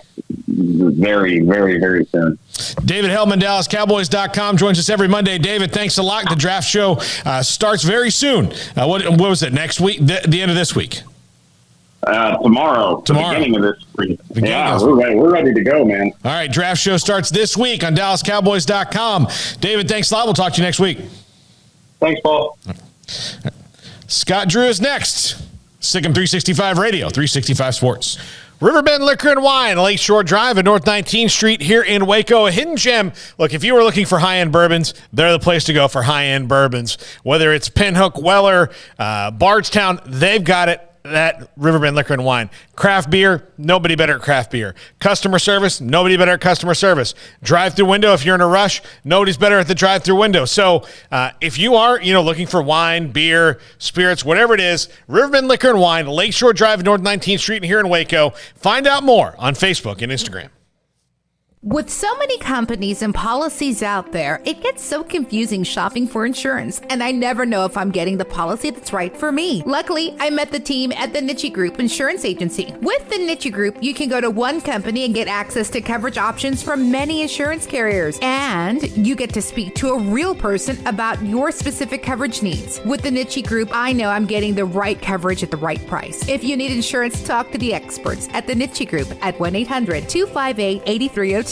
very, very, very soon. David Helman, DallasCowboys.com, joins us every Monday. David, thanks a lot. The draft show starts very soon. What was it, next week? The end of this week? Tomorrow. The beginning of this week. Yeah, we're ready to go, man. All right, draft show starts this week on DallasCowboys.com. David, thanks a lot. We'll talk to you next week. Thanks, Paul. Scott Drew is next Sikkim 365 Radio, 365 Sports. Riverbend Liquor and Wine, Lakeshore Drive and North 19th Street here in Waco. A hidden gem. Look, if you were looking for high-end bourbons, they're the place to go for high-end bourbons. Whether it's Pinhook, Weller, Bardstown, they've got it. That Riverbend Liquor and Wine. Craft beer, nobody better at craft beer. Customer service, nobody better at customer service. Drive-through window, if you're in a rush, nobody's better at the drive-through window. So if you are, looking for wine, beer, spirits, whatever it is, Riverbend Liquor and Wine, Lakeshore Drive, North 19th Street here in Waco. Find out more on Facebook and Instagram. With so many companies and policies out there, it gets so confusing shopping for insurance, and I never know if I'm getting the policy that's right for me. Luckily, I met the team at the Nicki Group Insurance Agency. With the Nicki Group, you can go to one company and get access to coverage options from many insurance carriers, and you get to speak to a real person about your specific coverage needs. With the Nicki Group, I know I'm getting the right coverage at the right price. If you need insurance, talk to the experts at the Nicki Group at 1-800-258-8302.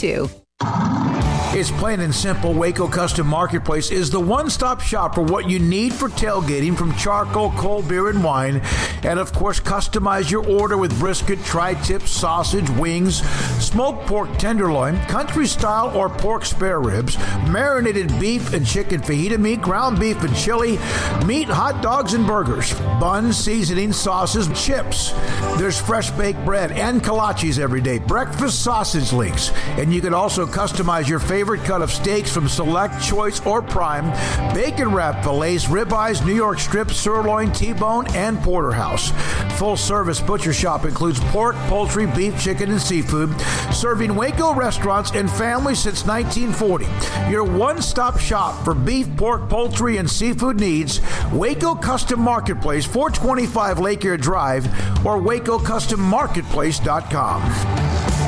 It's plain and simple. Waco Custom Marketplace is the one-stop shop for what you need for tailgating, from charcoal, cold beer, and wine. And, of course, customize your order with brisket, tri-tip, sausage, wings, smoked pork tenderloin, country-style or pork spare ribs, marinated beef and chicken fajita meat, ground beef and chili, meat, hot dogs, and burgers, buns, seasoning, sauces, chips. There's fresh baked bread and kolaches every day, breakfast sausage links. And you can also customize your favorite cut of steaks from Select, Choice, or Prime, bacon wrap fillets, ribeyes, New York strips, sirloin, T-bone, and porterhouse. Full service butcher shop includes pork, poultry, beef, chicken, and seafood, serving Waco restaurants and families since 1940. Your one-stop shop for beef, pork, poultry, and seafood needs. Waco Custom Marketplace, 425 Lake Erie Drive, or WacoCustomMarketplace.com.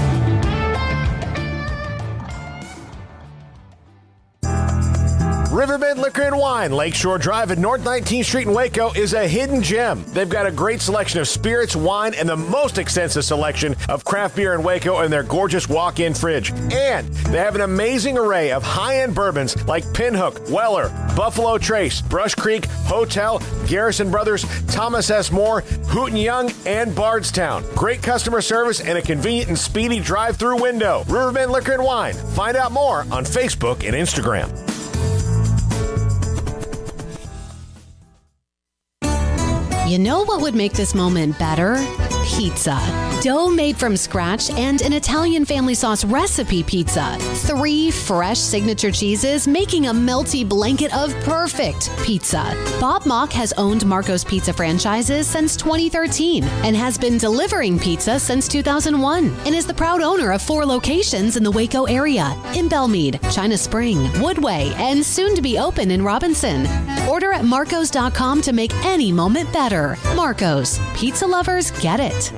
Riverbend Liquor and Wine, Lakeshore Drive at North 19th Street in Waco is a hidden gem. They've got a great selection of spirits, wine, and the most extensive selection of craft beer in Waco in their gorgeous walk-in fridge. And they have an amazing array of high-end bourbons like Pinhook, Weller, Buffalo Trace, Brush Creek, Hotel, Garrison Brothers, Thomas S. Moore, Hooten Young, and Bardstown. Great customer service and a convenient and speedy drive-through window. Riverbend Liquor and Wine. Find out more on Facebook and Instagram. You know what would make this moment better? Pizza. Dough made from scratch and an Italian family sauce recipe pizza. 3 fresh signature cheeses making a melty blanket of perfect pizza. Bob Mock has owned Marco's Pizza franchises since 2013 and has been delivering pizza since 2001 and is the proud owner of 4 locations in the Waco area, in Belmead, China Spring, Woodway, and soon to be open in Robinson. Order at marcos.com to make any moment better. Marco's. Pizza lovers get it.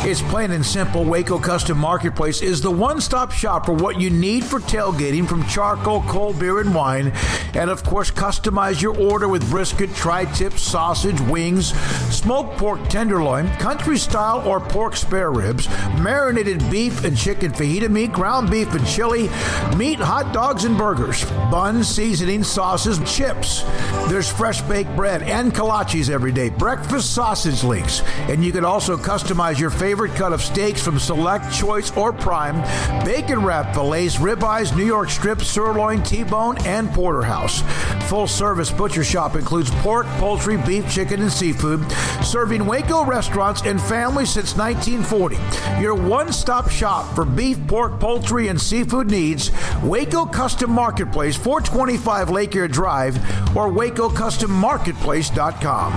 It's plain and simple. Waco Custom Marketplace is the one-stop shop for what you need for tailgating, from charcoal, cold beer, and wine. And, of course, customize your order with brisket, tri-tip, sausage, wings, smoked pork tenderloin, country-style or pork spare ribs, marinated beef and chicken fajita meat, ground beef and chili, meat, hot dogs, and burgers, buns, seasoning, sauces, chips. There's fresh baked bread and kolaches every day, breakfast sausage links. And you can also customize your favorite cut of steaks from Select, Choice, or Prime, bacon wrap fillets, ribeyes, New York strips, sirloin, T-bone, and porterhouse. Full service butcher shop includes pork, poultry, beef, chicken, and seafood, serving Waco restaurants and families since 1940. Your one-stop shop for beef, pork, poultry, and seafood needs. Waco Custom Marketplace, 425 Lake Erie Drive, or WacoCustomMarketplace.com.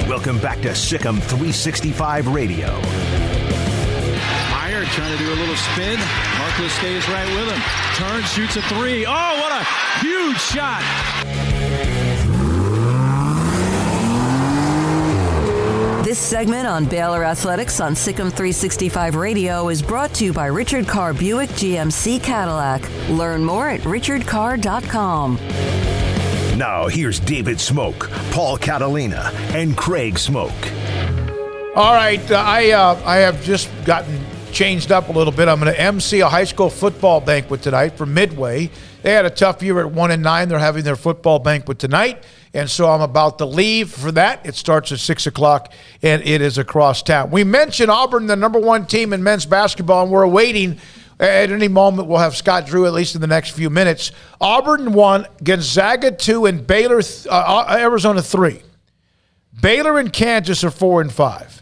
Welcome back to Sikkim 365 Radio. Meyer trying to do a little spin. Marcus stays right with him. Turns, shoots a 3. Oh, what a huge shot. This segment on Baylor Athletics on Sikkim 365 Radio is brought to you by Richard Carr Buick GMC Cadillac. Learn more at richardcarr.com. Now, here's David Smoak, Paul Catalina, and Craig Smoak. All right, I have just gotten changed up a little bit. I'm going to MC a high school football banquet tonight for Midway. They had a tough year at 1-9. They're having their football banquet tonight, and so I'm about to leave for that. It starts at 6 o'clock, and it is across town. We mentioned Auburn, the number one team in men's basketball, and we're waiting. At any moment, we'll have Scott Drew, at least in the next few minutes. Auburn 1, Gonzaga 2, and Baylor, Arizona 3. Baylor and Kansas are 4 and 5.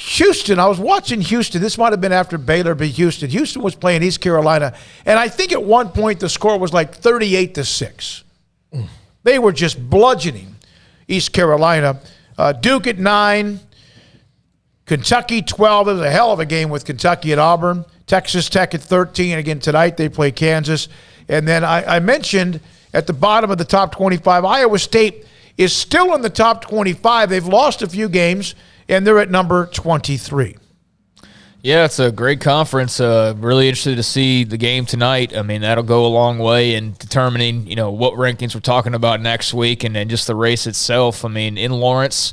Houston, I was watching Houston. This might have been after Baylor beat Houston. Houston was playing East Carolina, and I think at one point the score was like 38-6. They were just bludgeoning East Carolina. Duke at 9, Kentucky 12. It was a hell of a game with Kentucky and Auburn. Texas Tech at 13. Again, tonight they play Kansas. And then I mentioned at the bottom of the top 25, Iowa State is still in the top 25. They've lost a few games, and they're at number 23. Yeah, it's a great conference. Really interested to see the game tonight. I mean, that'll go a long way in determining, what rankings we're talking about next week and then just the race itself. I mean, in Lawrence,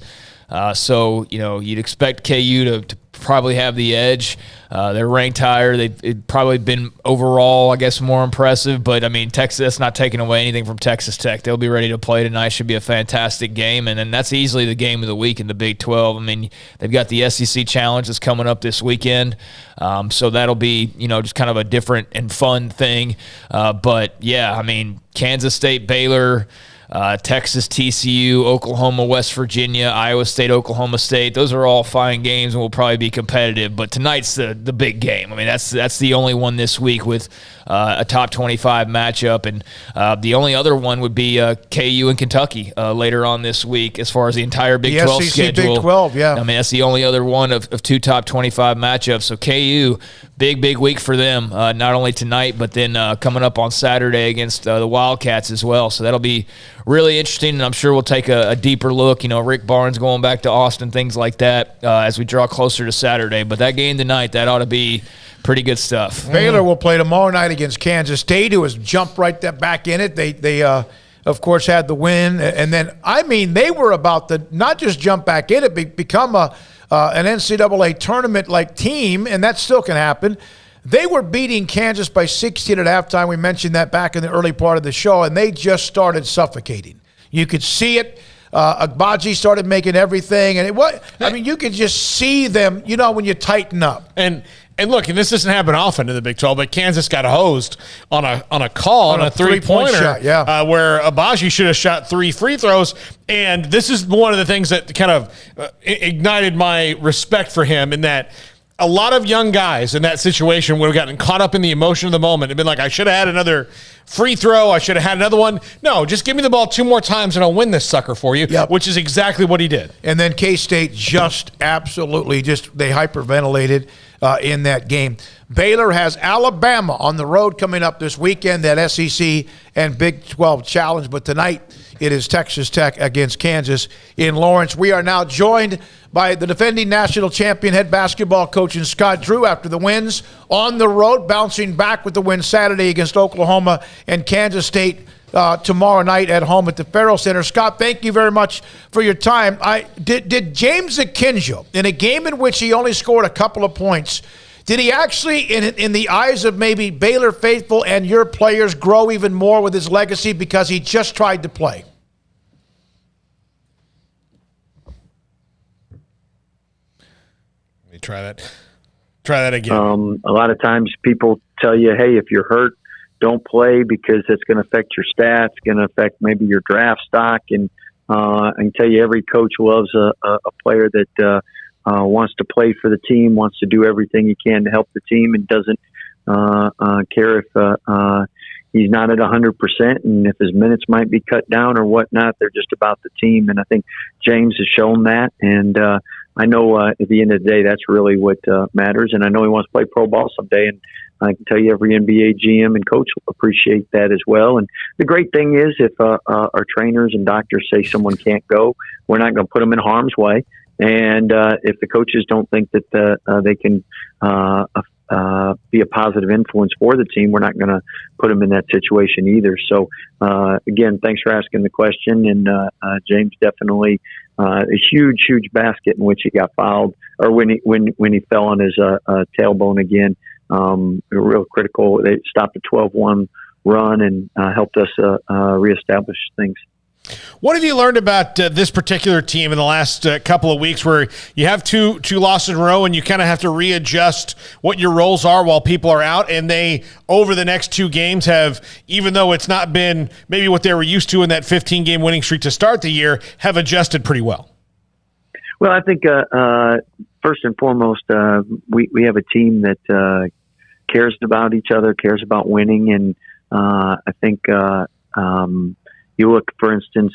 so, you'd expect KU to probably have the edge. They're ranked higher. They've probably been overall, I guess, more impressive. But, I mean, Texas, that's not taking away anything from Texas Tech. They'll be ready to play tonight. Should be a fantastic game. And then that's easily the game of the week in the Big 12. I mean, they've got the SEC Challenge that's coming up this weekend. So that'll be, just kind of a different and fun thing. But, yeah, I mean, Kansas State, Baylor, Texas, TCU, Oklahoma, West Virginia, Iowa State, Oklahoma State. Those are all fine games and will probably be competitive. But tonight's the big game. I mean, that's the only one this week with a top 25 matchup. And the only other one would be KU and Kentucky later on this week as far as the entire Big 12 SEC schedule. Big 12, yeah. I mean, that's the only other one of two top 25 matchups. So KU, big week for them, not only tonight, but then coming up on Saturday against the Wildcats as well. So that'll be really interesting, and I'm sure we'll take a deeper look. Rick Barnes going back to Austin, things like that, as we draw closer to Saturday. But that game tonight, that ought to be pretty good stuff. Baylor will play tomorrow night against Kansas State, who has jumped right back in it. They of course, had the win. And then, they were about to not just jump back in it, become an NCAA tournament-like team, and that still can happen. They were beating Kansas by 16 at halftime. We mentioned that back in the early part of the show, and they just started suffocating. You could see it. Agbaji started making everything, and you could just see them, when you tighten up. And look, and this doesn't happen often in the Big 12, but Kansas got hosed on a call on a three-pointer shot, yeah. Where Agbaji should have shot 3 free throws. And this is one of the things that kind of ignited my respect for him, in that a lot of young guys in that situation would have gotten caught up in the emotion of the moment and been like, I should have had another free throw. I should have had another one. No, just give me the ball 2 more times and I'll win this sucker for you, which is exactly what he did. And then K-State just absolutely they hyperventilated in that game. Baylor has Alabama on the road coming up this weekend, that SEC and Big 12 challenge. But tonight it is Texas Tech against Kansas in Lawrence. We are now joined by the defending national champion head basketball coach in Scott Drew after the wins on the road, bouncing back with the win Saturday against Oklahoma and Kansas State tomorrow night at home at the Farrell Center. Scott, thank you very much for your time. Did James Akinjo, in a game in which he only scored a couple of points, did he actually, in the eyes of maybe Baylor faithful and your players, grow even more with his legacy because he just tried to play? Let me try that again. A lot of times people tell you, hey, if you're hurt, don't play because it's going to affect your stats, going to affect maybe your draft stock. And I can tell you every coach loves a player that wants to play for the team, wants to do everything he can to help the team, and doesn't care if he's not at 100% and if his minutes might be cut down or whatnot. They're just about the team. And I think James has shown that. And I know at the end of the day, that's really what matters. And I know he wants to play pro ball someday. And I can tell you every NBA GM and coach will appreciate that as well. And the great thing is if our trainers and doctors say someone can't go, we're not going to put them in harm's way. And if the coaches don't think that they can be a positive influence for the team, we're not going to put them in that situation either. So, again, thanks for asking the question. And James definitely a huge basket in which he got fouled, or when he fell on his tailbone again. Real critical. They stopped a 12-1 run and helped us reestablish things. What have you learned about this particular team in the last couple of weeks, where you have two losses in a row and you kind of have to readjust what your roles are while people are out, and they, over the next 2 games, have, even though it's not been maybe what they were used to in that 15-game winning streak to start the year, have adjusted pretty well? Well, I think first and foremost, we have a team that cares about each other, cares about winning, and I think you look, for instance,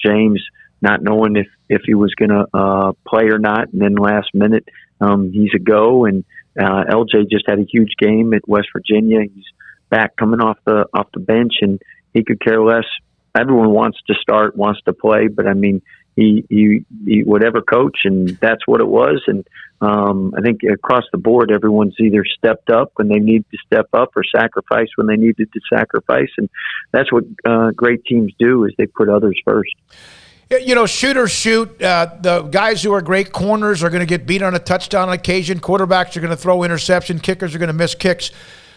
James not knowing if he was going to play or not, and then last minute he's a go. And LJ just had a huge game at West Virginia. He's back coming off the bench, and he could care less. Everyone wants to start, wants to play, but I mean, he whatever coach, and that's what it was. And I think across the board, everyone's either stepped up when they need to step up or sacrifice when they needed to sacrifice. And that's what great teams do, is they put others first. You know, shooters shoot. The guys who are great corners are going to get beat on a touchdown on occasion. Quarterbacks are going to throw interception. Kickers are going to miss kicks.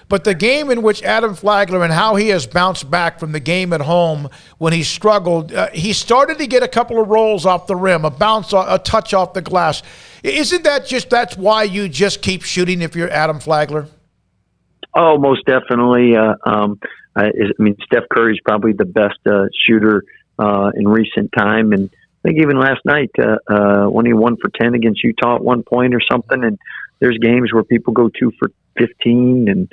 But the game in which Adam Flagler and how he has bounced back from the game at home when he struggled, he started to get a couple of rolls off the rim, a bounce, a touch off the glass. Isn't that that's why you just keep shooting if you're Adam Flagler? Oh, most definitely. I mean, Steph Curry's probably the best shooter in recent time. And I think even last night, when he 1 for 10 against Utah at one point or something, and there's games where people go 2 for 15, and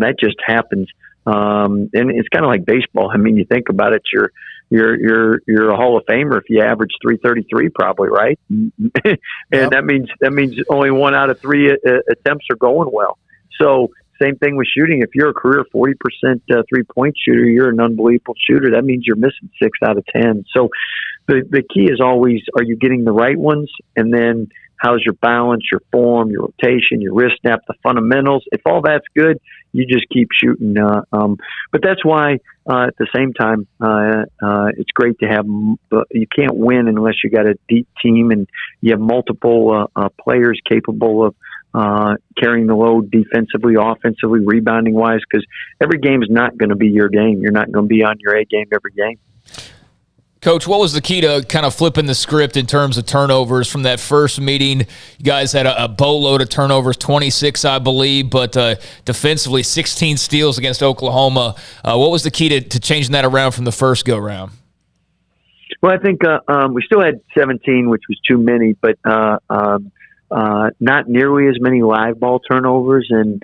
that just happens. And it's kind of like baseball. I mean, you think about it, you're a Hall of Famer if you average 333, probably, right? And yep. that means only 1 out of 3 attempts are going well. So same thing with shooting. If you're a career 40% 3-point shooter, you're an unbelievable shooter. That means you're missing 6 out of 10. So the key is always, are you getting the right ones? And then how's your balance, your form, your rotation, your wrist snap, the fundamentals? If all that's good, you just keep shooting. But that's why at the same time, it's great to have. You can't win unless you got a deep team and you have multiple players capable of carrying the load defensively, offensively, rebounding wise. Because every game is not going to be your game. You're not going to be on your A game every game. Coach, what was the key to kind of flipping the script in terms of turnovers from that first meeting? You guys had a boatload of turnovers, 26, I believe, but defensively, 16 steals against Oklahoma. What was the key to changing that around from the first go-round? Well, I think we still had 17, which was too many, but not nearly as many live ball turnovers, and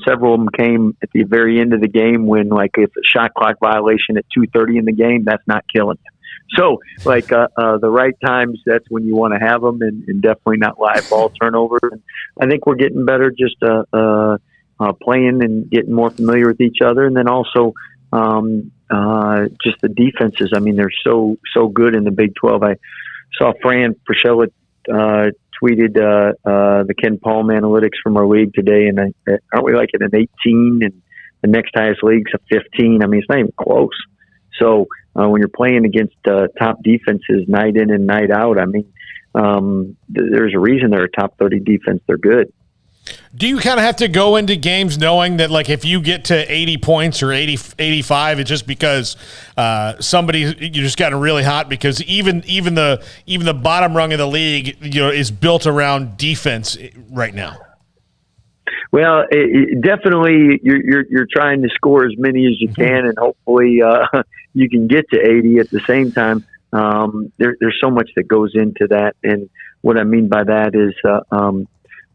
several of them came at the very end of the game when, like, if a shot clock violation at 2:30 in the game, that's not killing you. So, like, the right times, that's when you want to have them, and definitely not live ball turnovers. And I think we're getting better just playing and getting more familiar with each other, and then also just the defenses. I mean, they're so good in the Big 12. I saw Fran Frischella tweeted the Ken Palm analytics from our league today, and aren't we like at an 18, and the next highest league's a 15? I mean, it's not even close. So when you're playing against top defenses night in and night out, I mean, there's a reason they're a top 30 defense. They're good. Do you kind of have to go into games knowing that, like, if you get to 80 points or 85, it's just because you just gotten really hot, because even the bottom rung of the league, is built around defense right now? Well, definitely you're trying to score as many as you can, and hopefully you can get to 80 at the same time. There's so much that goes into that, and what I mean by that is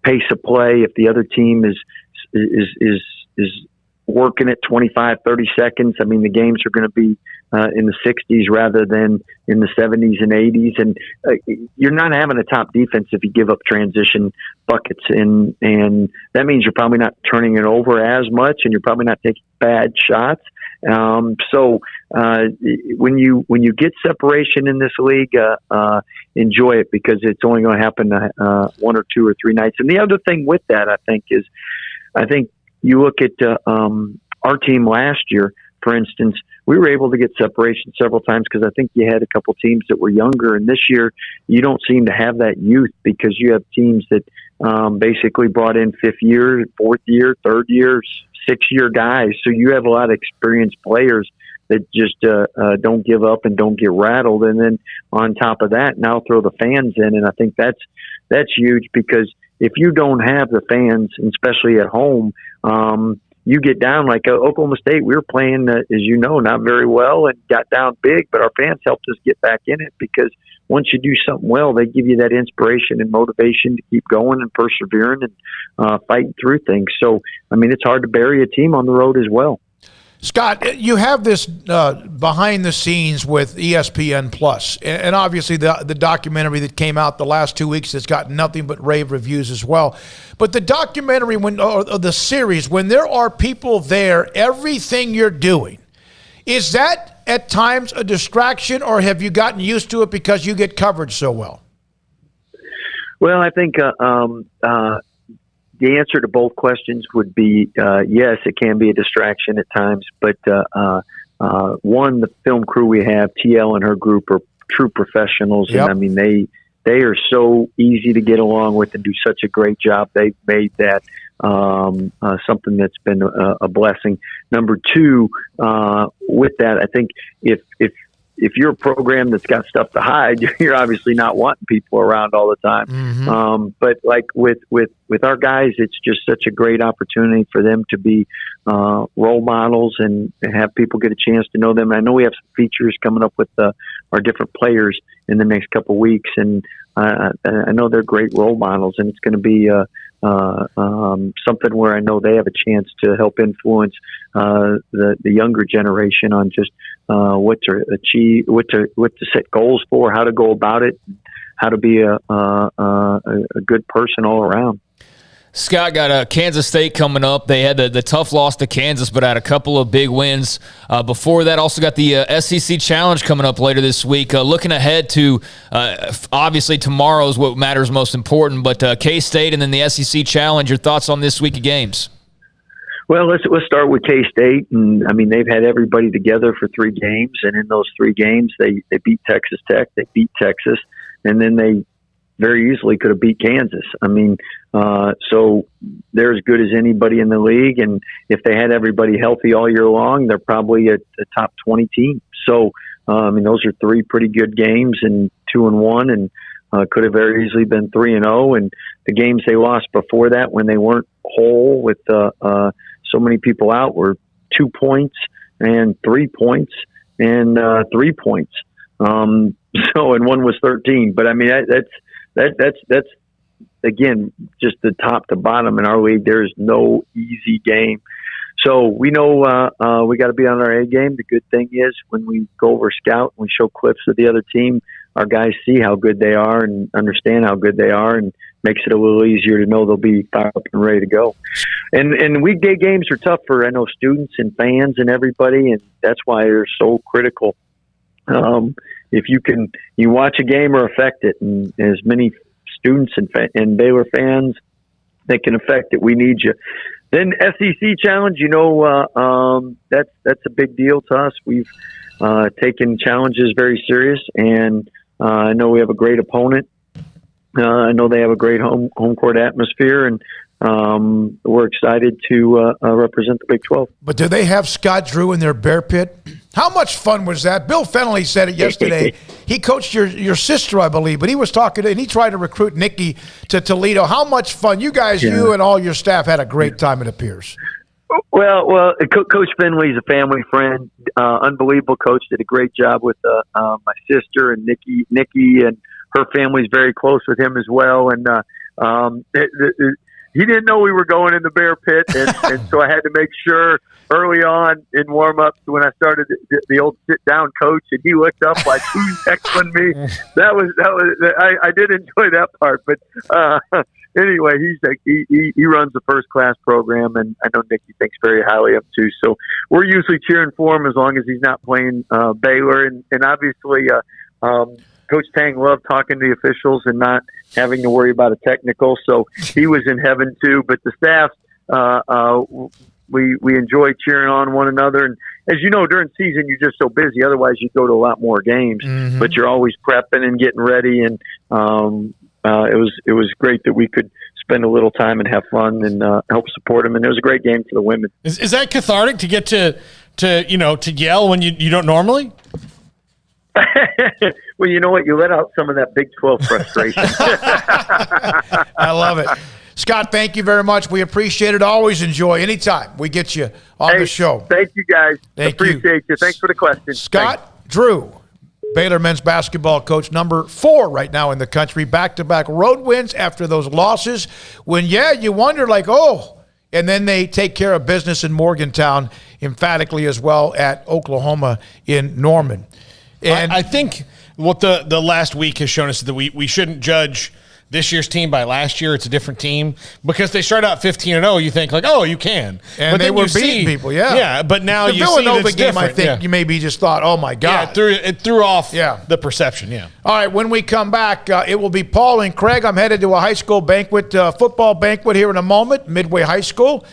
pace of play. If the other team is working at 25, 30 seconds, I mean, the games are going to be in the 60s rather than in the 70s and 80s. And you're not having a top defense if you give up transition buckets. And that means you're probably not turning it over as much, and you're probably not taking bad shots. So when you get separation in this league, enjoy it, because it's only going to happen 1 or 2 or 3 nights. And the other thing with that, I think you look at our team last year. for instance, we were able to get separation several times because I think you had a couple teams that were younger, and this year you don't seem to have that youth because you have teams that basically brought in 5th year, 4th year, 3rd year, 6-year guys. So you have a lot of experienced players that just don't give up and don't get rattled. And then on top of that, now throw the fans in, and I think that's huge because if you don't have the fans, especially at home, you get down like Oklahoma State. We were playing, as you know, not very well and got down big, but our fans helped us get back in it because once you do something well, they give you that inspiration and motivation to keep going and persevering and fighting through things. So, I mean, it's hard to bury a team on the road as well. Scott, you have this behind the scenes with ESPN Plus, and obviously the documentary that came out the last 2 weeks has got nothing but rave reviews as well. But the documentary, or the series, when there are people there, everything you're doing, is that at times a distraction, or have you gotten used to it because you get coverage so well? Well, I think the answer to both questions would be yes, it can be a distraction at times. But one, the film crew we have, TL and her group, are true professionals. Yep. And I mean, they are so easy to get along with and do such a great job. They've made that something that's been a blessing. Number two, with that, I think if you're a program that's got stuff to hide, you're obviously not wanting people around all the time. Mm-hmm. But like with our guys, it's just such a great opportunity for them to be role models and have people get a chance to know them. And I know we have some features coming up with our different players in the next couple of weeks, and I know they're great role models, and it's going to be something where I know they have a chance to help influence the younger generation on just what to achieve, what to set goals for, how to go about it, how to be a good person all around. Scott, got Kansas State coming up. They had the tough loss to Kansas, but had a couple of big wins. Before that, also got the SEC Challenge coming up later this week. Looking ahead to, obviously, tomorrow is what matters most important, but K-State and then the SEC Challenge. Your thoughts on this week of games? Well, let's start with K-State. And, I mean, they've had everybody together for 3 games, and in those 3 games, they beat Texas Tech, they beat Texas, and then they very easily could have beat Kansas. I mean, so they're as good as anybody in the league, and if they had everybody healthy all year long, they're probably a top 20 team. So, I mean, those are 3 pretty good games, and 2-1, and could have very easily been 3-0. And the games they lost before that, when they weren't whole with so many people out, were 2 points and 3 points and 3 points. So, and one was 13. But I mean, that's again, just the top to bottom in our league. There is no easy game. So we know we got to be on our A game. The good thing is when we go over scout and we show clips of the other team, our guys see how good they are and understand how good they are, and makes it a little easier to know they'll be fired up and ready to go. And weekday games are tough for, I know, students and fans and everybody, and that's why they're so critical. If you watch a game or affect it, and as many students and Baylor fans that can affect it, we need you. Then SEC Challenge, that's a big deal to us. We've taken challenges very serious, and I know we have a great opponent. I know they have a great home court atmosphere, and we're excited to represent the Big 12. But do they have Scott Drew in their bear pit? How much fun was that? Bill Fennelly said it yesterday. He coached your sister, I believe, but he was talking and he tried to recruit Nicki to Toledo. How much fun? You guys, you and all your staff had a great time, it appears. Well, Coach Finley's a family friend, unbelievable coach. Did a great job with my sister and Nicki, and her family's very close with him as well. And he didn't know we were going in the bear pit, and so I had to make sure early on in warm-ups when I started the old sit-down coach, and he looked up like, who's heckling me? That was I did enjoy that part, but anyway, he runs a first-class program, and I know Nicki thinks very highly of him too. So we're usually cheering for him as long as he's not playing Baylor, and obviously Coach Tang loved talking to the officials and not having to worry about a technical, so he was in heaven too. But the staff we enjoy cheering on one another. And as you know, during season, you're just so busy. Otherwise, you go to a lot more games, but you're always prepping and getting ready. And it was great that we could spend a little time and have fun and help support them. And it was a great game for the women. Is that cathartic to get to yell when you don't normally? Well, you know what? You let out some of that Big 12 frustration. I love it. Scott, thank you very much. We appreciate it. Always enjoy anytime we get you on the show. Thank you, guys. Appreciate you. Thanks for the question. Scott Drew, Baylor men's basketball coach, number 4 right now in the country. Back-to-back road wins after those losses. When, you wonder and then they take care of business in Morgantown emphatically as well at Oklahoma in Norman. And I think what the last week has shown us is that we shouldn't judge this year's team by last year. It's a different team because they start out 15-0. You think you can, and but they then were beating people. Yeah. But now the you Villanova see game. I think you maybe just thought, oh my God, it threw off the perception. Yeah. All right. When we come back, it will be Paul and Craig. I'm headed to a high school banquet, football banquet here in a moment, Midway High School.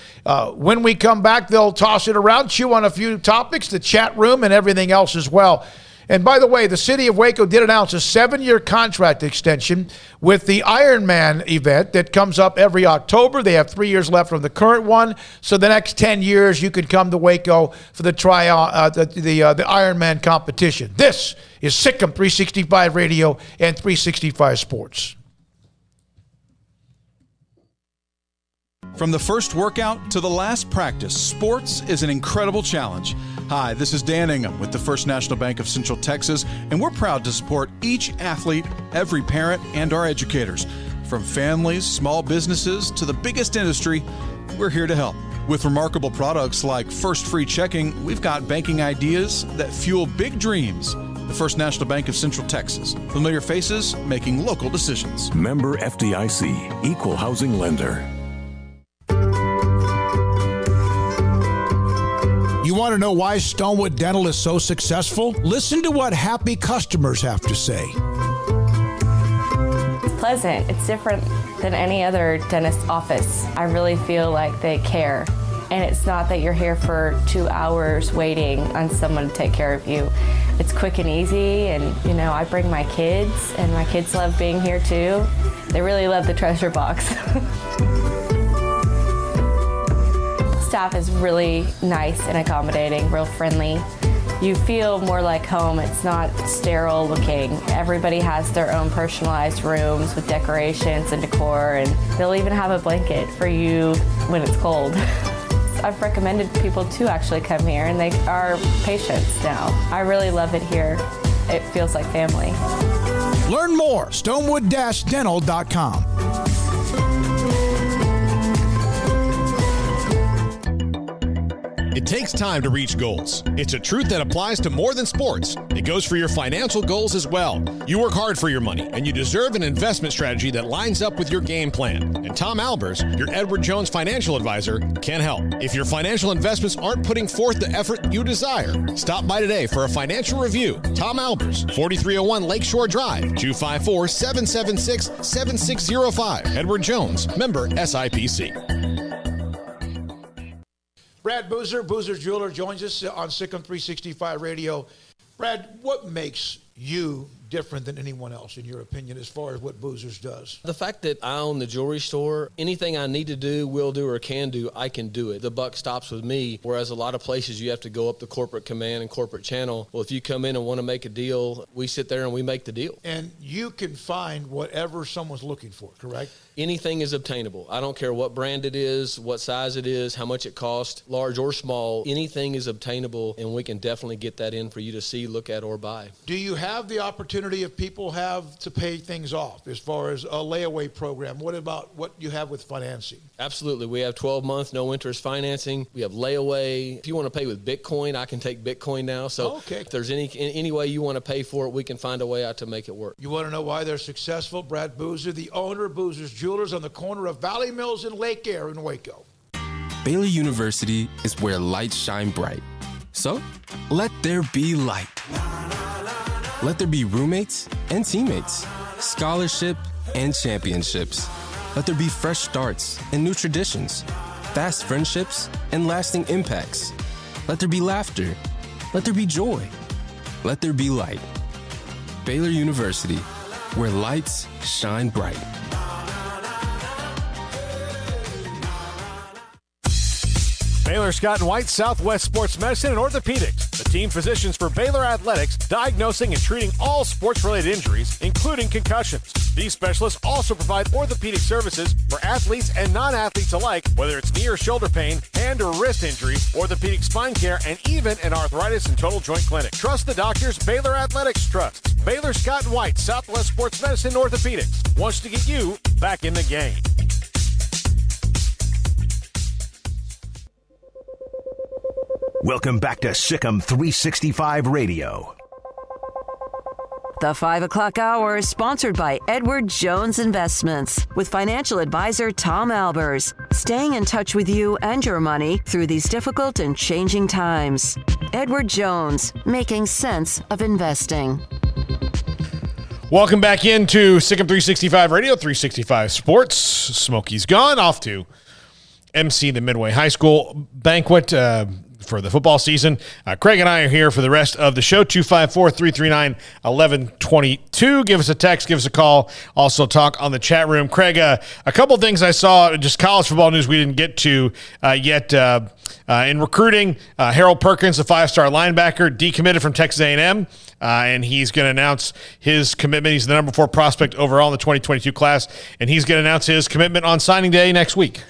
When we come back, they'll toss it around, chew on a few topics, the chat room, and everything else as well. And by the way, the city of Waco did announce a 7-year contract extension with the Ironman event that comes up every October. They have 3 years left from the current one. So the next 10 years, you could come to Waco for the Ironman competition. This is Sikkim 365 Radio and 365 Sports. From the first workout to the last practice, sports is an incredible challenge. Hi, this is Dan Ingham with the First National Bank of Central Texas, and we're proud to support each athlete, every parent, and our educators. From families, small businesses, to the biggest industry, we're here to help. With remarkable products like First Free Checking, we've got banking ideas that fuel big dreams. The First National Bank of Central Texas. Familiar faces making local decisions. Member FDIC, Equal Housing Lender. You want to know why Stonewood Dental is so successful? Listen to what happy customers have to say. It's pleasant. It's different than any other dentist office. I really feel like they care. And it's not that you're here for 2 hours waiting on someone to take care of you. It's quick and easy, and I bring my kids, and my kids love being here too. They really love the treasure box. Staff is really nice and accommodating, real friendly. You feel more like home. It's not sterile looking. Everybody has their own personalized rooms with decorations and decor, and they'll even have a blanket for you when it's cold. I've recommended people to actually come here, and they are patients now. I really love it here. It feels like family. Learn more, stonewood-dental.com. It takes time to reach goals. It's a truth that applies to more than sports. It goes for your financial goals as well. You work hard for your money, and you deserve an investment strategy that lines up with your game plan. And Tom Albers, your Edward Jones financial advisor, can help. If your financial investments aren't putting forth the effort you desire, stop by today for a financial review. Tom Albers, 4301 Lakeshore Drive, 254-776-7605. Edward Jones, member SIPC. Brad Boozer, Boozer's Jeweler, joins us on Sikkim 365 Radio. Brad, what makes you different than anyone else, in your opinion, as far as what Boozer's does? The fact that I own the jewelry store, anything I need to do, will do, or can do, I can do it. The buck stops with me, whereas a lot of places you have to go up the corporate command and corporate channel. Well, if you come in and want to make a deal, we sit there and we make the deal. And you can find whatever someone's looking for, correct? Anything is obtainable. I don't care what brand it is, what size it is, how much it costs, large or small. Anything is obtainable, and we can definitely get that in for you to see, look at, or buy. Do you have the opportunity, if people have to pay things off, as far as a layaway program? What about what you have with financing? Absolutely. We have 12-month no interest financing. We have layaway. If you want to pay with Bitcoin, I can take Bitcoin now. So if there's any way you want to pay for it, we can find a way out to make it work. You want to know why they're successful? Brad Boozer, the owner of Boozer's Jewelers on the corner of Valley Mills and Lake Air in Waco. Baylor University is where lights shine bright. So let there be light. Let there be roommates and teammates, scholarship and championships. Let there be fresh starts and new traditions. fast friendships, and lasting impacts. Let there be laughter. Let there be joy. Let there be light. Baylor University, where lights shine bright. Baylor Scott and White, Southwest Sports Medicine and Orthopedics, the team physicians for Baylor Athletics, diagnosing and treating all sports-related injuries, including concussions. These specialists also provide orthopedic services for athletes and non-athletes alike, whether it's knee or shoulder pain, hand or wrist injuries, orthopedic spine care, and even an arthritis and total joint clinic. Trust the doctors Baylor Athletics trusts. Baylor Scott and White, Southwest Sports Medicine and Orthopedics wants to get you back in the game. Welcome back to Sikkim 365 Radio. The 5 o'clock hour is sponsored by Edward Jones Investments with financial advisor Tom Albers, staying in touch with you and your money through these difficult and changing times. Edward Jones, making sense of investing. Welcome back into Sikkim 365 Radio, 365 Sports. Smokey's gone, off to MC the Midway High School banquet for the football season. Craig and I are here for the rest of the show. 254-339-1122. Give us a text, give us a call. Also talk on the chat room. Craig, a couple things I saw, just college football news we didn't get to yet. In recruiting, Harold Perkins, a 5-star linebacker, decommitted from Texas A&M, and he's going to announce his commitment. He's the number 4 prospect overall in the 2022 class, and he's going to announce his commitment on signing day next week.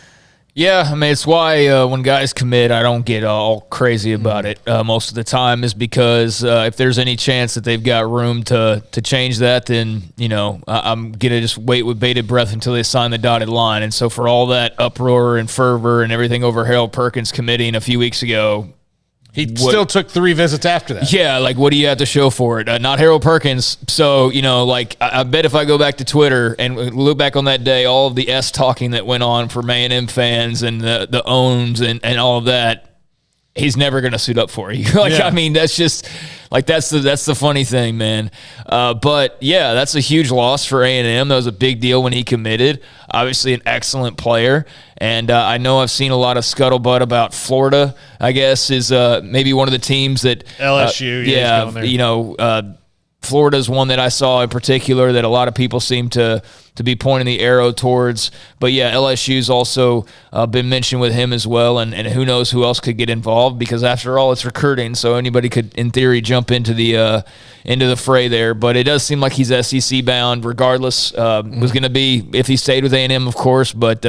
Yeah, I mean, it's why when guys commit, I don't get all crazy about it most of the time, is because if there's any chance that they've got room to change that, then, I'm going to just wait with bated breath until they sign the dotted line. And so for all that uproar and fervor and everything over Harold Perkins committing a few weeks ago, he still took 3 visits after that. Yeah, like, what do you have to show for it? Not Harold Perkins. So, I bet if I go back to Twitter and look back on that day, all of the S-talking that went on for A&M fans and the owns and all of that, he's never going to suit up for you. I mean, that's just, that's the funny thing, man. But, yeah, that's a huge loss for A&M. That was a big deal when he committed. Obviously an excellent player. And I know I've seen a lot of scuttlebutt about Florida, I guess, is maybe one of the teams that LSU. Florida's one that I saw in particular that a lot of people seem to be pointing the arrow towards. But, yeah, LSU's also been mentioned with him as well, and who knows who else could get involved, because, after all, it's recruiting, so anybody could, in theory, jump into the fray there. But it does seem like he's SEC-bound regardless. Was going to be, if he stayed with A&M, of course, but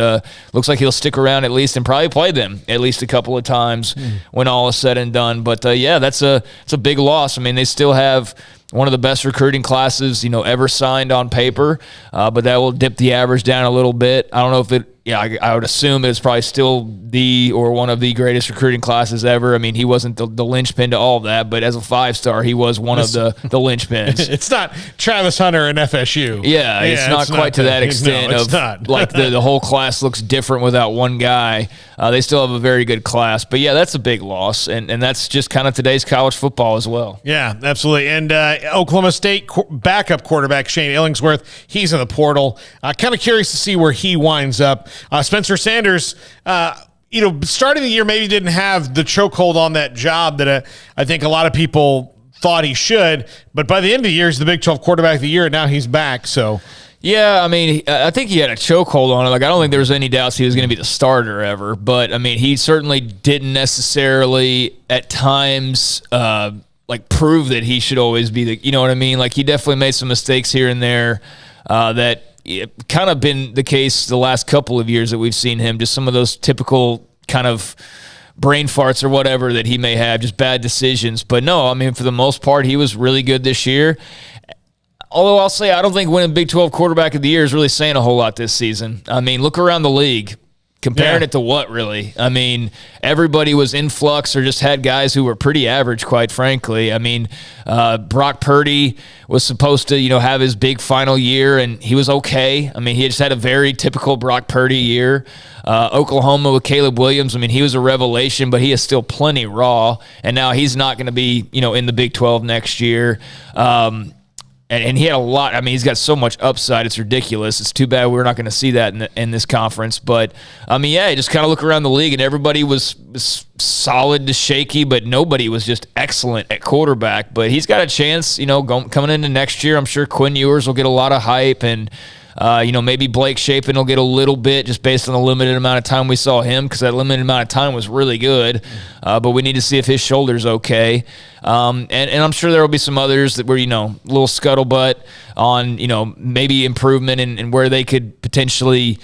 looks like he'll stick around at least and probably play them at least a couple of times when all is said and done. But, that's a big loss. I mean, they still have one of the best recruiting classes, ever signed on paper, but that will dip the average down a little bit. I don't know if I would assume it's probably still one of the greatest recruiting classes ever. I mean, he wasn't the linchpin to all of that, but as a 5-star, he was one of the linchpins. It's not Travis Hunter and FSU. Yeah, it's not quite to that extent the whole class looks different without one guy. They still have a very good class. But, yeah, that's a big loss, and that's just kind of today's college football as well. Yeah, absolutely. And Oklahoma State backup quarterback Shane Illingsworth, he's in the portal. Kind of curious to see where he winds up. Spencer Sanders, starting the year maybe didn't have the chokehold on that job that I think a lot of people thought he should, but by the end of the year, he's the Big 12 quarterback of the year, and now he's back, so... Yeah, I mean, I think he had a chokehold on it. I don't think there was any doubts he was going to be the starter ever, but, I mean, he certainly didn't necessarily at times, prove that he should always be the... You know what I mean? He definitely made some mistakes here and there that... kind of been the case the last couple of years that we've seen him, just some of those typical kind of brain farts or whatever that he may have, just bad decisions. But no, I mean, for the most part, he was really good this year. Although I'll say I don't think winning Big 12 quarterback of the year is really saying a whole lot this season. I mean, look around the league. Comparing it to what, really? I mean, everybody was in flux or just had guys who were pretty average, quite frankly. I mean, Brock Purdy was supposed to, have his big final year, and he was okay. I mean, he just had a very typical Brock Purdy year. Oklahoma with Caleb Williams, I mean, he was a revelation, but he is still plenty raw, and now he's not going to be, in the Big 12 next year. And he had a lot. I mean, he's got so much upside. It's ridiculous. It's too bad we're not going to see that in this conference. But, I mean, yeah, you just kind of look around the league, and everybody was solid to shaky, but nobody was just excellent at quarterback. But he's got a chance, coming into next year. I'm sure Quinn Ewers will get a lot of hype, and maybe Blake Shapen will get a little bit just based on the limited amount of time we saw him, because that limited amount of time was really good. But we need to see if his shoulder's okay. And I'm sure there will be some others that were, a little scuttlebutt on, maybe improvement and where they could potentially,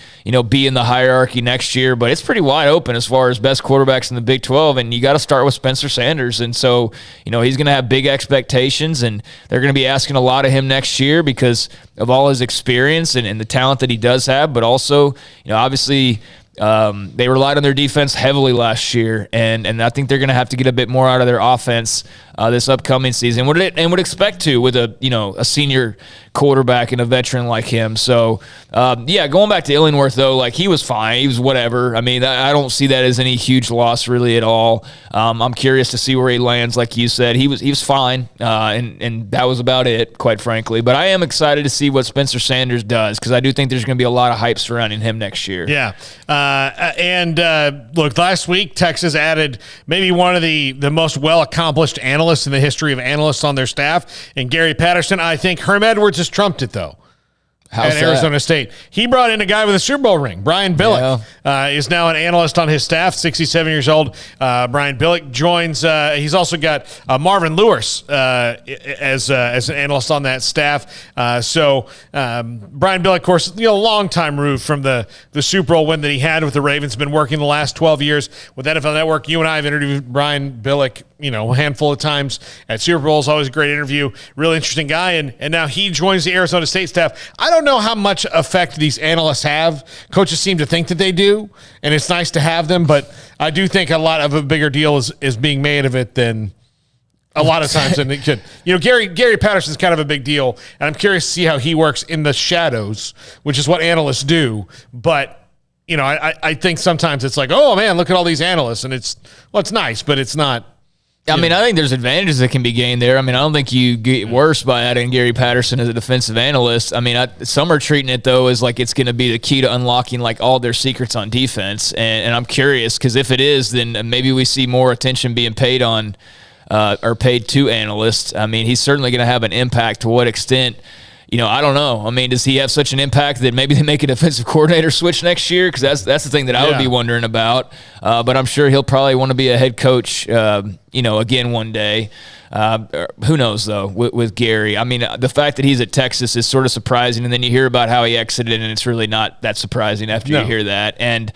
be in the hierarchy next year. But it's pretty wide open as far as best quarterbacks in the Big 12. And you got to start with Spencer Sanders. And so, he's going to have big expectations, and they're going to be asking a lot of him next year because of all his experience and the talent that he does have. But also, obviously, they relied on their defense heavily last year, and I think they're going to have to get a bit more out of their offense this upcoming season, would expect to with a senior quarterback and a veteran like him. So, going back to Illingworth, though, like, he was fine. He was whatever. I mean, I don't see that as any huge loss really at all. I'm curious to see where he lands. Like you said, he was fine, and that was about it, quite frankly. But I am excited to see what Spencer Sanders does, because I do think there's going to be a lot of hype surrounding him next year. Yeah. Look, last week, Texas added maybe one of the most well-accomplished analysts in the history of analysts on their staff, and Gary Patterson. I think Herm Edwards has trumped it, though. How's at Arizona that? State. He brought in a guy with a Super Bowl ring. Brian Billick is now an analyst on his staff, 67 years old. Brian Billick joins. He's also got Marvin Lewis as an analyst on that staff. Brian Billick, of course, long-time removed from the Super Bowl win that he had with the Ravens, been working the last 12 years with NFL Network. You and I have interviewed Brian Billick, a handful of times at Super Bowls. Always a great interview. Really interesting guy. And now he joins the Arizona State staff. I don't know how much effect these analysts have. Coaches seem to think that they do, and it's nice to have them, but I do think a lot of a bigger deal is being made of it than a lot of times than it could. Gary Patterson is kind of a big deal, and I'm curious to see how he works in the shadows, which is what analysts do. But I think sometimes it's like, oh man, look at all these analysts, and it's nice, but it's not. I mean, I think there's advantages that can be gained there. I mean, I don't think you get worse by adding Gary Patterson as a defensive analyst. I mean, some are treating it, though, as like it's going to be the key to unlocking like all their secrets on defense. And I'm curious, because if it is, then maybe we see more attention being paid on or paid to analysts. I mean, he's certainly going to have an impact. To what extent? I don't know. I mean, does he have such an impact that maybe they make a defensive coordinator switch next year? Because that's the thing that I would be wondering about. But I'm sure he'll probably want to be a head coach, again one day. Who knows, though, with Gary. I mean, the fact that he's at Texas is sort of surprising, and then you hear about how he exited, and it's really not that surprising after you hear that. And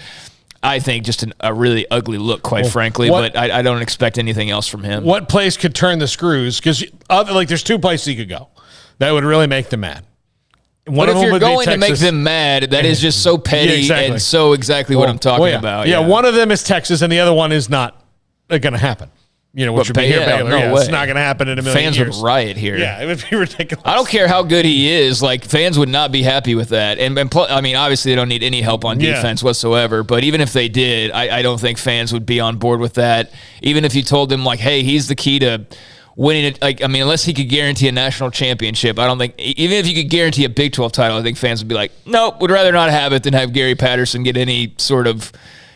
I think just a really ugly look, quite frankly, but I don't expect anything else from him. What place could turn the screws? Because there's two places he could go that would really make them mad. But if you're going to make them mad, that is just so petty and so exactly what I'm talking about. Yeah, one of them is Texas, and the other one is not going to happen. Which would be here, Baylor. It's not going to happen in a million years. Fans would riot here. Yeah, it would be ridiculous. I don't care how good he is. Like, fans would not be happy with that. And I mean, obviously, they don't need any help on defense whatsoever. But even if they did, I don't think fans would be on board with that. Even if you told them, like, hey, he's the key to winning it. Like, I mean, unless he could guarantee a national championship, I don't think, even if you could guarantee a Big 12 title, I think fans would be like, nope, would rather not have it than have Gary Patterson get any sort of,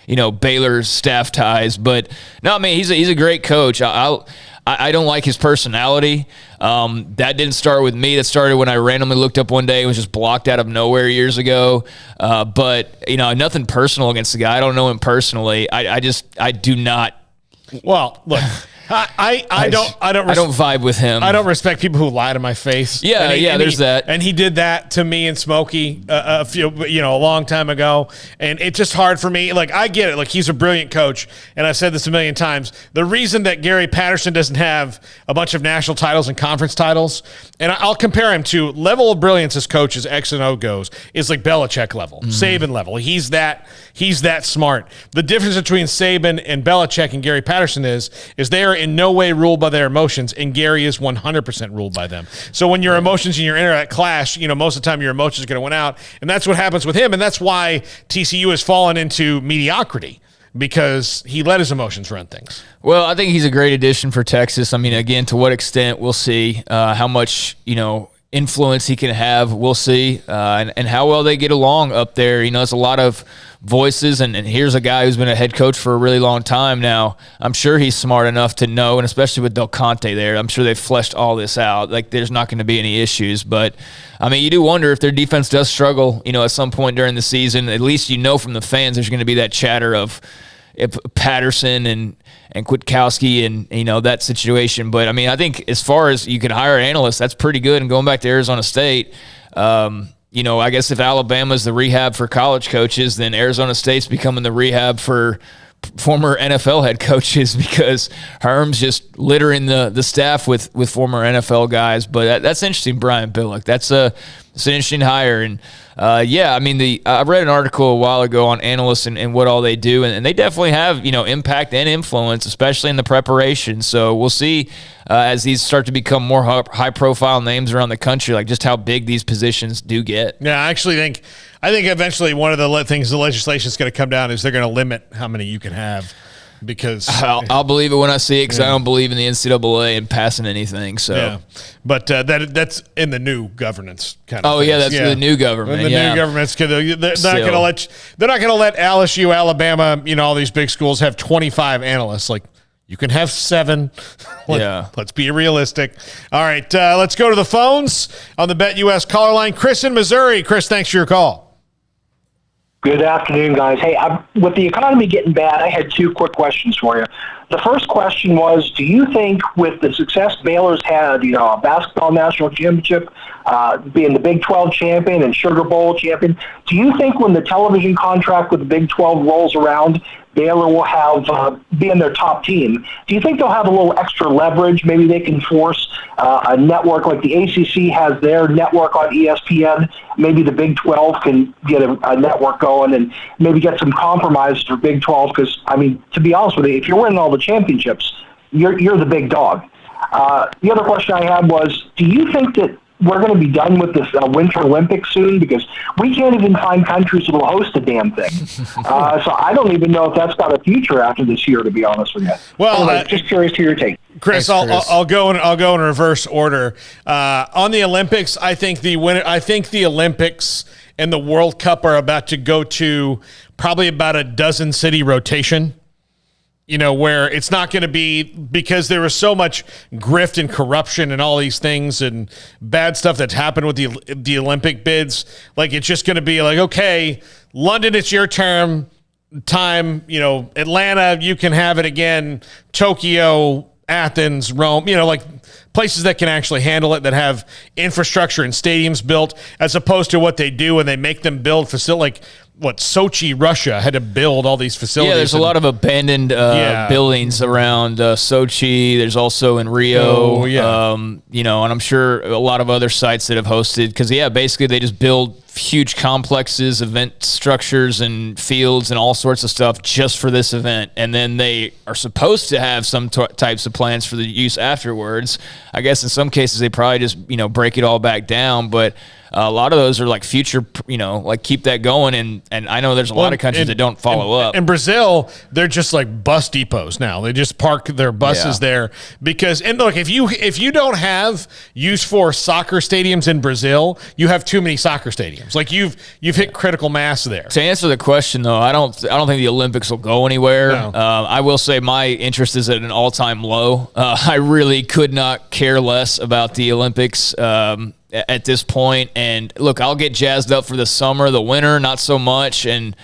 Baylor staff ties. But no, I mean, he's a great coach. I don't like his personality. That didn't start with me. That started when I randomly looked up one day. It was just blocked out of nowhere years ago. But nothing personal against the guy. I don't know him personally. I do not. Well, look. I don't vibe with him. I don't respect people who lie to my face. There's that. And he did that to me and Smokey a long time ago. And it's just hard for me. Like, I get it. Like, he's a brilliant coach, and I've said this a million times. The reason that Gary Patterson doesn't have a bunch of national titles and conference titles, and I'll compare him to level of brilliance as coach as X and O goes, is like Belichick level, Saban level. He's that smart. The difference between Saban and Belichick and Gary Patterson is they are in no way ruled by their emotions, and Gary is 100% ruled by them. So when your emotions and your intellect clash, most of the time your emotions are going to win out, and that's what happens with him, and that's why TCU has fallen into mediocrity, because he let his emotions run things. Well, I think he's a great addition for Texas. I mean, again, to what extent, we'll see how much, influence he can have. We'll see. And how well they get along up there. You know, it's a lot of voices, and here's a guy who's been a head coach for a really long time now. I'm sure he's smart enough to know, and especially with Del Conte there, I'm sure they've fleshed all this out. Like, there's not going to be any issues. But, I mean, you do wonder if their defense does struggle, you know, at some point during the season. At least you know from the fans there's going to be that chatter of if Patterson and Kwiatkowski and, you know, that situation. But, I mean, I think as far as you could hire analysts, that's pretty good. And going back to Arizona State, you know, I guess if Alabama's the rehab for college coaches, then Arizona State's becoming the rehab for former NFL head coaches, because Herm's just littering the staff with former NFL guys. But that's interesting, Brian Billick. It's an interesting hire. And, yeah, I mean, I read an article a while ago on analysts and what all they do, and they definitely have, you know, impact and influence, especially in the preparation. So we'll see as these start to become more high-profile names around the country, like just how big these positions do get. Yeah, I actually think eventually one of the things the legislation is going to come down is they're going to limit how many you can have. Because I'll believe it when I see it, because I don't believe in the NCAA and passing anything. So, yeah. But that's in the new governance kind of. Oh things. Yeah, that's the new government. The new government's they're not going to let LSU, Alabama, you know, all these big schools have 25 analysts. Like, you can have 7. Let's be realistic. All right, let's go to the phones on the BetUS caller line. Chris in Missouri. Chris, thanks for your call. Good afternoon, guys. Hey, with the economy getting bad, I had 2 quick questions for you. The first question was, do you think with the success Baylor's had, you know, a basketball national championship, being the Big 12 champion and Sugar Bowl champion, do you think when the television contract with the Big 12 rolls around, Baylor will have be in their top team? Do you think they'll have a little extra leverage? Maybe they can force a network like the ACC has their network on ESPN. Maybe the Big 12 can get a network going and maybe get some compromise for Big 12. Because, I mean, to be honest with you, if you're winning all the championships, you're the big dog. The other question I had was, do you think that we're going to be done with this Winter Olympics soon? Because we can't even find countries that will host a damn thing. So I don't even know if that's got a future after this year, to be honest with you. Well, anyway, just curious to your take. Chris, I'll go in reverse order. On the Olympics, I think the Olympics and the World Cup are about to go to probably about a dozen city rotation. You know, where it's not going to be, because there was so much grift and corruption and all these things and bad stuff that's happened with the Olympic bids. Like, it's just going to be like, okay, London, it's your time. You know, Atlanta, you can have it again. Tokyo, Athens, Rome, you know, like places that can actually handle it, that have infrastructure and stadiums built, as opposed to what they do when they make them build like what Sochi, Russia, had to build all these facilities. Yeah, there's a lot of abandoned buildings around Sochi. There's also in Rio, you know, and I'm sure a lot of other sites that have hosted, because, basically they just build huge complexes, event structures and fields and all sorts of stuff just for this event. And then they are supposed to have some types of plans for the use afterwards. I guess in some cases they probably just, you know, break it all back down, but a lot of those are like future, you know, like keep that going. And I know there's a lot of countries that don't follow up. In Brazil, they're just like bus depots now. They just park their buses there because, and look, if you don't have use for soccer stadiums in Brazil, you have too many soccer stadiums. Like you've hit critical mass there. To answer the question though, I don't think the Olympics will go anywhere. No. I will say my interest is at an all-time low. I really could not care less about the Olympics at this point. And look, I'll get jazzed up for the summer, the winter, not so much. And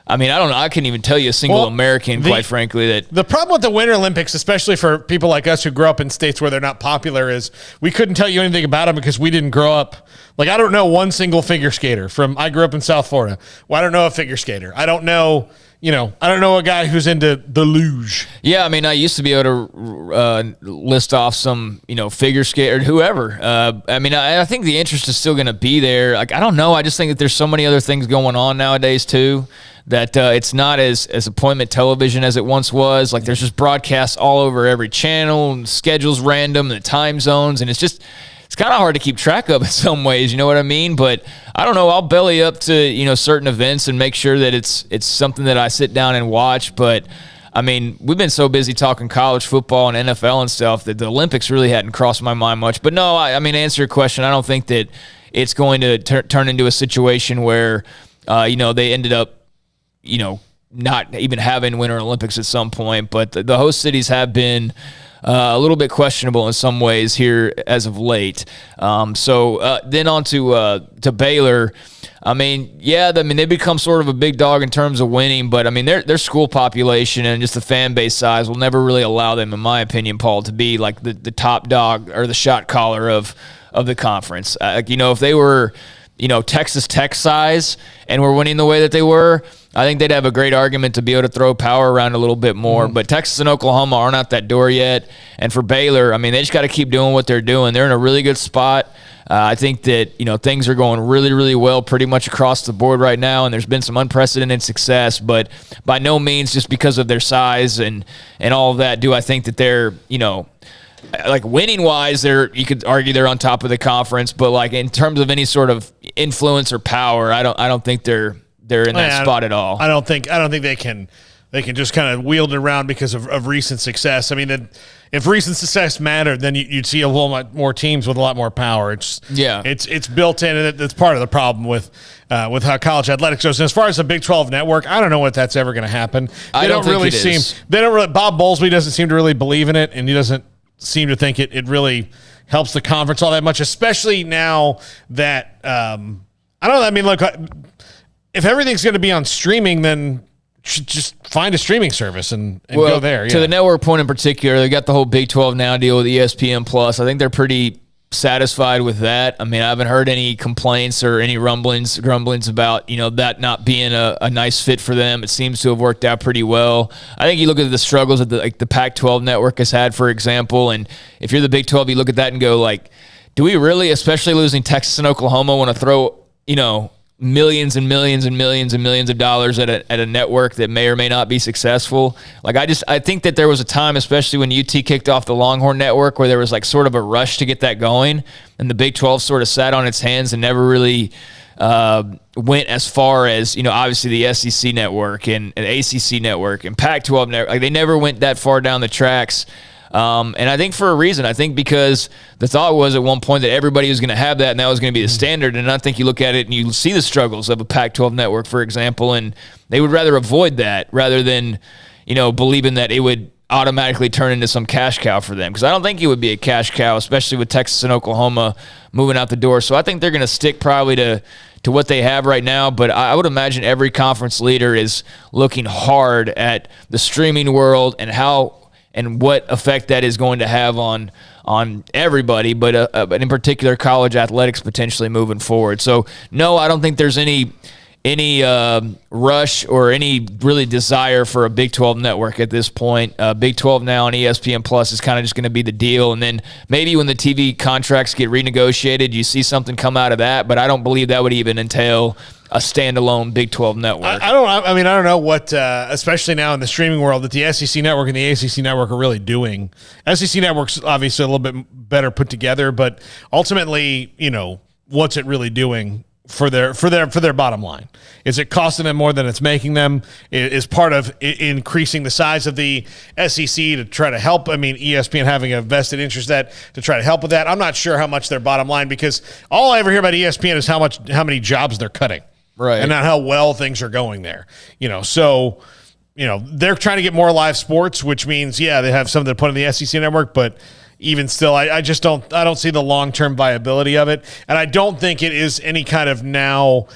I mean, I don't know. I couldn't even tell you a single American, quite frankly, that the problem with the Winter Olympics, especially for people like us who grew up in states where they're not popular, is we couldn't tell you anything about them because we didn't grow up. Like, I don't know one single figure skater I grew up in South Florida. Well, I don't know a figure skater. I don't know a guy who's into the luge. Yeah, I mean, I used to be able to list off some, figure skater, whoever. I mean, I think the interest is still going to be there. Like, I don't know. I just think that there's so many other things going on nowadays, too, that it's not as appointment television as it once was. Like, there's just broadcasts all over every channel, and schedules random, and the time zones, and it's kind of hard to keep track of in some ways, you know what I mean? But I don't know, I'll belly up to, certain events and make sure that it's something that I sit down and watch. But I mean, we've been so busy talking college football and NFL and stuff that the Olympics really hadn't crossed my mind much. But no, I mean, to answer your question, I don't think that it's going to turn into a situation where, they ended up, not even having Winter Olympics at some point. But the host cities have been a little bit questionable in some ways here as of late. Then on to Baylor. I mean, they become sort of a big dog in terms of winning, but I mean, their school population and just the fan base size will never really allow them, in my opinion, Paul, to be like the top dog or the shot caller of the conference. If they were, Texas Tech size and were winning the way that they were, I think they'd have a great argument to be able to throw power around a little bit more. Mm-hmm. But Texas and Oklahoma aren't out that door yet. And for Baylor, I mean, they just got to keep doing what they're doing. They're in a really good spot. I think that, things are going really, really well pretty much across the board right now, and there's been some unprecedented success, but by no means just because of their size and all of that do I think that they're, like winning-wise, you could argue they're on top of the conference, but like in terms of any sort of influence or power, I don't think they're in that spot at all. I don't think they can just kind of wield it around because of recent success. I mean, if recent success mattered, then you'd see a whole lot more teams with a lot more power. It's built in, and it's part of the problem with how college athletics goes. And as far as the Big 12 network, I don't know what that's ever going to happen. Bob Bowlesby doesn't seem to really believe in it, and he doesn't seem to think it really helps the conference all that much, especially now that I don't know. I mean, look, if everything's going to be on streaming, then just find a streaming service and go there. To the network point in particular, they got the whole Big 12 Now deal with ESPN Plus. I think they're pretty satisfied with that. I mean, I haven't heard any complaints or any grumblings about, that not being a nice fit for them. It seems to have worked out pretty well. I think you look at the struggles that the Pac-12 network has had, for example, and if you're the Big 12, you look at that and go like, do we really, especially losing Texas and Oklahoma, want to throw, millions and millions and millions and millions of dollars at a network that may or may not be successful? Like, I think that there was a time, especially when UT kicked off the Longhorn Network, where there was like sort of a rush to get that going, and the Big 12 sort of sat on its hands and never really went as far as, obviously the SEC network and ACC network and Pac-12 network. Like, they never went that far down the tracks. And I think for a reason. I think because the thought was at one point that everybody was going to have that and that was going to be the standard. And I think you look at it and you see the struggles of a Pac-12 network, for example, and they would rather avoid that rather than, believing that it would automatically turn into some cash cow for them. Because I don't think it would be a cash cow, especially with Texas and Oklahoma moving out the door. So I think they're going to stick probably to what they have right now, but I would imagine every conference leader is looking hard at the streaming world and how and what effect that is going to have on everybody, but in particular college athletics potentially moving forward. So no, I don't think there's any rush or any really desire for a Big 12 network at this point. Big 12 Now and ESPN Plus is kind of just going to be the deal, and then maybe when the TV contracts get renegotiated, you see something come out of that, but I don't believe that would even entail a standalone Big 12 network. I don't know what, especially now in the streaming world, that the SEC network and the ACC network are really doing. SEC network's obviously a little bit better put together, but ultimately, what's it really doing for their bottom line? Is it costing them more than it's making them? Is part of increasing the size of the SEC to try to help? I mean, ESPN having a vested interest to try to help with that. I'm not sure how much their bottom line, because all I ever hear about ESPN is how many jobs they're cutting. Right. And not how well things are going there. So, they're trying to get more live sports, which means, they have something to put on the SEC network, but even still, I don't see the long-term viability of it. And I don't think it is any kind of now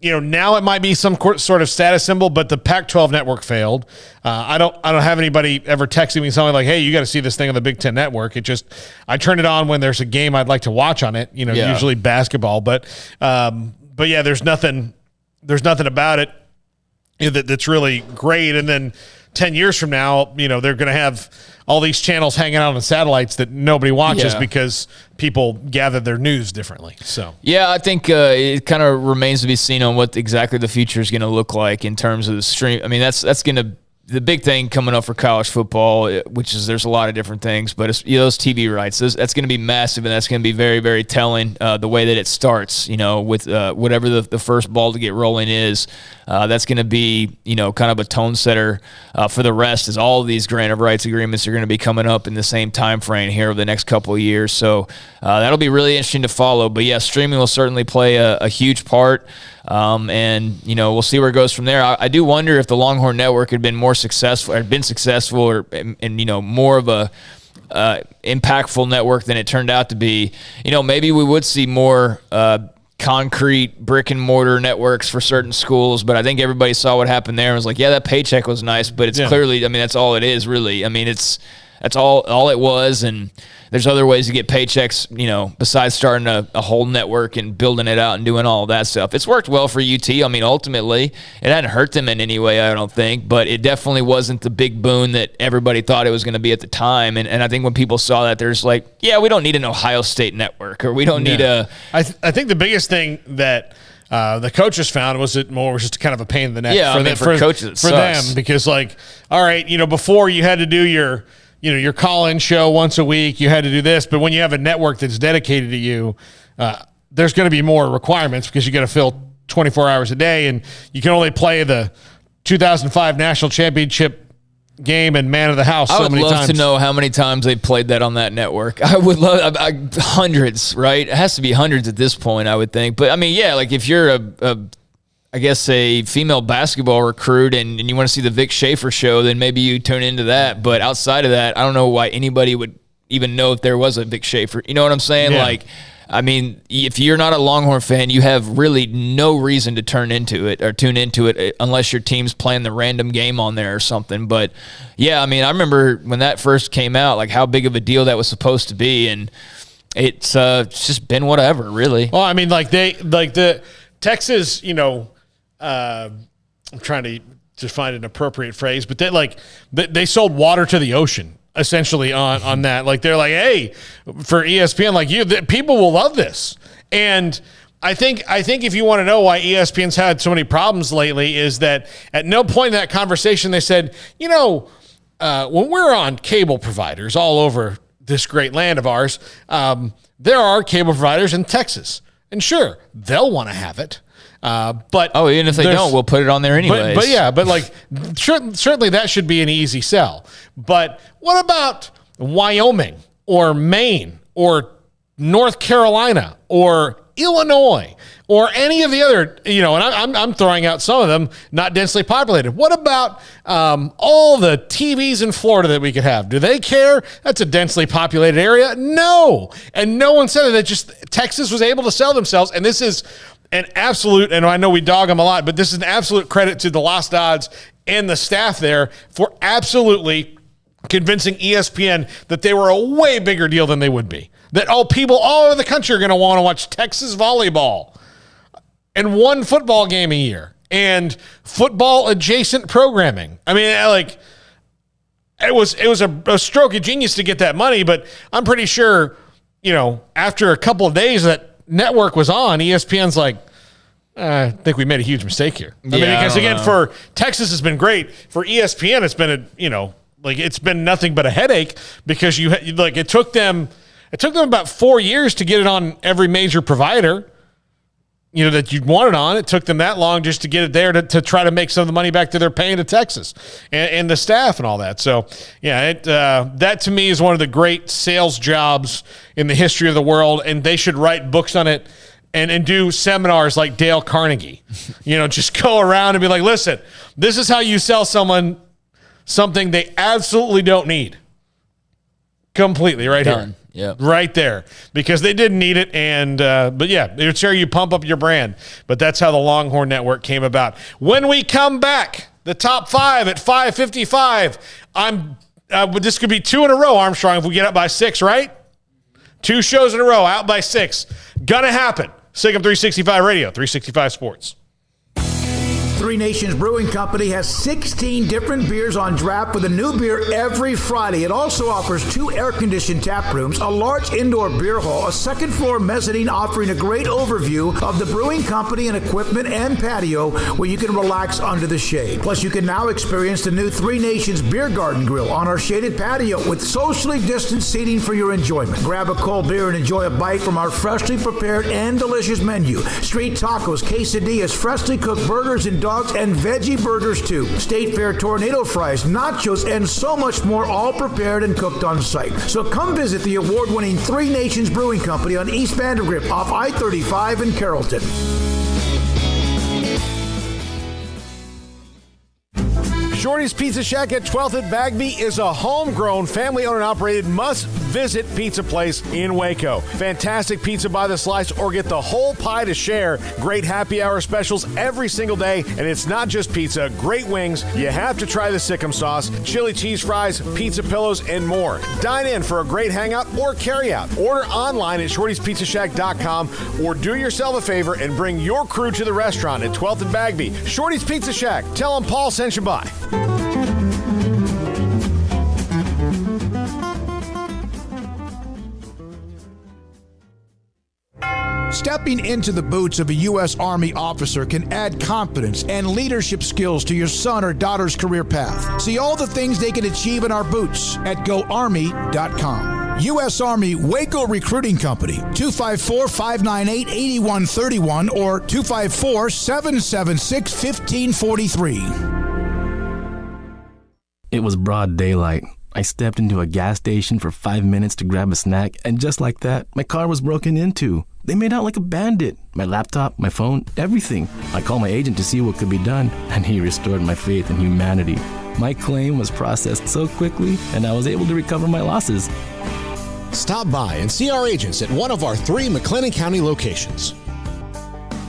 it might be some sort of status symbol, but the Pac-12 network failed. I don't have anybody ever texting me something like, hey, you got to see this thing on the Big Ten network. I turn it on when there's a game I'd like to watch on it, usually basketball, but yeah, there's nothing about it that's really great. And then 10 years from now, they're going to have all these channels hanging out on satellites that nobody watches because people gather their news differently. So yeah, I think it kind of remains to be seen on what exactly the future is going to look like in terms of the stream. I mean, that's going to the big thing coming up for college football, which is there's a lot of different things, but it's, those TV rights, that's going to be massive, and that's going to be very, very telling the way that it starts, with whatever the first ball to get rolling is. That's going to be, kind of a tone setter for the rest, as all of these grant of rights agreements are going to be coming up in the same time frame here over the next couple of years. So that'll be really interesting to follow. But, yeah, streaming will certainly play a huge part. And we'll see where it goes from there. I do wonder if the Longhorn Network had been more successful, and more of a impactful network than it turned out to be. Maybe we would see more concrete brick and mortar networks for certain schools, but I think everybody saw what happened there and was like, yeah, that paycheck was nice, but it's clearly, that's all it is, really. That's all it was, and there's other ways to get paychecks, besides starting a whole network and building it out and doing all of that stuff. It's worked well for UT. Ultimately, it hadn't hurt them in any way, I don't think, but it definitely wasn't the big boon that everybody thought it was going to be at the time. And I think when people saw that, there's like, yeah, we don't need an Ohio State network, or we don't need a... I think the biggest thing that the coaches found was just kind of a pain in the neck for coaches, for them, because all right, before you had to do your call-in show once a week, you had to do this, but when you have a network that's dedicated to you, there's going to be more requirements because you got to fill 24 hours a day, and you can only play the 2005 national championship game and man of the house so many times. I would love to know how many times they played that on that network. I would love hundreds, right? It has to be hundreds at this point, I would think. But if you're a female basketball recruit and you want to see the Vic Schaefer show, then maybe you tune into that. But outside of that, I don't know why anybody would even know if there was a Vic Schaefer. You know what I'm saying? Yeah. If you're not a Longhorn fan, you have really no reason to tune into it unless your team's playing the random game on there or something. But yeah, I remember when that first came out, how big of a deal that was supposed to be, and it's just been whatever, really. Well, the Texas, I'm trying to find an appropriate phrase, but they sold water to the ocean essentially on that. They're like, hey, for ESPN, people will love this. And I think if you want to know why ESPN's had so many problems lately, is that at no point in that conversation they said, when we're on cable providers all over this great land of ours, there are cable providers in Texas, and sure, they'll want to have it. But even if they don't, we'll put it on there anyways. But certainly that should be an easy sell. But what about Wyoming or Maine or North Carolina or Illinois or any of the other, and I'm throwing out some of them not densely populated. What about all the TVs in Florida that we could have? Do they care? That's a densely populated area. No. And no one said that. Just Texas was able to sell themselves, and this is an absolute, and I know we dog them a lot, but this is an absolute credit to the Lost Odds and the staff there for absolutely convincing ESPN that they were a way bigger deal than they would be. That people all over the country are going to want to watch Texas volleyball and one football game a year and football adjacent programming. It was a stroke of genius to get that money, but I'm pretty sure, after a couple of days that network was on, ESPN's like, I think we made a huge mistake here. Because again, for Texas has been great. For ESPN, it's been it's been nothing but a headache, because it took them about 4 years to get it on every major provider, that you'd want it on. It took them that long just to get it there to try to make some of the money back that they're paying to Texas and the staff and all that. So, yeah, that to me is one of the great sales jobs in the history of the world, and they should write books on it and do seminars like Dale Carnegie. Just go around and be like, listen, this is how you sell someone something they absolutely don't need. Completely right Done. Here. Yeah, right there, because they didn't need it. And but yeah, it's how you pump up your brand. But that's how the Longhorn Network came about. When we come back, the top 5 at 5:55. This could be 2 in a row, Armstrong, if we get up by 6, right? 2 shows in a row, out by 6. Gonna happen. SicEm 365 Radio, 365 Sports. Three Nations Brewing Company has 16 different beers on draft with a new beer every Friday. It also offers 2 air-conditioned tap rooms, a large indoor beer hall, a second-floor mezzanine offering a great overview of the brewing company and equipment and patio where you can relax under the shade. Plus, you can now experience the new Three Nations Beer Garden Grill on our shaded patio with socially distanced seating for your enjoyment. Grab a cold beer and enjoy a bite from our freshly prepared and delicious menu. Street tacos, quesadillas, freshly cooked burgers and dogs, and veggie burgers too. State Fair tornado fries, nachos, and so much more, all prepared and cooked on site. So come visit the award-winning Three Nations Brewing Company on East Vandergrift off I-35 in Carrollton. Shorty's Pizza Shack at 12th and Bagby is a homegrown, family-owned and operated must-visit pizza place in Waco. Fantastic pizza by the slice or get the whole pie to share. Great happy hour specials every single day, and it's not just pizza. Great wings. You have to try the Sikkim sauce, chili cheese fries, pizza pillows, and more. Dine in for a great hangout or carry-out. Order online at shortyspizzashack.com or do yourself a favor and bring your crew to the restaurant at 12th and Bagby. Shorty's Pizza Shack. Tell them Paul sent you by. Stepping into the boots of a U.S. Army officer can add confidence and leadership skills to your son or daughter's career path. See all the things they can achieve in our boots at GoArmy.com. U.S. Army Waco Recruiting Company, 254-598-8131 or 254-776-1543. It was broad daylight. I stepped into a gas station for 5 minutes to grab a snack, and just like that, my car was broken into. They made out like a bandit. My laptop, my phone, everything. I called my agent to see what could be done, and he restored my faith in humanity. My claim was processed so quickly, and I was able to recover my losses. Stop by and see our agents at one of our 3 McLennan County locations.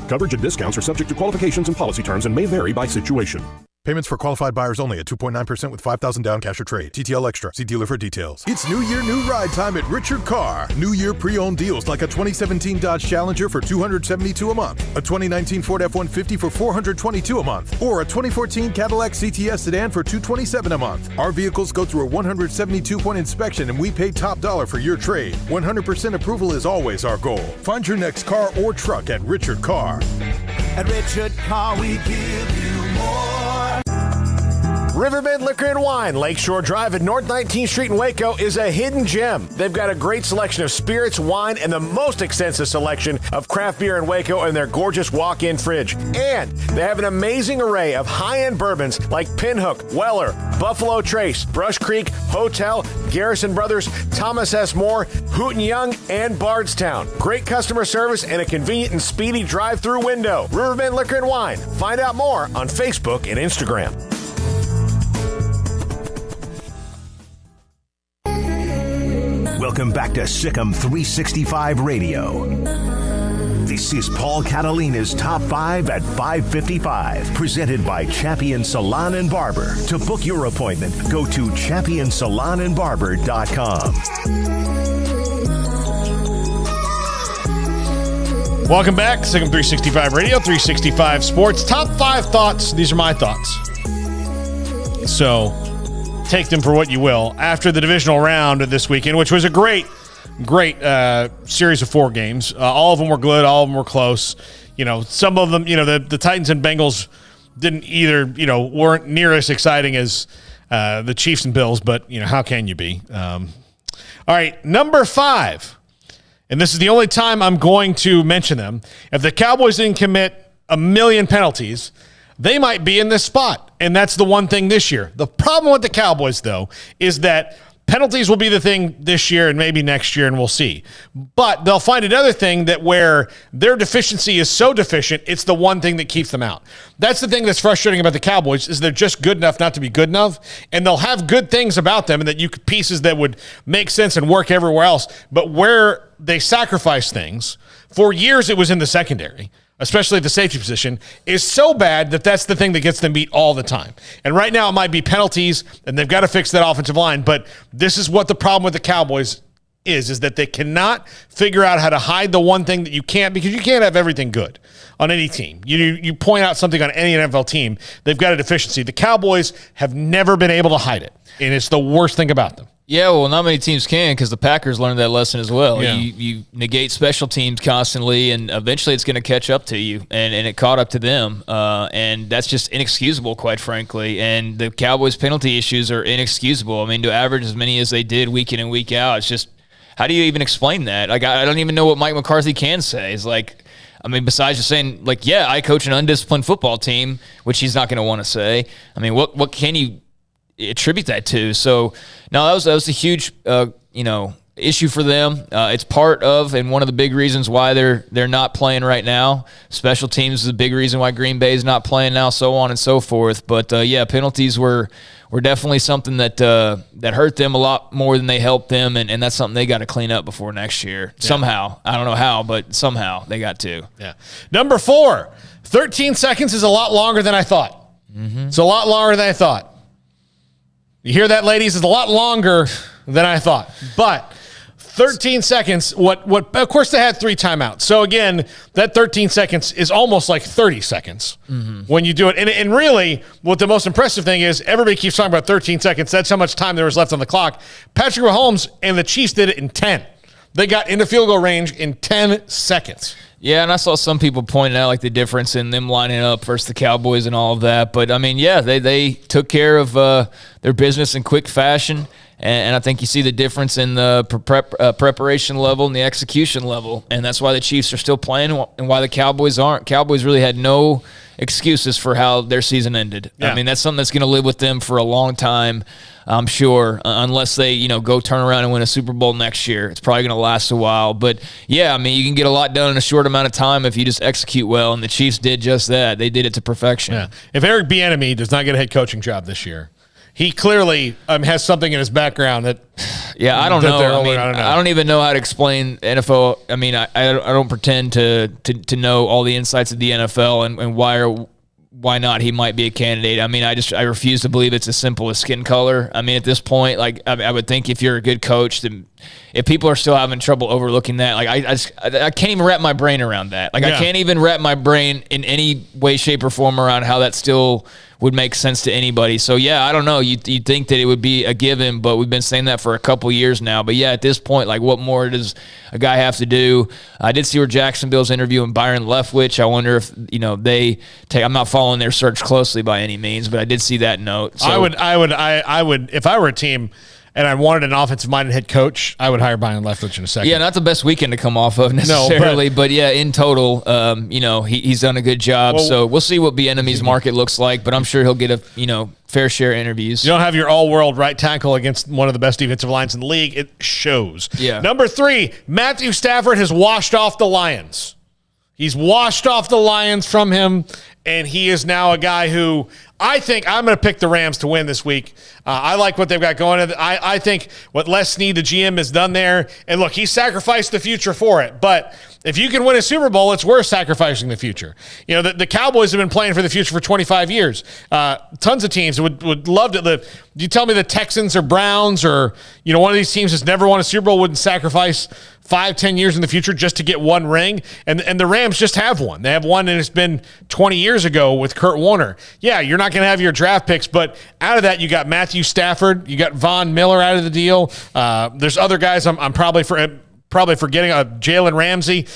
Coverage and discounts are subject to qualifications and policy terms and may vary by situation. Payments for qualified buyers only at 2.9% with $5,000 down cash or trade. TTL Extra. See dealer for details. It's New Year, New Ride time at Richard Carr. New Year pre-owned deals like a 2017 Dodge Challenger for $272 a month, a 2019 Ford F-150 for $422 a month, or a 2014 Cadillac CTS sedan for $227 a month. Our vehicles go through a 172-point inspection and we pay top dollar for your trade. 100% approval is always our goal. Find your next car or truck at Richard Carr. At Richard Carr, we give you more. Riverbend Liquor and Wine, Lakeshore Drive at North 19th Street in Waco is a hidden gem. They've got a great selection of spirits, wine, and the most extensive selection of craft beer in Waco in their gorgeous walk-in fridge. And they have an amazing array of high-end bourbons like Pinhook, Weller, Buffalo Trace, Brush Creek, Hotel, Garrison Brothers, Thomas S. Moore, Hooten Young, and Bardstown. Great customer service and a convenient and speedy drive-through window. Riverbend Liquor and Wine. Find out more on Facebook and Instagram. Welcome back to Sikkim 365 Radio. This is Paul Catalina's Top 5 at 5:55, presented by Champion Salon and Barber. To book your appointment, go to championsalonandbarber.com. Welcome back, Sikkim 365 Radio, 365 Sports. Top 5 thoughts. These are my thoughts. So take them for what you will. After the divisional round this weekend, which was a great series of 4 games. All of them were good. All of them were close. You know, some of them, you know, the Titans and Bengals didn't either, you know, weren't near as exciting as the Chiefs and Bills, but, you know, how can you be? All right, number 5, and this is the only time I'm going to mention them. If the Cowboys didn't commit a million penalties, they might be in this spot. And that's the one thing this year. The problem with the Cowboys, though, is that penalties will be the thing this year and maybe next year, and we'll see. But they'll find another thing that where their deficiency is so deficient, it's the one thing that keeps them out. That's the thing that's frustrating about the Cowboys is they're just good enough not to be good enough, and they'll have good things about them and that pieces that would make sense and work everywhere else. But where they sacrifice things, for years it was in the secondary, especially at the safety position, is so bad that that's the thing that gets them beat all the time. And right now it might be penalties, and they've got to fix that offensive line, but this is what the problem with the Cowboys is that they cannot figure out how to hide the one thing that you can't, because you can't have everything good on any team. You point out something on any NFL team, they've got a deficiency. The Cowboys have never been able to hide it, and it's the worst thing about them. Yeah, well, not many teams can, because the Packers learned that lesson as well. Yeah. You negate special teams constantly, and eventually it's going to catch up to you, and it caught up to them, and that's just inexcusable, quite frankly. And the Cowboys' penalty issues are inexcusable. I mean, to average as many as they did week in and week out, it's just, how do you even explain that? Like, I don't even know what Mike McCarthy can say. It's like, I mean, besides just saying, like, yeah, I coach an undisciplined football team, which he's not going to want to say. I mean, what can you attribute that to? So no, that was a huge issue for them. It's part of, and one of the big reasons why they're not playing right now. Special teams is a big reason why Green Bay is not playing now, so on and so forth. But yeah, penalties were definitely something that hurt them a lot more than they helped them, and that's something they got to clean up before next year. Yeah. Somehow. I don't know how, but somehow they got to. Yeah. Number 4, 13 seconds is a lot longer than I thought. Mm-hmm. It's a lot longer than I thought. You hear that, ladies? It's a lot longer than I thought. But 13 seconds, what? Of course, they had 3 timeouts. So, again, that 13 seconds is almost like 30 seconds when you do it. And really, what the most impressive thing is, everybody keeps talking about 13 seconds. That's how much time there was left on the clock. Patrick Mahomes and the Chiefs did it in 10. They got into field goal range in 10 seconds. Yeah, and I saw some people pointing out, like, the difference in them lining up versus the Cowboys and all of that. But, I mean, yeah, they took care of their business in quick fashion. And I think you see the difference in the preparation level and the execution level. And that's why the Chiefs are still playing and why the Cowboys aren't. Cowboys really had no excuses for how their season ended. Yeah. I mean, that's something that's going to live with them for a long time, I'm sure, unless they, go turn around and win a Super Bowl next year. It's probably going to last a while. But, yeah, I mean, you can get a lot done in a short amount of time if you just execute well, and the Chiefs did just that. They did it to perfection. Yeah. If Eric Bieniemy does not get a head coaching job this year, he clearly has something in his background that. Yeah, I don't know. I don't even know how to explain NFL. I mean, I don't pretend to know all the insights of the NFL and why not he might be a candidate. I mean, I refuse to believe it's as simple as skin color. I mean, at this point, like, I would think if you're a good coach, then if people are still having trouble overlooking that, like, I can't even wrap my brain around that. Like, yeah. I can't even wrap my brain in any way, shape, or form around how that still would make sense to anybody. So, yeah, I don't know. You'd think that it would be a given, but we've been saying that for a couple years now. But, yeah, at this point, like, what more does a guy have to do? I did see where Jacksonville's interviewing Byron Leftwich. I wonder if, they take – I'm not following their search closely by any means, but I did see that note. So, I would if I were a team – and I wanted an offensive-minded head coach, I would hire Byron Leftwich in a second. Yeah, not the best weekend to come off of necessarily, but yeah, in total, he's done a good job. Well, so we'll see what Bieniemy's market looks like, but I'm sure he'll get a fair share of interviews. You don't have your all-world right tackle against one of the best defensive lines in the league. It shows. Yeah. Number 3, Matthew Stafford has washed off the Lions. He's washed off the Lions from him, and he is now a guy who I think I'm going to pick the Rams to win this week. I like what they've got going. I think what Les Snead, the GM, has done there. And look, he sacrificed the future for it. But if you can win a Super Bowl, it's worth sacrificing the future. The Cowboys have been playing for the future for 25 years. Tons of teams would love to. You tell me the Texans or Browns or one of these teams that's never won a Super Bowl wouldn't sacrifice 5-10 years in the future just to get one ring. And the Rams just have one. They have one, and it's been 20 years ago with Kurt Warner. Yeah, you're not going to have your draft picks, but out of that, you got Matthew Stafford, you got Von Miller out of the deal. There's other guys I'm probably forgetting, Jalen Ramsey,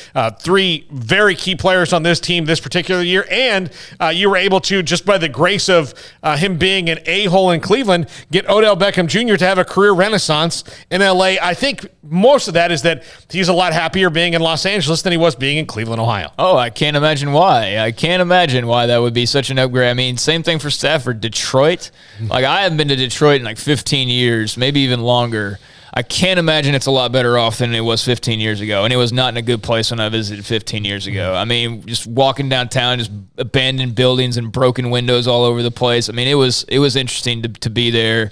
3 very key players on this team this particular year. And you were able to, just by the grace of him being an a-hole in Cleveland, get Odell Beckham Jr. to have a career renaissance in L.A. I think most of that is that he's a lot happier being in Los Angeles than he was being in Cleveland, Ohio. Oh, I can't imagine why. That would be such an upgrade. I mean, same thing for Stafford. Detroit, like, I haven't been to Detroit in like 15 years, maybe even longer. I can't imagine it's a lot better off than it was 15 years ago, and it was not in a good place when I visited 15 years ago. I mean, just walking downtown, just abandoned buildings and broken windows all over the place. I mean, it was interesting to be there.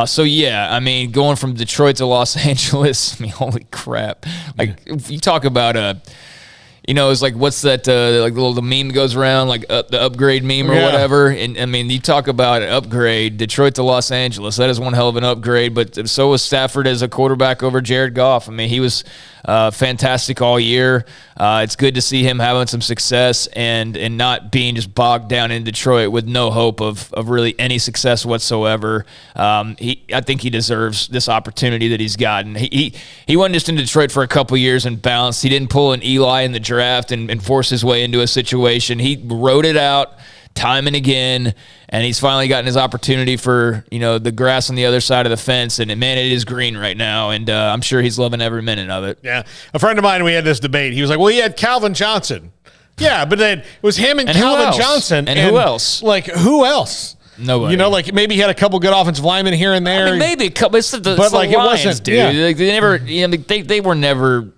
So, yeah, I mean, going from Detroit to Los Angeles, I mean, holy crap. Like, if you talk about it's like, what's that, like the meme goes around, like the upgrade meme or whatever. And I mean, you talk about an upgrade, Detroit to Los Angeles, that is one hell of an upgrade, but so was Stafford as a quarterback over Jared Goff. I mean, he was fantastic all year. It's good to see him having some success and not being just bogged down in Detroit with no hope of really any success whatsoever. I think he deserves this opportunity that he's gotten. He wasn't just in Detroit for a couple years and bounced. He didn't pull an Eli in the draft and force his way into a situation. He wrote it out time and again, and he's finally gotten his opportunity for, the grass on the other side of the fence, and man, it is green right now, and I'm sure he's loving every minute of it. Yeah. A friend of mine, we had this debate. He was like, well, he had Calvin Johnson. Yeah, but then it was him and Calvin Johnson. And who else? Like, who else? Nobody. Like maybe he had a couple good offensive linemen here and there. I mean, maybe a couple. It's the like Lions, it wasn't, dude. Yeah. They never, they were never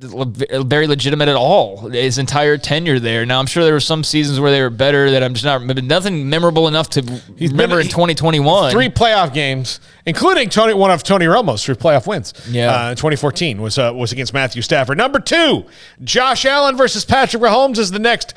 very legitimate at all his entire tenure there. Now I'm sure there were some seasons where they were better that I'm just not remembering. Nothing memorable enough to remember in 2021. 3 playoff games, including one of Tony Romo's 3 playoff wins. Yeah, 2014 was against Matthew Stafford. Number 2, Josh Allen versus Patrick Mahomes is the next.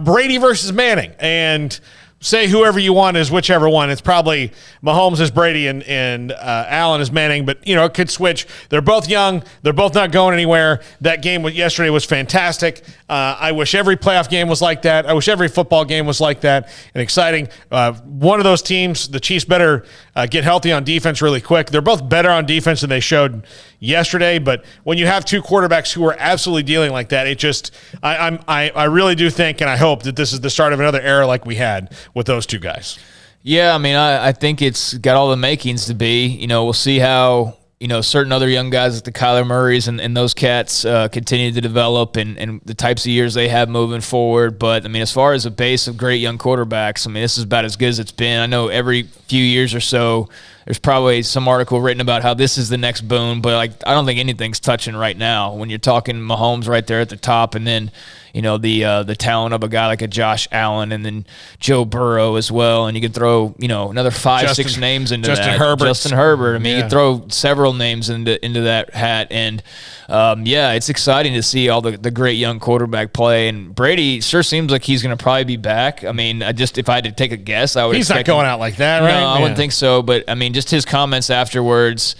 Brady versus Manning, and say whoever you want is whichever one. It's probably Mahomes is Brady and Allen is Manning, but it could switch. They're both young. They're both not going anywhere. That game yesterday was fantastic. I wish every playoff game was like that. I wish every football game was like that and exciting. One of those teams, the Chiefs, better get healthy on defense really quick. They're both better on defense than they showed yesterday, but when you have 2 quarterbacks who are absolutely dealing like that, it just I really do think and I hope that this is the start of another era like we had with those 2 guys. Yeah, I mean, I think it's got all the makings to be. We'll see how, certain other young guys like the Kyler Murrays and those cats continue to develop and the types of years they have moving forward. But, I mean, as far as a base of great young quarterbacks, I mean, this is about as good as it's been. I know every few years or so there's probably some article written about how this is the next boom, but I don't think anything's touching right now. When you're talking Mahomes right there at the top, and then the talent of a guy like a Josh Allen, and then Joe Burrow as well, and you could throw another 5-6 names into Justin that. Herbert. Justin Herbert. I mean, you could throw several names into that hat, and it's exciting to see all the great young quarterback play. And Brady sure seems like he's going to probably be back. I mean, if I had to take a guess, I would. He's not going out like that, right? No, I wouldn't think so. But I mean, just his comments afterwards,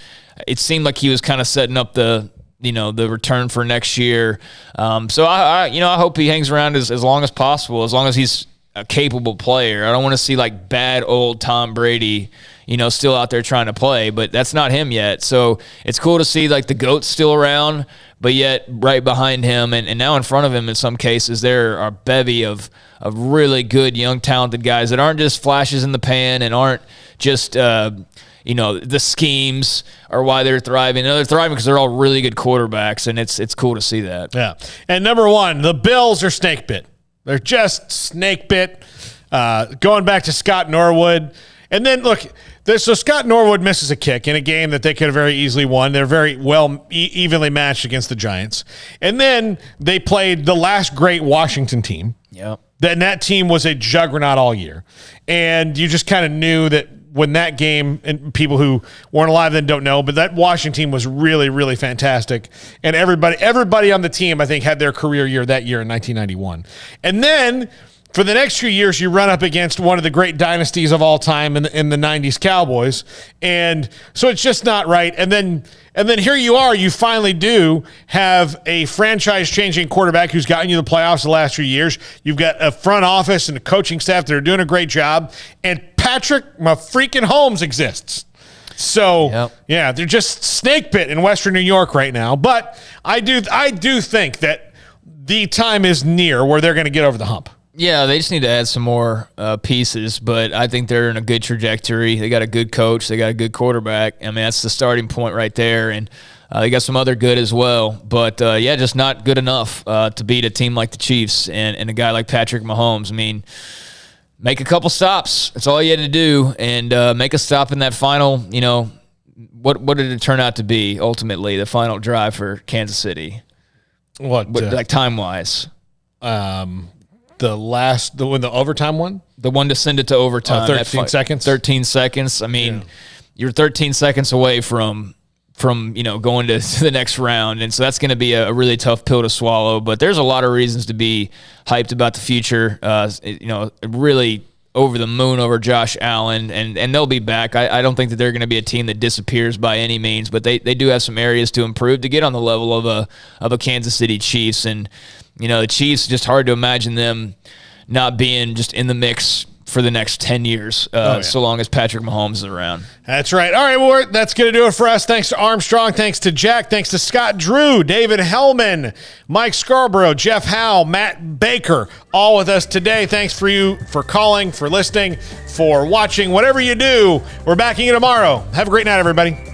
it seemed like he was kind of setting up the return for next year. So I hope he hangs around as long as possible, as long as he's a capable player. I don't want to see like bad old Tom Brady, still out there trying to play, but that's not him yet. So it's cool to see like the GOAT's still around, but yet right behind him and now in front of him in some cases, there are a bevy of really good, young, talented guys that aren't just flashes in the pan and aren't just, the schemes are why they're thriving. They're thriving because they're all really good quarterbacks, and it's cool to see that. Yeah. And number 1, the Bills are snake bit. They're just snake bit. Going back to Scott Norwood. And then, look, so Scott Norwood misses a kick in a game that they could have very easily won. They're very well evenly matched against the Giants. And then they played the last great Washington team. Yep. And that team was a juggernaut all year. And you just kind of knew that when that game, and people who weren't alive then don't know, but that Washington team was really, really fantastic. And everybody on the team, I think, had their career year that year in 1991. And then for the next few years, you run up against one of the great dynasties of all time in the 90s Cowboys. And so it's just not right. And then here you are, you finally do have a franchise-changing quarterback who's gotten you the playoffs the last few years. You've got a front office and a coaching staff that are doing a great job. And Patrick freaking Holmes exists. So, yeah, they're just snake bit in Western New York right now. But I do think that the time is near where they're going to get over the hump. Yeah, they just need to add some more pieces, but I think they're in a good trajectory. They got a good coach. They got a good quarterback. I mean, that's the starting point right there, and they got some other good as well. But, just not good enough to beat a team like the Chiefs and a guy like Patrick Mahomes. I mean, make a couple stops. That's all you had to do, and make a stop in that final, what did it turn out to be ultimately, the final drive for Kansas City? Like time-wise? The overtime one? The one to send it to overtime. 13 seconds? 13 seconds. I mean, you're 13 seconds away from from going to the next round. And so that's going to be a really tough pill to swallow. But there's a lot of reasons to be hyped about the future. Really over the moon over Josh Allen, and they'll be back. I don't think that they're going to be a team that disappears by any means, but they do have some areas to improve to get on the level of a Kansas City Chiefs. And the Chiefs, just hard to imagine them not being just in the mix for the next 10 years, so long as Patrick Mahomes is around. That's right. All right, well, that's going to do it for us. Thanks to Armstrong. Thanks to Jack. Thanks to Scott Drew, David Helman, Mike Scarborough, Jeff Howe, Matt Baker, all with us today. Thanks for you for calling, for listening, for watching. Whatever you do, we're back in tomorrow. Have a great night, everybody.